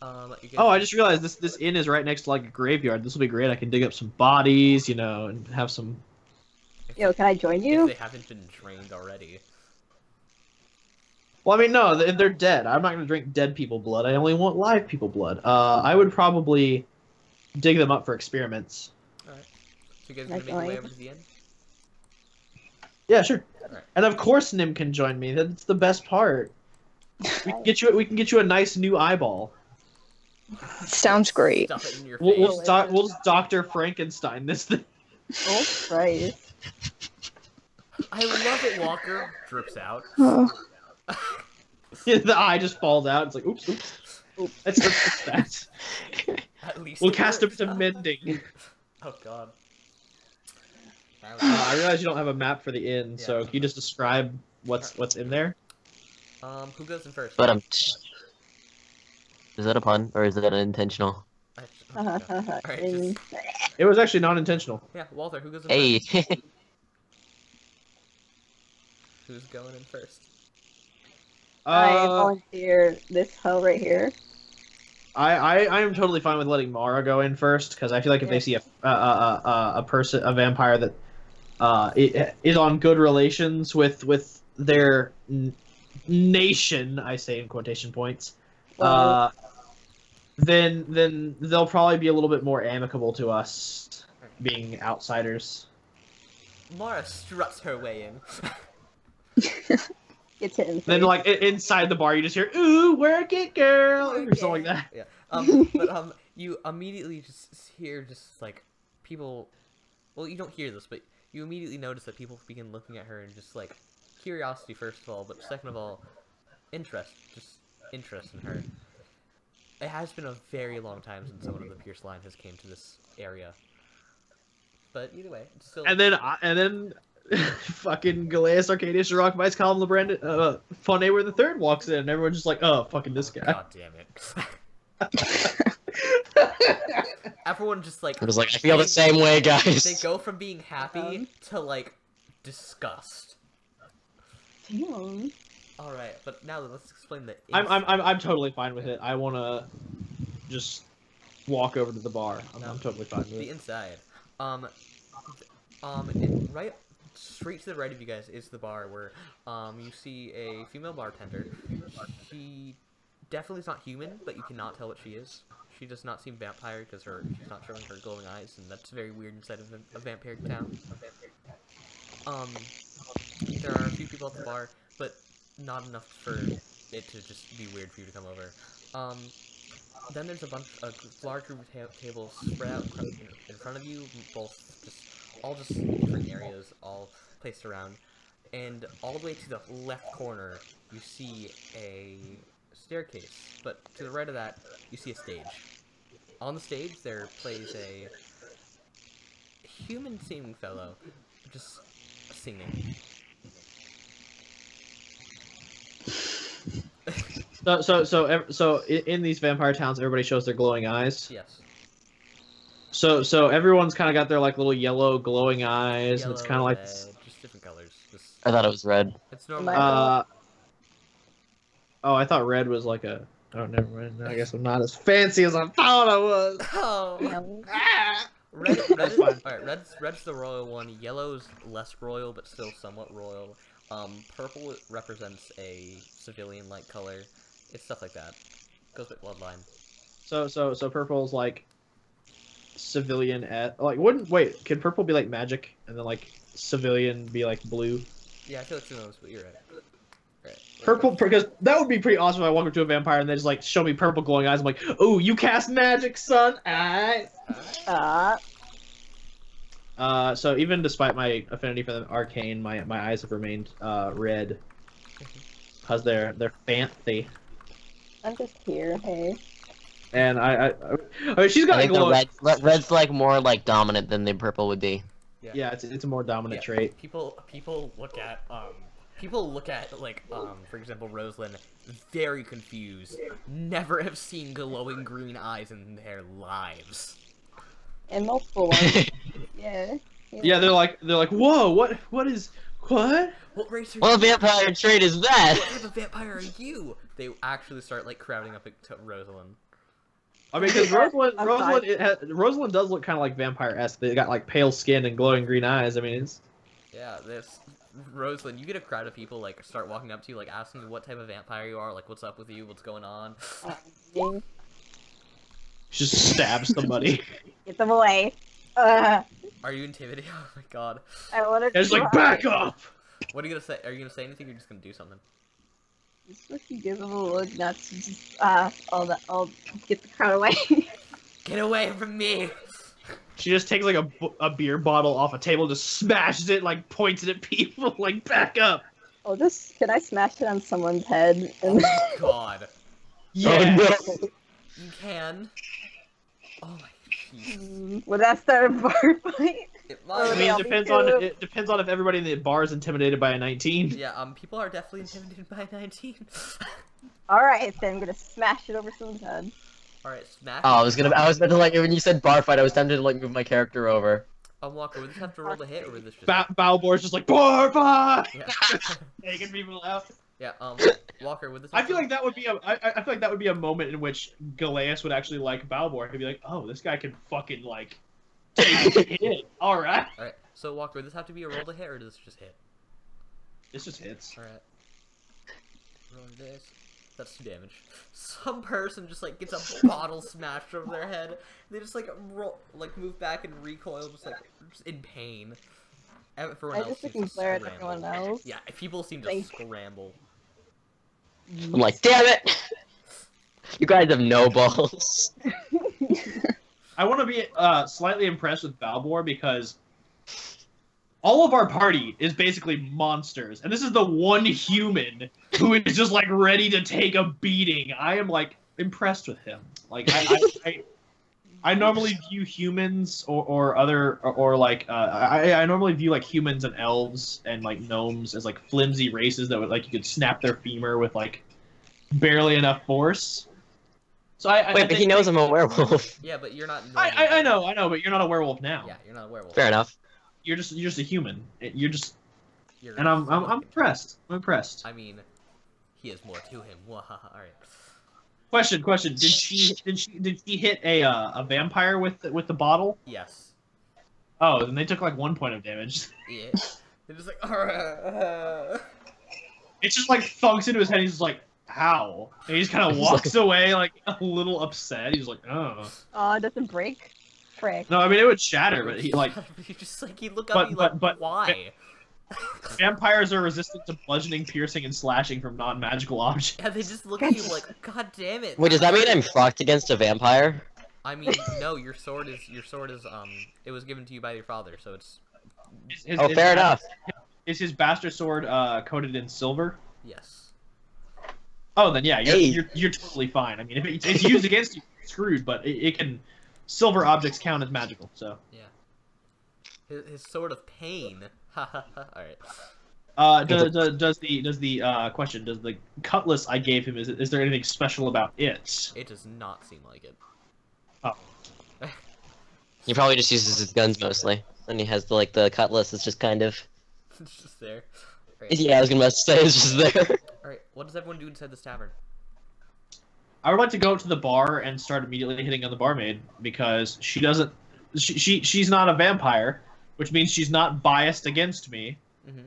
You guys... Oh, I just realized this inn is right next to like a graveyard. This will be great. I can dig up some bodies, you know, and have some Yo, can I join if you? they haven't been trained already. Well, I mean, no, they're dead. I'm not gonna drink dead people blood. I only want live people blood. I would probably dig them up for experiments. Alright. So you guys gonna make your way over to the end? Yeah, sure. Alright. And of course, Nim can join me. That's the best part. We can get you a nice new eyeball. Sounds great. Stuff it in your We'll face. just Dr. Frankenstein this thing. Oh, Christ. I love it, Walker. Drips out. Oh. The eye just falls out. It's like, oops. That's that. At least We'll it cast him works, to huh? mending. Oh god. I realize you don't have a map for the inn, Yeah. so can you just describe what's in there? Who goes in first? But is that a pun or is that unintentional? Alright, And- just... It was actually non-intentional. Yeah, Walter, who goes in Hey. first? Who's going in first? I volunteer this hoe right here. I am totally fine with letting Mara go in first because I feel like if they see a vampire that is on good relations with their nation, I say in quotation points, then they'll probably be a little bit more amicable to us being outsiders. Mara struts her way in. Gets hit in the Then face. like inside the bar, you just hear "Ooh, work it, girl," or something like that. Yeah. But you immediately just hear just like people. Well, you don't hear this, but you immediately notice that people begin looking at her and just like curiosity first of all, but second of all, interest in her. It has been a very long time since someone of the Pierce line has came to this area. But either way, it's still. And then fucking Galeas Arcadia Rock Vice Column LeBrand Foné where the third walks in and everyone's just like, oh fucking this guy. God damn it. Everyone just like. I was like, I feel the same way, They guys. go from being happy to like disgust. Damn. All right, but now let's explain the. I'm totally fine with it. I wanna just walk over to the bar. I'm totally fine with The it. inside. Right, straight to the right of you guys is the bar where you see a female bartender. She definitely is not human, but you cannot tell what she is. She does not seem vampire because she's not showing her glowing eyes, and that's very weird inside of a vampire town. There are a few people at the bar, but not enough for it to just be weird for you to come over. Then there's a large group of tables spread out in front of you, all just different areas, all placed around. And all the way to the left corner, you see a staircase, but to the right of that, you see a stage. On the stage, there plays a human-seeming fellow, just singing. So in these vampire towns, everybody shows their glowing eyes. Yes. So everyone's kind of got their like little yellow glowing eyes, and it's kind of like. red, just different colors. Just, I thought it was red. it's normal. Oh, I thought red was like a. Oh, never mind. I guess I'm not as fancy as I thought I was. Oh. Damn. Red, That's fine. Alright, red's the royal one. Yellow's less royal, but still somewhat royal. Purple represents a civilian-like color. It's stuff like that. Goes with bloodline. So purple's like civilian at like could purple be like magic and then like civilian be like blue? Yeah, I feel like those, but you're right. Right. Purple, because that would be pretty awesome if I walk up to a vampire and they just like show me purple glowing eyes. I'm like, oh, you cast magic, son. Alright. So even despite my affinity for the arcane, my eyes have remained red because they're fancy. I'm just here, hey. And I mean, she's got I think glow. the red's like more like dominant than the purple would be. Yeah, it's a more dominant Yeah, trait. People look at like for example Rosalind, very confused. Never have seen glowing green eyes in their lives. And multiple ones. Yeah. Yeah, they're like, whoa, what is, what? What race are What you? vampire trait is that? What type of vampire are you? They actually start like crowding up to Rosalind. I mean, because Rosalind I'm Rosalind does look kind of like vampire-esque. They got like pale skin and glowing green eyes. I mean, it's Yeah, this Rosalind, you get a crowd of people like start walking up to you, like asking you what type of vampire you are, like what's up with you, what's going on. Just stab somebody. Get them away. Are you intimidated? Oh my god. I want to. It's like back up. What are you gonna say? Are you gonna say anything? Or are you just gonna do something? Just fucking give them a look. That's just I'll get the crowd away. Get away from me! She just takes like a beer bottle off a table, just smashes it, like points it at people, like back up. Can I smash it on someone's head? Oh And my god. Yeah. Oh, no. You can. Oh my jeez. Would that start a bar fight? It I might. mean, I'll it be depends good. it depends on if everybody in the bar is intimidated by a 19. Yeah, people are definitely intimidated by 19. Alright, then I'm gonna smash it over someone's head. Alright, smash. Oh, I was meant to like when you said bar fight, I was tempted to like move my character over. Walker, would this have to roll to hit, or would this just... Balbor's just like bar fight, Yeah. taking people out. Yeah, Walker, would this I have feel to... like that would be I feel like that would be a moment in which Galeas would actually like Balbor. He'd be like, oh, this guy can fucking like take a hit. All right. Alright, so Walker, would this have to be a roll to hit, or does this just hit? This just hits. Alright. Roll this. That's 2 damage. Some person just like gets a bottle smashed over their head. They just like move back and recoil, just in pain. Everyone I else just seems fucking to glare at scramble. everyone else. Yeah, people seem to Thank- scramble. I'm like, damn it! You guys have no balls. I want to be slightly impressed with Balbor because all of our party is basically monsters, and this is the one human who is just like ready to take a beating. I am like impressed with him. Like I normally view humans or other or like I normally view like humans and elves and like gnomes as like flimsy races that would like you could snap their femur with like barely enough force. So Wait, but he knows I'm a werewolf. Yeah, but you're not. I know, but you're not a werewolf now. Yeah, you're not a werewolf. Fair enough. You're just a human. You're just, You're and I'm impressed. I'm impressed. I mean, he has more to him. All right. Question. Did she hit a vampire with the bottle? Yes. Oh, then they took like 1 point of damage. Yeah. They're just like, alright. It just like thunks into his head. He's just like, how? And he just kind of walks away like a little upset. He's like, oh. Oh, it doesn't break? Frick. No, I mean it would shatter, but he like you just like you look up and you like, why? vampires are resistant to bludgeoning, piercing, and slashing from non-magical objects. Yeah, they just look at you like, god damn it. Wait, does that mean I'm fucked against a vampire? I mean, no, your sword is it was given to you by your father, so it's Fair enough. Is his bastard sword coated in silver? yes. Oh, then yeah, you're totally fine. I mean, if it's used against you, you're screwed. But it can, silver objects count as magical. So. Yeah. His sword of pain. All right. Does the question? Does the cutlass I gave him is there anything special about it? It does not seem like it. Oh. He probably just uses his guns mostly, and he has the cutlass. It's just kind of. It's just there. All right. Yeah, I was gonna say it's just there. All right. What does everyone do inside this tavern? I would like to go up to the bar and start immediately hitting on the barmaid because she doesn't. She's not a vampire, which means she's not biased against me.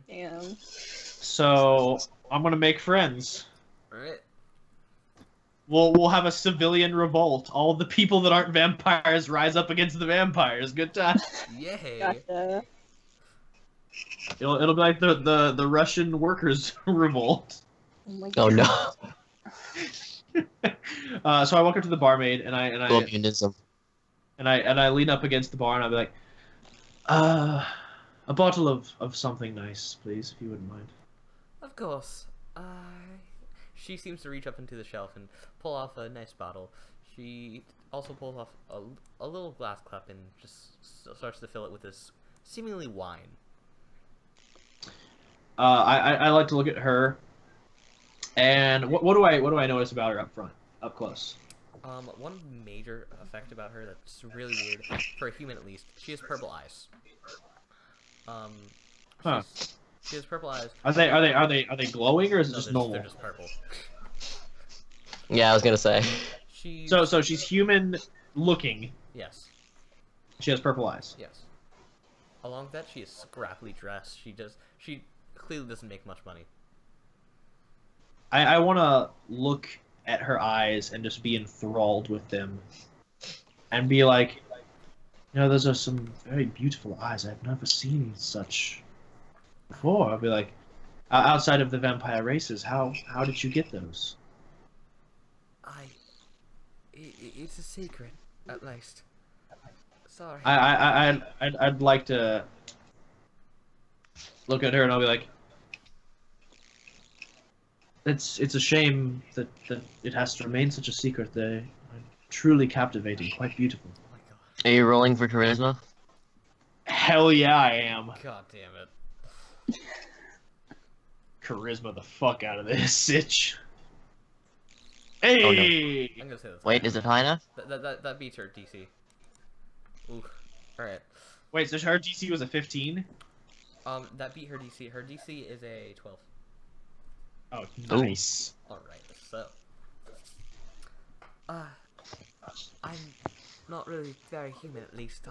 Damn. So I'm gonna make friends. All right. We'll have a civilian revolt. All the people that aren't vampires rise up against the vampires. Good time. Yay. Gotcha. It'll be like the Russian workers revolt. Oh my Oh god. no. So I walk up to the barmaid and I Communism. lean up against the bar and I'll be like, a bottle of something nice, please, if you wouldn't mind. Of course. She seems to reach up into the shelf and pull off a nice bottle. She also pulls off a little glass cup and just starts to fill it with this seemingly wine. I like to look at her, and what do I notice about her up close? One major effect about her that's really weird, for a human at least, she has purple eyes. Huh. She has purple eyes. Are they glowing or is it just normal? They're just purple. Yeah, I was gonna say. So she's human looking. Yes. She has purple eyes. Yes. Along with that, she is scrappily dressed. She clearly doesn't make much money. I want to look at her eyes and just be enthralled with them, and be like, you know, those are some very beautiful eyes. I've never seen such before. I'll be like, outside of the vampire races, how did you get those? It's a secret, at least. Sorry. I'd like to look at her and I'll be like, it's a shame that it has to remain such a secret. They are truly captivating, quite beautiful. Oh my god. Are you rolling for charisma? Hell yeah, I am. God damn it. Charisma the fuck out of this sitch. Hey! I'm gonna say this. Wait, is it high enough? That beats her DC. Ooh. Alright. Wait, so her DC was a 15? That beat her DC. Her DC is a 12. Oh, nice. Alright, so. I'm not really very human, at least.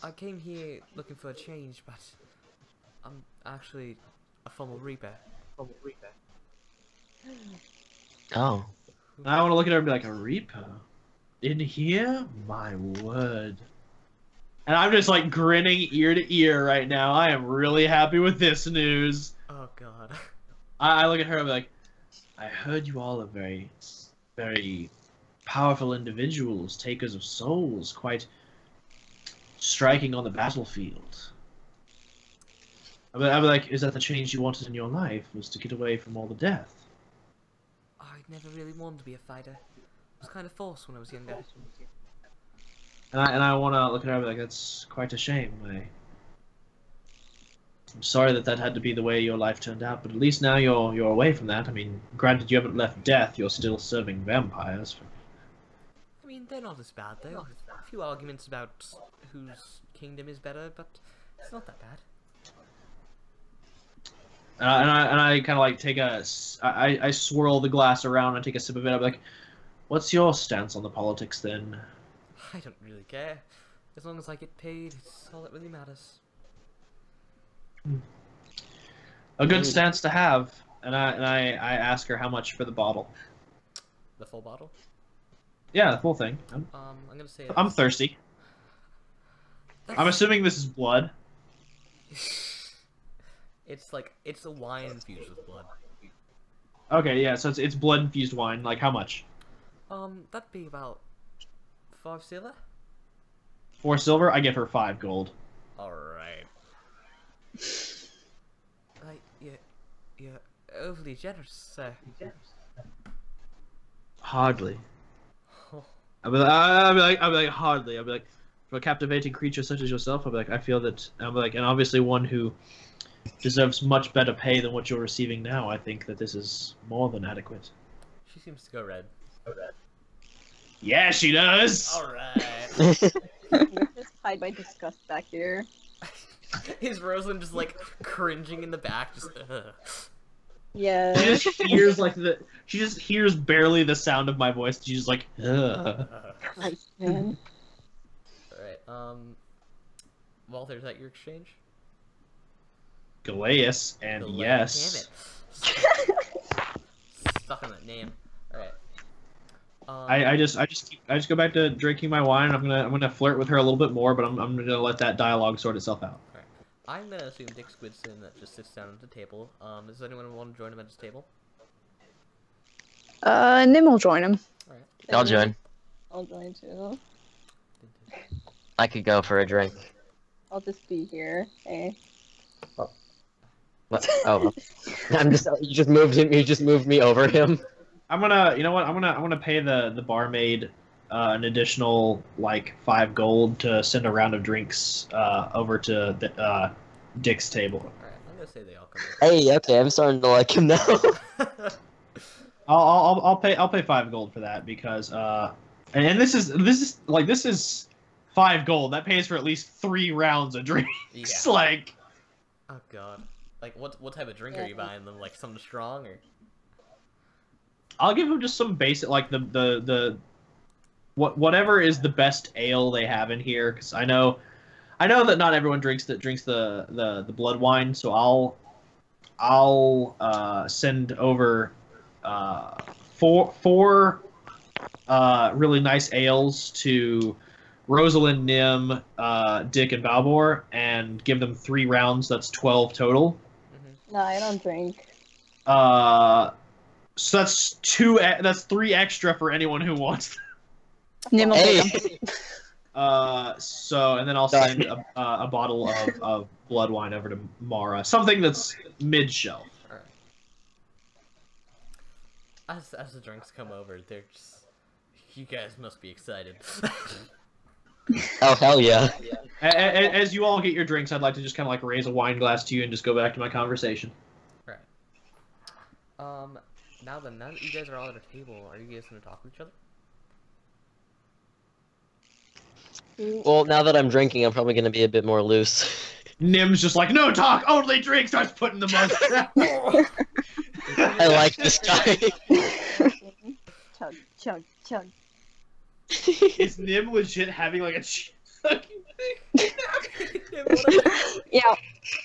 I came here looking for a change, but I'm actually a former Reaper. Oh. I want to look at her and be like, a Reaper? In here? My word. And I'm just like grinning ear to ear right now. I am really happy with this news. Oh god. I look at her and be like, I heard you all are very, very powerful individuals, takers of souls, quite striking on the battlefield. I'd be like, is that the change you wanted in your life, was to get away from all the death? I never really wanted to be a fighter. I was kind of forced when I was younger. And I want to look at her and be like, that's quite a shame. I'm sorry that had to be the way your life turned out, but at least now you're away from that. I mean, granted you haven't left death, you're still serving vampires. I mean, they're not as bad though. A few arguments about whose kingdom is better, but it's not that bad. And I kind of like take I swirl the glass around and take a sip of it. I'm like, what's your stance on the politics then? I don't really care. As long as I get paid, it's all that really matters. A good stance to have. And I ask her how much for the bottle. The full bottle? Yeah, the full thing. I'm gonna say I'm thirsty. I'm assuming this is blood. it's a wine infused with blood. Okay, yeah, so it's blood infused wine. Like how much? That'd be about 5 silver. 4 silver. I give her 5 gold. All right. You're overly generous, sir. Hardly. Oh. I'll be like hardly. I'll be like, for a captivating creature such as yourself, I'll be like, I feel that. I'll be like, and obviously one who deserves much better pay than what you're receiving now. I think that this is more than adequate. She seems to go red. Yeah, she does. All right. Just hide my disgust back here. Is Rosalind just like cringing in the back? Just. Yeah. She just hears barely the sound of my voice. She's just like, ugh. Christ, man. Alright, Walter, is that your exchange? Galeas, and Delay, yes. Damn it. Stuck on that name. Alright. I just go back to drinking my wine. I'm gonna flirt with her a little bit more, but I'm gonna let that dialogue sort itself out. Alright. I'm gonna assume Dick Squidson that just sits down at the table. Does anyone want to join him at his table? Nim will join him. Alright. I'll join. I'll join too. I could go for a drink. I'll just be here. Hey. What? Oh, you just moved me over him. I'm gonna, you know what? I'm gonna pay the barmaid an additional like 5 gold to send a round of drinks over to the, Dick's table. Alright, I'm gonna say they all come Hey, okay, I'm starting to like him now. over. I'll pay 5 gold for that because and this is 5 gold. That pays for at least 3 rounds of drinks. Yeah. Like, Oh god. Like, what type of drink are you buying them? Like, something strong, or? I'll give them just some basic, like whatever is the best ale they have in here, because I know I know that not everyone drinks the blood wine, so I'll send over four really nice ales to Rosalind, Nim, Dick, and Balbor, and give them 3 rounds. That's 12 total. No, I don't drink. So that's 3 extra for anyone who wants. Nim will Hey. take 'em. So and then I'll send a bottle of blood wine over to Mara. Something that's mid-shelf. Alright. As the drinks come over, they're just... You guys must be excited. Oh hell yeah. As you all get your drinks, I'd like to just kind of like raise a wine glass to you and just go back to my conversation. Right. Now that you guys are all at a table, are you guys gonna talk with each other? Well, now that I'm drinking, I'm probably gonna be a bit more loose. Nim's just like, no talk, only drink, starts putting the mug down. I like this guy. Chug, chug, chug. Is Nim legit having like a Yeah,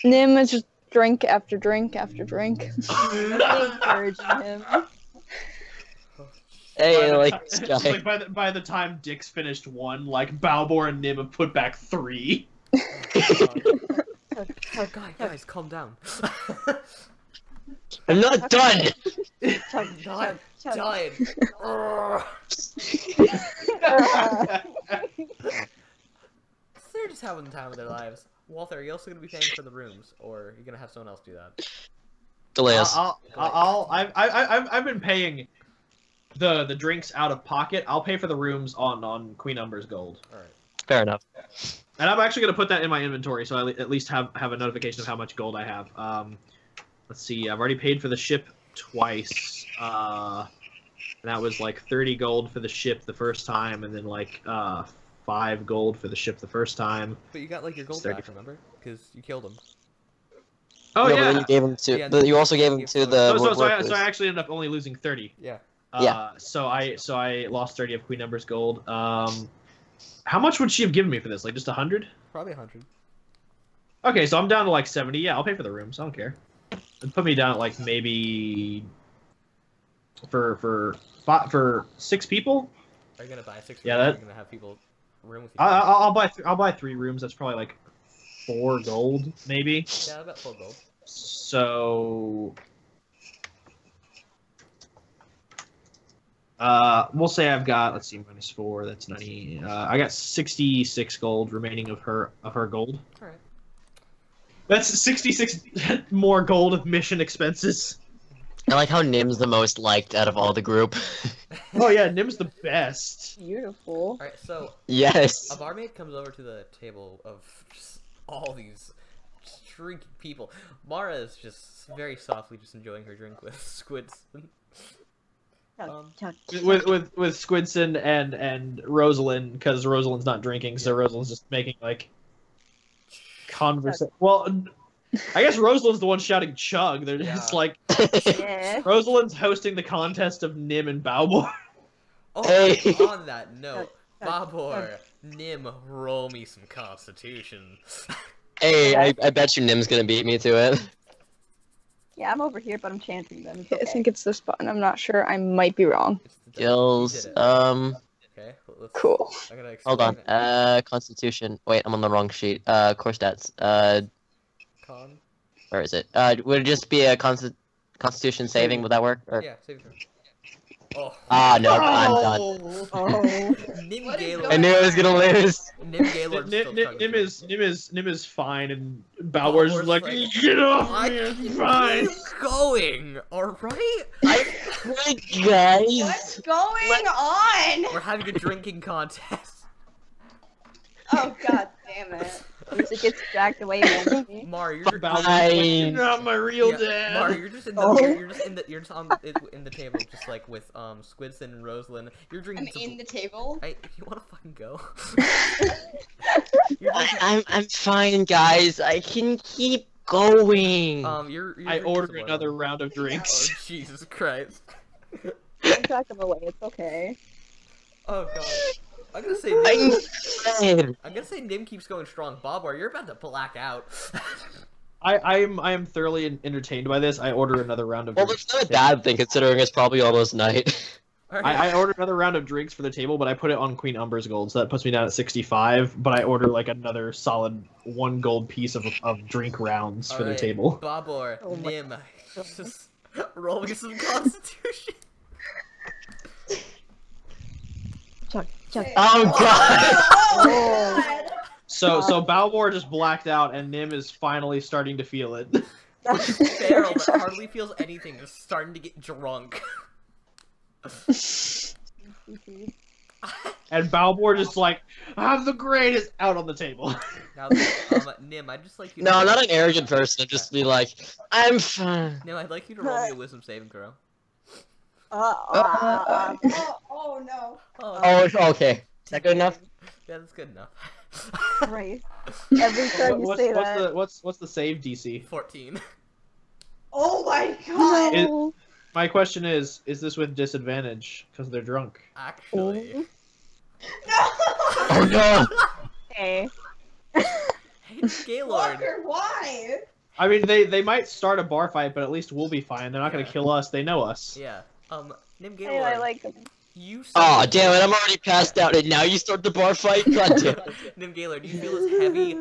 Nim is just drink after drink after drink. Encouraging him. Hey, I like this guy. Like by the time Dick's finished 1, like Balbor and Nim have put back 3. Guys, calm down. I'm not done! Chug, Not chug, chug. done. They're just having the time of their lives. Walter, are you also gonna be paying for the rooms, or are you gonna have someone else do that? Delays. I've been paying the drinks out of pocket. I'll pay for the rooms on Queen Umber's gold. Alright. Fair enough. And I'm actually gonna put that in my inventory, so I at least have a notification of how much gold I have. Let's see, I've already paid for the ship twice. And that was like 30 gold for the ship the first time, and then like 5 gold for the ship the first time. But you got like your gold back, remember? Because you killed him. Oh No, yeah. but then you gave him to. Yeah, but you also gave him to the. So I workers. actually ended up only losing 30. Yeah. Yeah. So I lost 30 of Queen Umber's gold. How much would she have given me for this? Like just 100? Probably 100. Okay, so I'm down to like 70. Yeah, I'll pay for the rooms. I don't care. And put me down at like maybe for 6 people. Are you gonna buy 6 rooms? Yeah, Or that- are you gonna have people room with you? I'll buy 3 rooms. That's probably like 4 gold, maybe. Yeah, about 4 gold. So we'll say I've got, let's see, -4. That's 90. I got 66 gold remaining of her gold. All right. That's 66 more gold of mission expenses. I like how Nim's the most liked out of all the group. Oh yeah, Nim's the best. Beautiful. All right. So Yes. a barmaid comes over to the table of just all these drinking people. Mara is just very softly just enjoying her drink with Squids. Chug, chug, chug. With Squidson and Rosalind, because Rosalind's not drinking, so Rosalind's just making like conversation. Well, I guess Rosalind's the one shouting "chug." They're just Yeah. like Yeah. Rosalind's hosting the contest of Nim and Balbor. Oh, Hey. on that note, Chug, Babor, Nim, roll me some Constitution. Hey, I bet you Nim's gonna beat me to it. Yeah, I'm over here, but I'm chanting them. It's I okay. think it's this button. I'm not sure. I might be wrong. It's the Gills. you did it. Okay, let's, Cool. I'm gonna Hold on. explain it. Constitution. Wait, I'm on the wrong sheet. Core stats. Con. Where is it? Would it just be a Constitution saving? Would that work? Or... Yeah, save your turn. Oh. Ah, no, I'm done. Oh. Nim What is Gaylord. I knew I was gonna lose. Nim Gaylord's still chugging Nim is fine, and Balbor's Balbor's like, like, get off I me, I'm keep fine. going, alright? Wait, guys. What's going on? We're having a drinking contest. Oh god damn it. Music gets dragged away from me. Mar, you're just, Balbor's like, you're Fine. not my real yeah, dad. Mar, you're just in the Oh. you're just on the table, just like with Squidson and Rosalind. You're drinking. I'm some- in the table. Hey, you wanna fucking go? You're drinking- I'm fine, guys. I can keep going. you're I drinking order some another oil. round of Oh drinks. Jesus Christ! Don't track them away. It's okay. Oh god. I'm gonna say I'm Nim. afraid. I'm gonna say Nim keeps going strong. Bobwar, you're about to black out. I am thoroughly entertained by this. I order another round of Well, drinks. that's not a bad thing considering it's probably almost night. All right. I ordered another round of drinks for the table, but I put it on Queen Umber's gold, so that puts me down at 65. But I order like another solid 1 gold piece of drink rounds for the Alright, table. Bobor, Oh my Nim, just roll me some Constitution. Chuck. Oh god! Oh, God. So Balmor just blacked out, and Nim is finally starting to feel it. Feral that hardly feels anything is starting to get drunk. And Balmor just like, I'm the greatest, out on the table. Now, Nim, I'd just like you. No, to I'm roll- not an arrogant person. I'd just be like, I'm fine. Nim, I'd like you to roll me a Wisdom saving throw. Oh, oh no. Oh, okay. Is that good enough? Yeah, that's good enough. Right. Every time you say that. What's the save DC? 14. Oh my God. It- My question is this with disadvantage because they're drunk? Actually. No. Oh no! Hey. Hey, Gaylord. Walker, why? I mean, they might start a bar fight, but at least we'll be fine. They're not gonna Yeah. kill us. They know us. Yeah. Nim Hey, Gaylord. I like them. You. Aw, oh, damn it! I'm already passed out, and now you start the bar fight. God damn it! Nim Gaylord, you feel this heavy,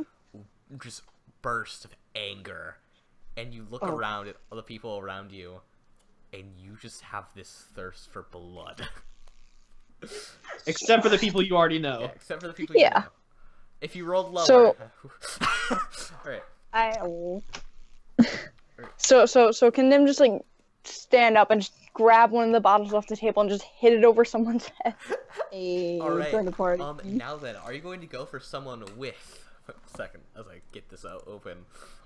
just burst of anger, and you look around at the people around you, and you just have this thirst for blood. Except for the people you already know. Yeah, except for the people you Yeah. know. If you rolled lower. So- Alright. So can Nim just like stand up and just grab one of the bottles off the table and just hit it over someone's head? Hey, Alright. join the party. Now then, are you going to go for someone with... Second, as I get this out open.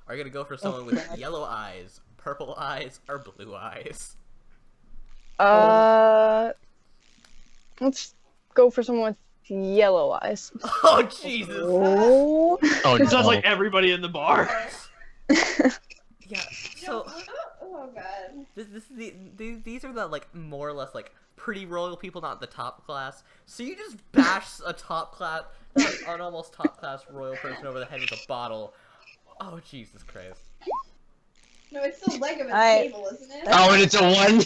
Are you going to go for someone with yellow eyes, purple eyes, or blue eyes? Let's go for someone with yellow eyes. Oh, Jesus! Oh. Oh It sounds no! like everybody in the bar. Yeah, so... Oh God. These are the, like, more or less, like, pretty royal people, not the top class. So you just bash a top class, an almost top class royal person over the head with a bottle. Oh, Jesus Christ. No, it's the leg of a I- table, isn't it? Oh, and it's a 1.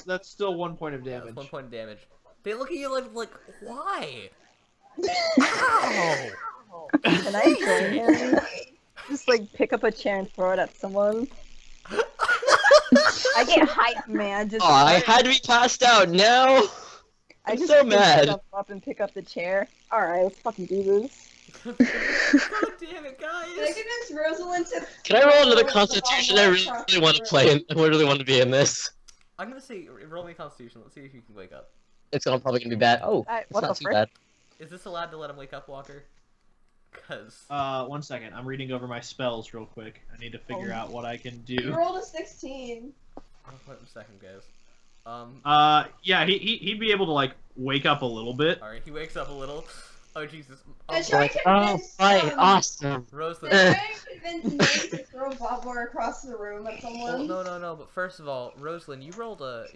That's still 1 point of Yeah, damage. that's 1 point of damage. They look at you like why? Ow! Can I join him? Just like pick up a chair and throw it at someone. I get hyped, man. Just Oh, I had to be passed out now. I I'm just so pick mad. myself up and pick up the chair. All right, let's fucking do this. God damn it, Can I guys! convince Rosalind to... Can I roll another throw the Constitution? bottle I really across the want to room? play. I really want to be in this. I'm gonna say roll me Constitution. Let's see if you can wake up. It's probably gonna be bad. Oh, it's what not the too frick? bad. Is this allowed to let him wake up, Walker? Cause 1 second. I'm reading over my spells real quick. I need to figure out what I can You do. rolled a 16. wait a second, guys. Yeah, he'd be able to like wake up a little bit. All right, he wakes up a little. Oh Jesus! I tried Like, to oh, convince, right, awesome. Rosalind. I tried to convince Nate to throw Bobwar across the room at someone. Well, no. But first of all, Rosalind, you rolled a.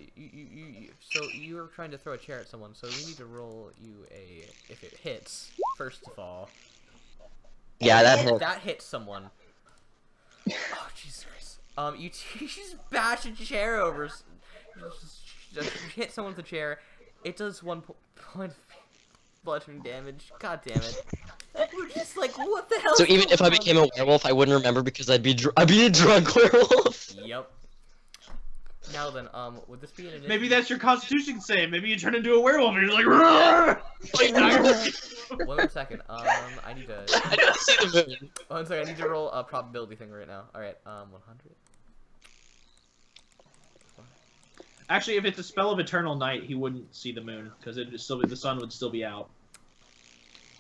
So you were trying to throw a chair at someone. So we need to roll you a. If it hits, first of all. Yeah, that If hurt. that hits someone. Oh Jesus Christ! You just bash a chair over. Just hit someone with a chair. It does 1 point of bludgeoning damage. God damn it! We're just like, what the hell? So even if I became a werewolf, I wouldn't remember because I'd be a drunk werewolf. Yep. Now then, would this be an initiative? Maybe that's your Constitution save. Maybe you turn into a werewolf and you're like, "Roar!" Wait 1 second. I need to. I don't see the moon. 1 second. I need to roll a probability thing right now. All right. 100. Actually, if it's a spell of eternal night, he wouldn't see the moon because the sun would still be out.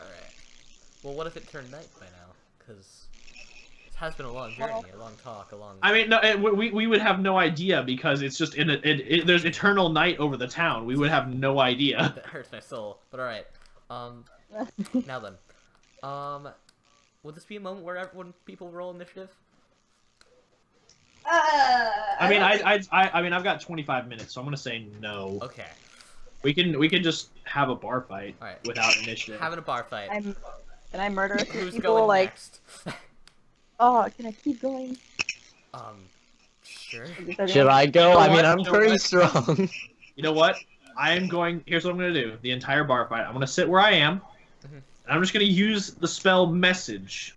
All right. Well, what if it turned night by now? Because it has been a long journey, a long talk, a long. I mean, no, we would have no idea because it's just there's eternal night over the town. We would have no idea. That hurts my soul. But all right. Now then, would this be a moment where when people roll initiative? I mean, don't think- I mean, I've got 25 minutes, so I'm gonna say no. Okay. We can just have a bar fight Alright. without initiative. Having a bar fight. Can I murder a few Who's people? going Like, next? oh, can I keep going? Sure. Should I go? I mean, what? I'm You know pretty what? strong. You know what? Here's what I'm gonna do. The entire bar fight. I'm gonna sit where I am, and I'm just gonna use the spell message.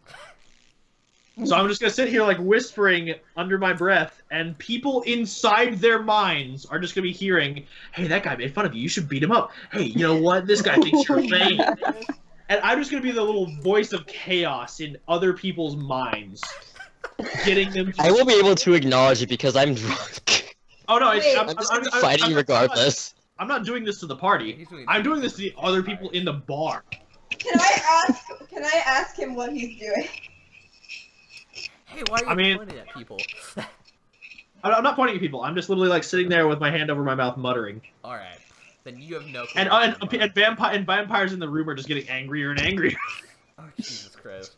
So I'm just gonna sit here like whispering under my breath, and people inside their minds are just gonna be hearing, "Hey, that guy made fun of you. You should beat him up. Hey, you know what? This guy thinks you're lame." And I'm just gonna be the little voice of chaos in other people's minds, getting them. I will be able to acknowledge it because I'm drunk. Oh no! Wait. I'm just gonna be fighting regardless. I'm not doing this to the party. I'm doing this to the other people in the bar. Can I ask him what he's doing? Hey, why are you pointing at people? I'm not pointing at people. I'm just literally like sitting there with my hand over my mouth, muttering. All right, then you have no. And vampires in the room are just getting angrier and angrier. Oh Jesus Christ!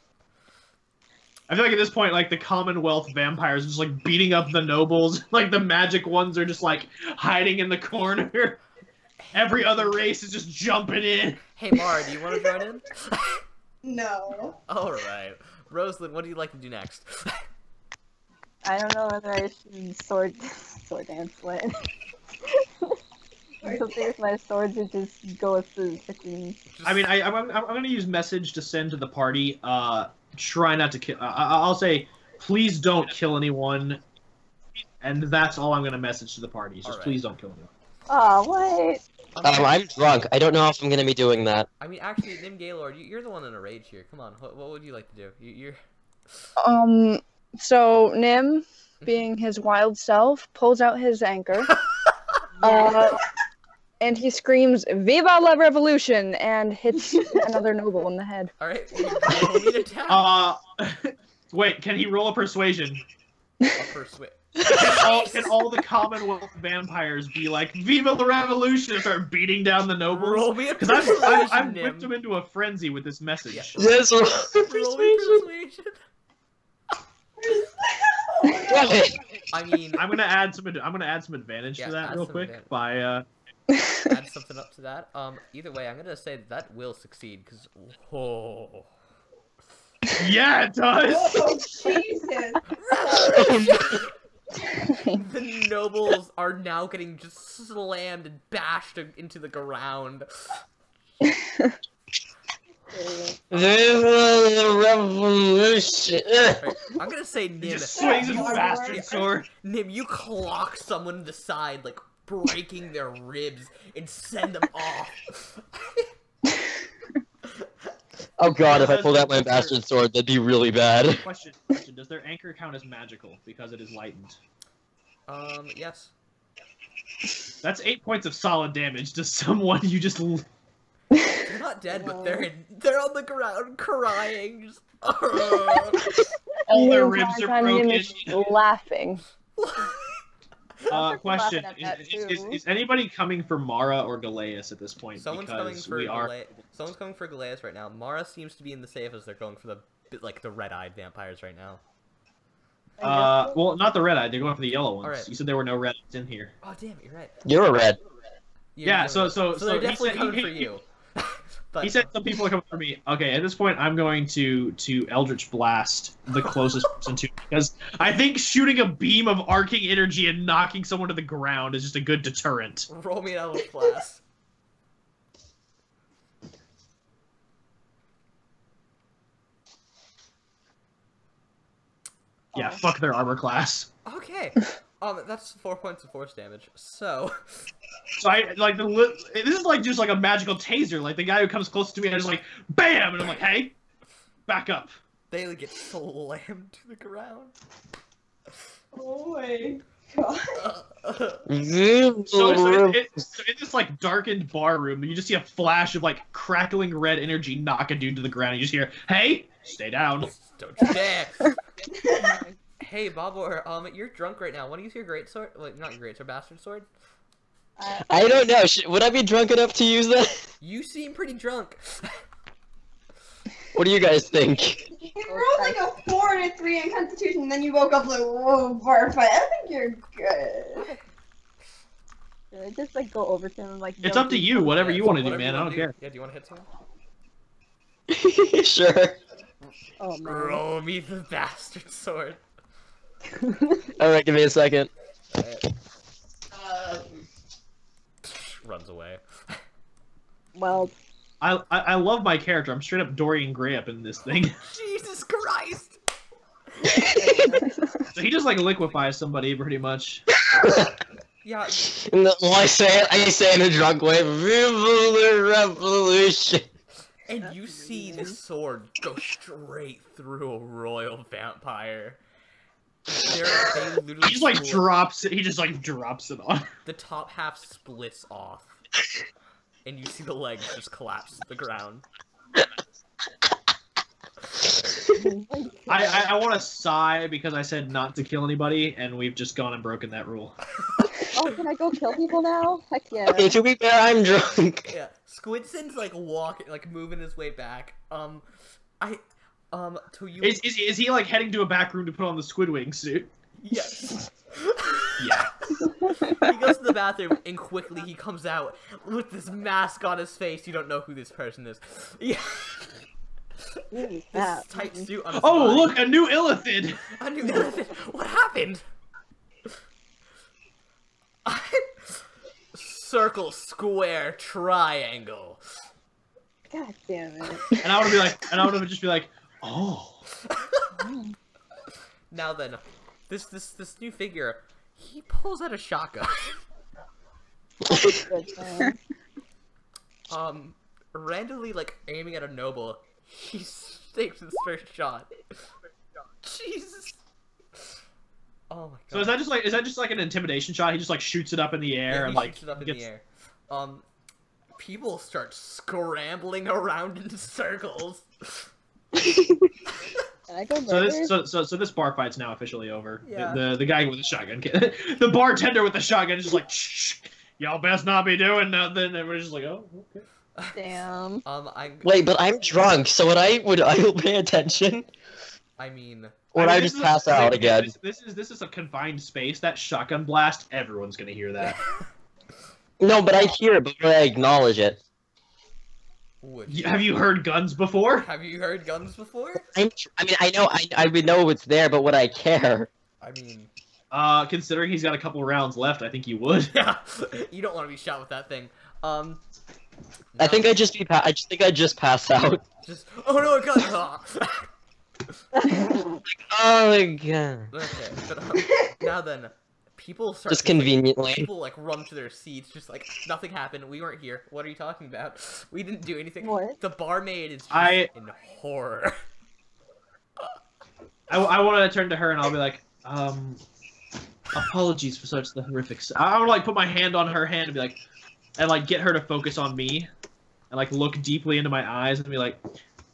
I feel like at this point, like the Commonwealth vampires are just like beating up the nobles. Like the magic ones are just like hiding in the corner. Every other race is just jumping in. Hey Mara, do you want to join in? No. All right, Rosalind, what do you like to do next? I don't know whether I should sword dance it. Something with my swords or just go with the queen. I mean, I'm gonna use message to send to the party. Try not to kill. I'll say, please don't kill anyone, and that's all I'm gonna message to the party. Just Alright. please don't kill anyone. Oh, what? I'm drunk. I don't know if I'm gonna be doing that. I mean, actually, Nim Gaylord, you're the one in a rage here. Come on, what would you like to do? You're. So Nim, being his wild self, pulls out his anchor. And he screams, "Viva la revolution!" and hits another noble in the head. All right. Roll me an attack. Wait, can he roll a persuasion? I'll persuade. Can all the Commonwealth vampires be like, "Viva la revolution!" and start beating down the nobles? Roll me a Because persuasion, I've Nim. whipped him into a frenzy with this message. Yeah. Yes, Roll me persuasion. I mean, I'm gonna add some advantage Yeah, to that add real some quick advantage. by add something up to that. Either way, I'm gonna say that will succeed because yeah, it does. Oh, Jesus. the nobles are now getting just slammed and bashed into the ground. The revolution. Right, I'm gonna say He Nim. just swings his bastard sword. Nim, you clock someone in the side, like breaking their ribs, and send them off. Oh god, if I pulled out my bastard sword, that'd be really bad. Question: does their anchor count as magical because it is lightened? Yes. That's 8 points of solid damage to someone you just. They're not dead, but they're on the ground crying. Just, All their And the ribs entire are time Nim broken. is laughing. Question: laughing at that, is anybody coming for Mara or Galeas at this point? Someone's because coming for we are. Someone's coming for Galeas right now. Mara seems to be in the safe as they're going for the red-eyed vampires right now. Well, not the red-eyed. They're going for the yellow ones. Alright. You said there were no red-eyes in here. Oh damn it, you're right. You're a red. Yeah, so they're he definitely said- coming he- for you. But, He said some people are coming for me. Okay, at this point, I'm going to Eldritch Blast the closest person to because I think shooting a beam of arcing energy and knocking someone to the ground is just a good deterrent. roll me an Eldritch Blast. Yeah, fuck their armor class. Okay. That's 4 points of force damage. So, So I like this is like just like a magical taser. Like the guy who comes close to me, I just like bam, and I'm like, hey, back up. they get slammed to the ground. Oh my god. So in this like darkened bar room, you just see a flash of like crackling red energy knock a dude to the ground. You just hear, hey, stay down. Don't you dare. Hey, Bobor, you're drunk right now. Want to use your great sword? Like, not your great sword, bastard sword? I don't know. Would I be drunk enough to use that? You seem pretty drunk. What do you guys think? You rolled like a 4 and a 3 in Constitution, and then you woke up like, whoa, bar fight. I think you're good. Just like go over to him and like. It's yell up to at you. him. Whatever you want to do, Whatever man. you I wanna don't care. Yeah, do you want to hit someone? Sure. Oh man. Roll me the bastard sword. Alright, give me a second. Runs away. Well, I love my character. I'm straight up Dorian Gray up in this thing. Jesus Christ! So he just like liquefies somebody pretty much. Yeah, Well, I say it in a drunk way. Revolution. and you see the sword go straight through a royal vampire. They literally He just like split- drops it. He just like drops it on. The top half splits off, and you see the legs just collapse to the ground. I want to sigh because I said not to kill anybody, and we've just gone and broken that rule. oh, can I go kill people now? Heck yeah. Okay, to be fair, I'm drunk. Yeah, Squidson's like walking, like moving his way back. To you. Is he like heading to a back room to put on the Squidwing suit? Yes. Yeah. He goes to the bathroom and quickly he comes out with this mask on his face. You don't know who this person is. Yeah. Ooh, This that. tight suit on his Oh, body. look, a new Illithid! I knew nothing. What happened? Circle, square, triangle. God damn it. And I would just be like, oh. Now then, this new figure, he pulls out a shotgun. Good, man. Randomly like aiming at a noble, he takes his first shot. Jesus. Oh my god. So is that just like an intimidation shot? He just like shoots it up in the air Yeah, and he like shoots it up in gets... the air. People start scrambling around in circles. Can I go So murder? this bar fight's now officially over. Yeah. The guy with the shotgun, the bartender with the shotgun is just like, shh, y'all best not be doing nothing. And we're just like, oh, okay. Damn. Wait, but I'm drunk, so would I pay attention? I mean, Or would I just pass out again? This is a confined space. That shotgun blast, everyone's gonna hear that. No, but I hear it, but would I acknowledge it? would you? Have you heard guns before? Have you heard guns before? I mean, I would know it's there, but would I care? I mean, Considering he's got a couple rounds left, I think you would. yeah, you don't want to be shot with that thing. I think I just pass out. Just oh no, it got Oh my god. Okay, but now then, people start Just to, like, conveniently. people like run to their seats, just like nothing happened. We weren't here. What are you talking about? We didn't do anything. What? The barmaid is just in horror. I want to turn to her and I'll be like, apologies for such the horrific. I would like put my hand on her hand and be like, and like get her to focus on me, and like look deeply into my eyes and be like,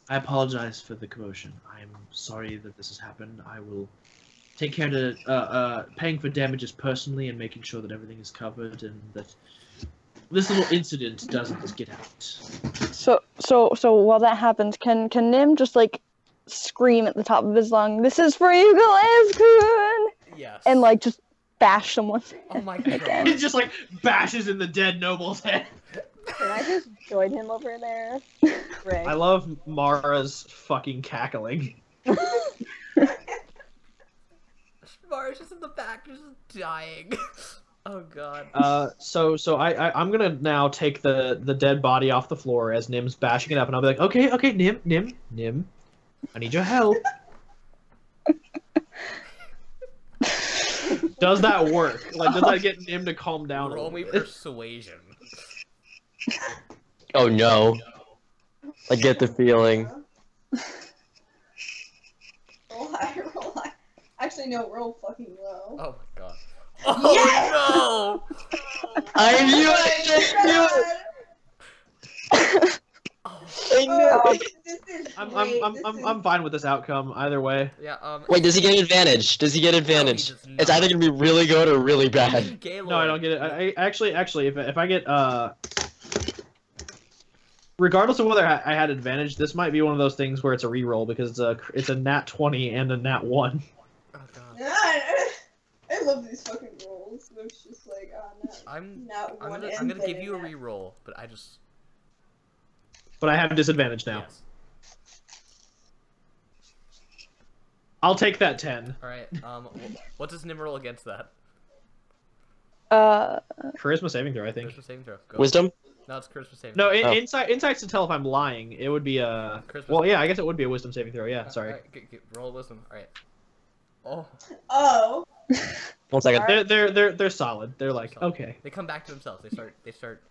I apologize for the commotion. I'm sorry that this has happened. I will take care to paying for damages personally and making sure that everything is covered and that this little incident doesn't get out. So while that happens, can Nim just like scream at the top of his lung, "This is for you, Glasgow!" Yes. and like just bash someone? oh my He god. just like bashes in the dead noble's head. Can I just join him over there? Right. I love Mara's fucking cackling. Mara's just in the back, just dying. Oh god. So I'm gonna now take the dead body off the floor as Nim's bashing it up, and I'll be like, okay, Nim, I need your help. Does that work? Like, does that get Nim to calm down? Roll a me little bit? persuasion. Oh no. I get the feeling. Roll high, roll high. Actually, no, roll fucking low. Oh my god. Oh Yes! no! I knew it! I knew it! This is I'm great. This is- I'm fine with this outcome either way. Yeah, Wait, does he get advantage? Does he get advantage? It's either gonna be really good or really bad. Gaylord. No, I don't get it. I actually, if I get regardless of whether I had advantage, this might be one of those things where it's a reroll because it's a nat 20 and a nat 1. Oh god. I love these fucking rolls. They're looks just like, oh, not, I'm not one gonna input give in you a that. reroll, but I just But I have disadvantage now. yes. I'll take that 10. All right. What does Nim roll against that? Charisma saving throw, I think. Charisma saving throw. Go. Wisdom? No, it's charisma saving. No, throw. Oh. insight's to tell if I'm lying. It would be a. Charisma Well, yeah, I guess it would be a wisdom saving throw. Yeah, sorry. All right, roll wisdom. All right. Oh. Oh. 1 second. They're solid. They're like Solid. okay. They come back to themselves. They start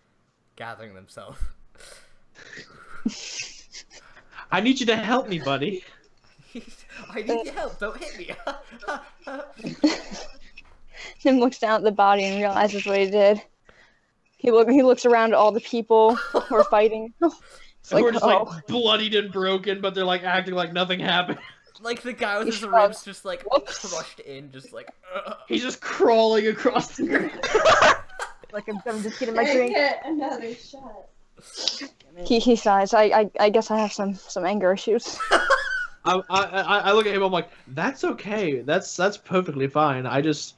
gathering themselves. I need you to help me, buddy. I need your help. Don't hit me. Nim looks down at the body and realizes what he did. He looks around at all the people who are fighting. It's And like, we're just oh, like bloodied and broken, but they're like acting like nothing happened. Like the guy with his Shut ribs just like Whoops. crushed in, just like. He's just crawling across the ground. Like I'm just getting my I drink. get another shot. he sighs. I guess I have some anger issues. I look at him. I'm like, that's okay. That's perfectly fine. I just,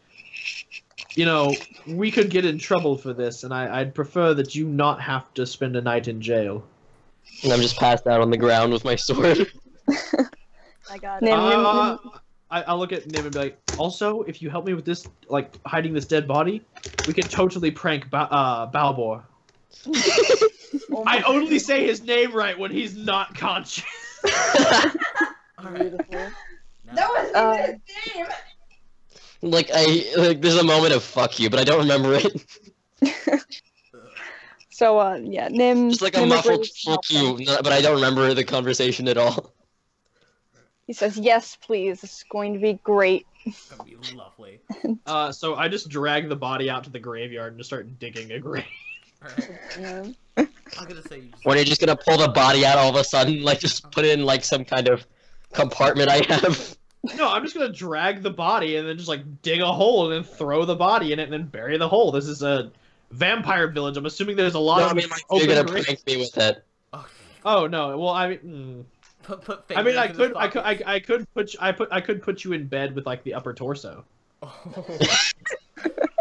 you know, we could get in trouble for this, and I'd prefer that you not have to spend a night in jail. And I'm just passed out on the ground with my sword. I got Nim, it. I'll look at Nim and be like, also, if you help me with this, like, hiding this dead body, we can totally prank Balbor. Oh I my only say his name right when he's not conscious. All right. Beautiful. Now, That wasn't his name. Like there's a moment of fuck you, but I don't remember it. So yeah, Nim. Just like a Nim muffled agrees to fuck help him. you, but I don't remember the conversation at all. He says, "Yes, please. This is going to be great." it's gonna be lovely. So I just drag the body out to the graveyard and just start digging a grave. All right. Yeah. I'm gonna say you just. When you're just gonna pull the body out all of a sudden, like just put it in like some kind of compartment I have. No, I'm just gonna drag the body and then just like dig a hole and then throw the body in it and then bury the hole. This is a vampire village. I'm assuming there's a lot No, of I mean, like, open you're gonna graves. prank me with it. Oh, Oh no, well I mean, put I mean I fingers in his could pockets. I could put you in bed with like the upper torso. Oh.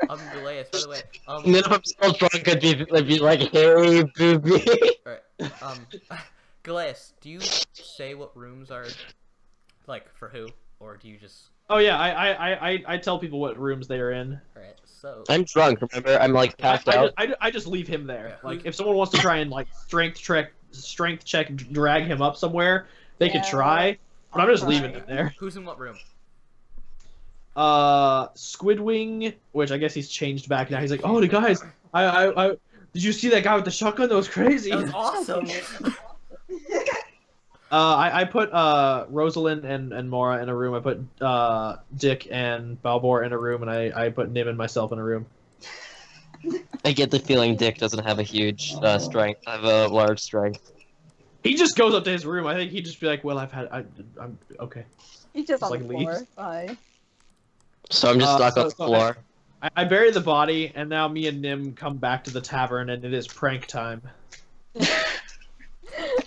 Galeas, by the way. And then if I'm still drunk, I'd be like, hey, booby. Alright. Galeas, do you say what rooms are, like, for who? Or do you just... Oh yeah, I tell people what rooms they are in. Alright, so... I'm drunk, remember? I'm like passed out. I just leave him there. Yeah, Like who's- if someone wants to try and like strength check, drag him up somewhere, they could Yeah. try. But I'm just I'll leaving try. him there. Who's in what room? Squidwing, which I guess he's changed back now. He's like, oh, the guys, I did you see that guy with the shotgun? That was crazy. That was awesome! I put Rosalind and Mora in a room. I put Dick and Balbor in a room, and I put Nim and myself in a room. I get the feeling Dick doesn't have a huge strength. I have a large strength. He just goes up to his room. I think he'd just be like, well, I'm okay. He's just on Like the floor. leaves. Bye. So I'm just stuck so- on the so floor. I bury the body, and now me and Nim come back to the tavern, and it is prank time.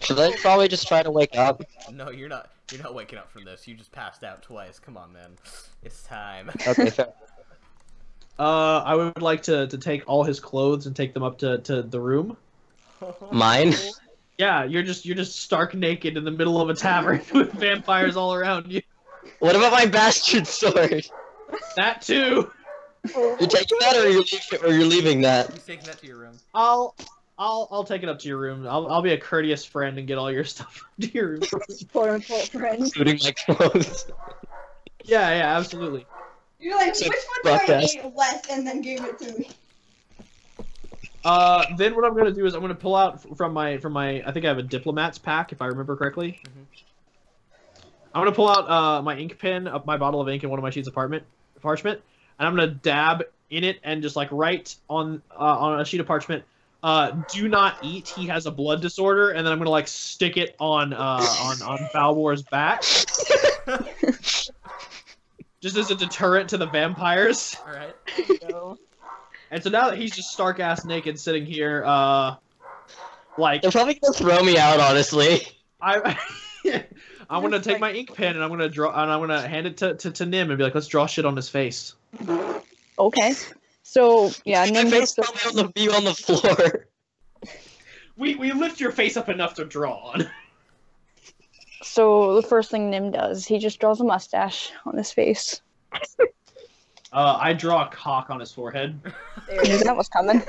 Should I probably just try to wake up? No, you're not waking up from this. You just passed out twice. Come on, man. It's time. Okay, fair. I would like to take all his clothes and take them up to the room. Mine? Yeah, you're just stark naked in the middle of a tavern with vampires all around you. What about my bastard sword? That too. You're taking that, or you're leaving that? He's taking that to your room. I'll take it up to your room. I'll be a courteous friend and get all your stuff up to your room. Quote unquote friend. Including my clothes. Yeah, absolutely. You're like, So, which one do I fuck hate less, and then give it to me. Then what I'm gonna do is I'm gonna pull out from my I think I have a diplomat's pack if I remember correctly. Mhm. I'm gonna pull out my ink pen, up my bottle of ink, and one of my sheets of parchment, and I'm gonna dab in it and just like write on a sheet of parchment. Do not eat. He has a blood disorder, and then I'm gonna like stick it on Balbor's back, just as a deterrent to the vampires. Alright. So, And so now that he's just stark ass naked sitting here, like They're probably gonna throw me out, honestly. I'm gonna take my ink pen and I'm gonna hand it to Nim and be like, let's draw shit on his face. Okay. So yeah, My Nim face gets probably on the view on the floor. We lift your face up enough to draw on. So the first thing Nim does, he just draws a mustache on his face. I draw a cock on his forehead. There I it knew is. that was coming.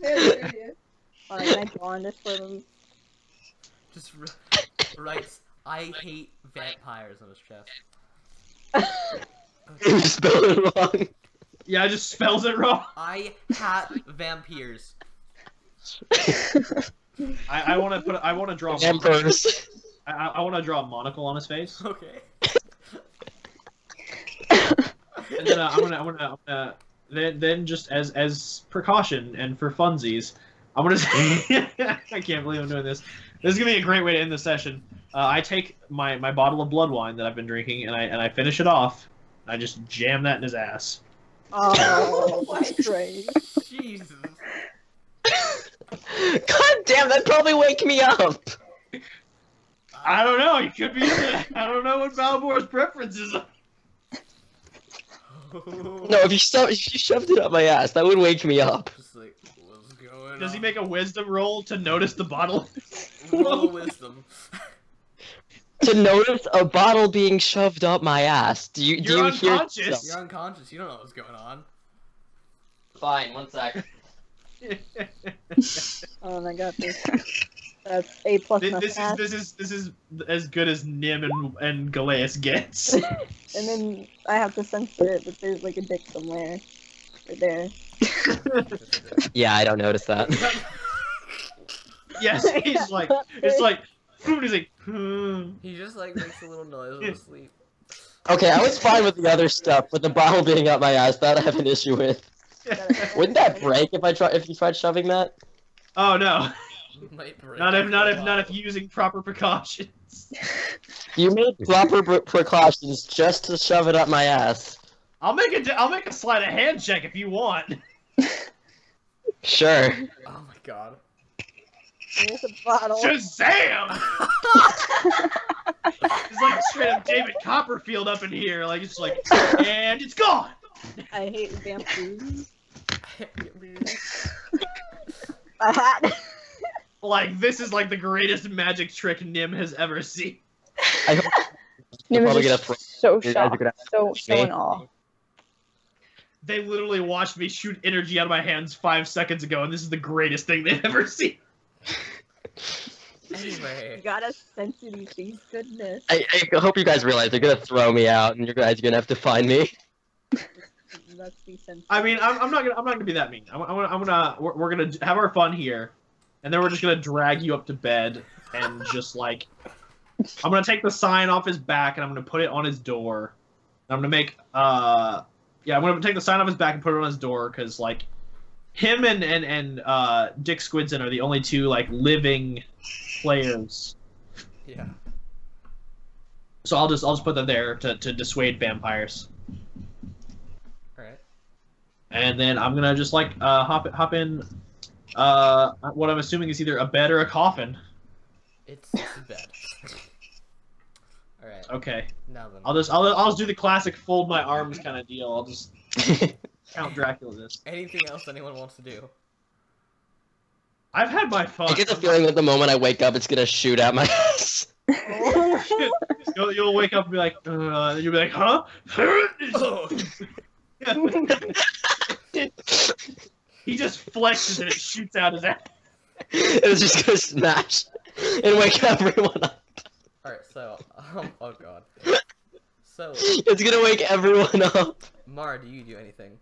Alright, can I draw on this for them? Just writes, I hate vampires on his chest. You spelled it wrong. Yeah, I just spells it wrong. I hate vampires. I want to draw. Vampires. I want to draw a monocle on his face, Okay. and then I'm gonna then just as precaution and for funsies, I'm gonna say I can't believe I'm doing this. This is gonna be a great way to end the session. I take my bottle of blood wine that I've been drinking and I finish it off. I just jam that in his ass. Oh, that's great. Jesus. God damn, that'd probably wake me up. I don't know. You could be. I don't know what Balbor's preferences are. No, if you shoved it up my ass, that would wake me up. Just like, what's going on? Does he make a wisdom roll to notice the bottle? Roll wisdom. To notice a bottle being shoved up my ass. Do you You're hear? unconscious. You're unconscious. You don't know what's going on. Fine, 1 sec. Oh, I got this. That's A plus mustache. This is as good as Nim and Galeas gets. And then I have to censor it, but there's like a dick somewhere. Right there. Yeah, I don't notice that. Yes, he's like, it's like, he's like, He just like makes a little noise when asleep. Okay, I was fine with the other stuff, but the bottle being up my ass, that I have an issue with. Wouldn't that break if you tried shoving that? Oh no. Might break Not the if using proper precautions. You made proper precautions just to shove it up my ass. I'll make a sleight of hand check if you want. Sure. Oh my god. There's a bottle. Shazam! It's like straight up David Copperfield up in here, like it's like, and it's gone. I hate vampires. I had. Like this is like the greatest magic trick Nim has ever seen. I hope Nim probably is gonna throw- just so you guys are shocked, gonna so in awe. They literally watched me shoot energy out of my hands 5 seconds ago, and this is the greatest thing they've ever seen. You Anyway. gotta censor these things, goodness. I hope you guys realize they're gonna throw me out, and you guys are gonna have to find me. Let's be censored. I mean, I'm not gonna be that mean. We're gonna have our fun here, and then we're just gonna drag you up to bed and just like, I'm gonna take the sign off his back and I'm gonna put it on his door. And I'm gonna make yeah, I'm gonna take the sign off his back and put it on his door because like, him and Dick Squidson are the only two like living players. Yeah. So I'll just put them there to dissuade vampires. Alright. And then I'm gonna just like hop in what I'm assuming is either a bed or a coffin. It's a bed. Alright. Okay. Now then. I'll just do the classic fold my arms kind of deal. I'll just Count Dracula this. Anything else anyone wants to do? I've had my fun. I get the feeling that the moment I wake up, it's gonna shoot at my ass. You'll wake up and be like, and you'll be like, huh? He just flexes and it shoots out his ass. It's just gonna smash and wake everyone up. Alright, so, oh god. So, It's gonna wake everyone up. Mara, do you do anything?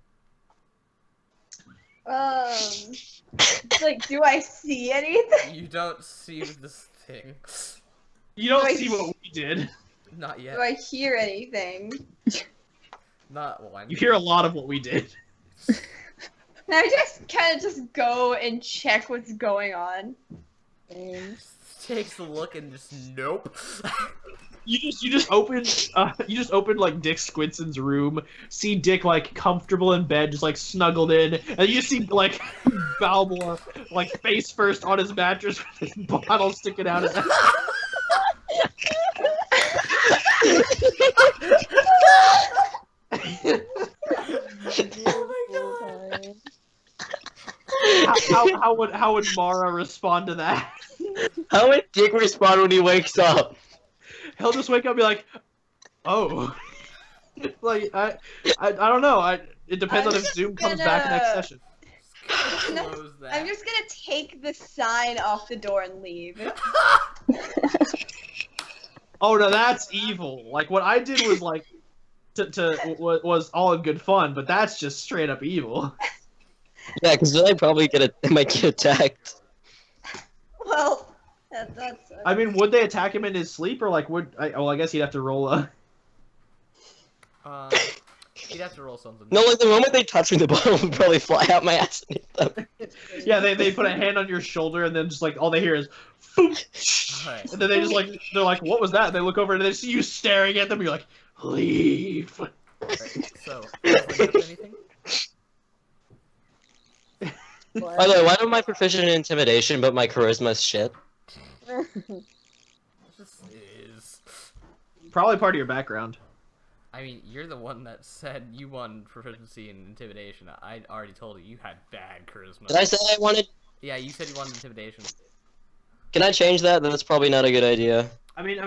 Like, do I see anything? You don't see this thing. You don't Like- see what we did. Not yet. Do I hear anything? Not one. You hear a lot of what we did. Can I just kind of just go and check what's going on? Takes a look and just nope. You just open like Dick Squidson's room, see Dick like comfortable in bed, just like snuggled in, and you see like Balmore like face first on his mattress with his bottle sticking out his ass. Oh my god. how would Mara respond to that? How would Dick respond when he wakes up? He'll just wake up and be like, "Oh." Like I don't know. It depends on if Zoom comes back next session. Close that. I'm just gonna take the sign off the door and leave. Oh no, that's evil. Like what I did was like, was all in good fun, but that's just straight up evil. Yeah, because then they might get attacked. Well, that's. I mean, would they attack him in his sleep, or like I guess he'd have to roll a. You'd have to roll something. No, like the moment they touch me, the bottle would probably fly out my ass and hit them. Yeah, they put a hand on your shoulder, and then just like all they hear is, "Boom!" Alright. And then they're like, "What was that?" And they look over and they see you staring at them. And you're like, "Leave." Alright, so, anything? By the way, why am I proficient in intimidation, but my charisma's shit? This is. Probably part of your background. I mean, you're the one that said you won proficiency in intimidation. I already told you had bad charisma. Did I say I wanted? Yeah, you said you wanted intimidation. Can I change that? That's probably not a good idea. I mean,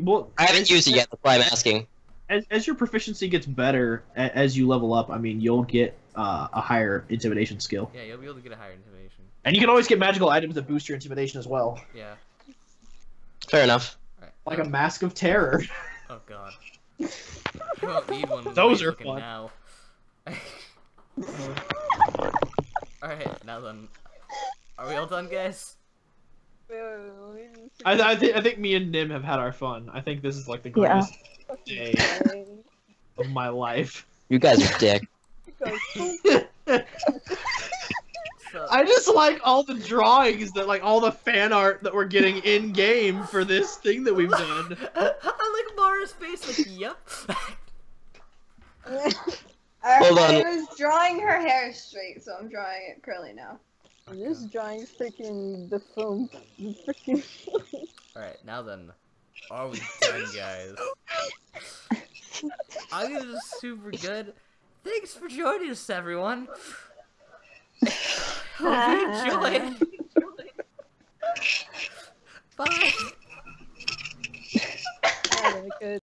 well, I haven't used it yet. That's why I'm asking. As your proficiency gets better, as you level up, I mean, you'll get a higher intimidation skill. Yeah, you'll be able to get a higher intimidation. And you can always get magical items that boost your intimidation as well. Yeah. Fair enough. Alright. Like a Mask of Terror. Oh god. I don't need one of Those those are fun. now. Alright, now then. Are we all done, guys? I think me and Nim have had our fun. I think this is like the greatest day of my life. You guys are dick. So, I just like all the drawings that like all the fan art that we're getting in game for this thing that we've done. I like Mara's face, like, yep. Hold on. I was drawing her hair straight, so I'm drawing it curly now. I'm just drawing freaking the film. The freaking. Alright, now then. Are we done, guys? I think this is super good. Thanks for joining us, everyone. Hope you enjoyed. Bye. Oh my god.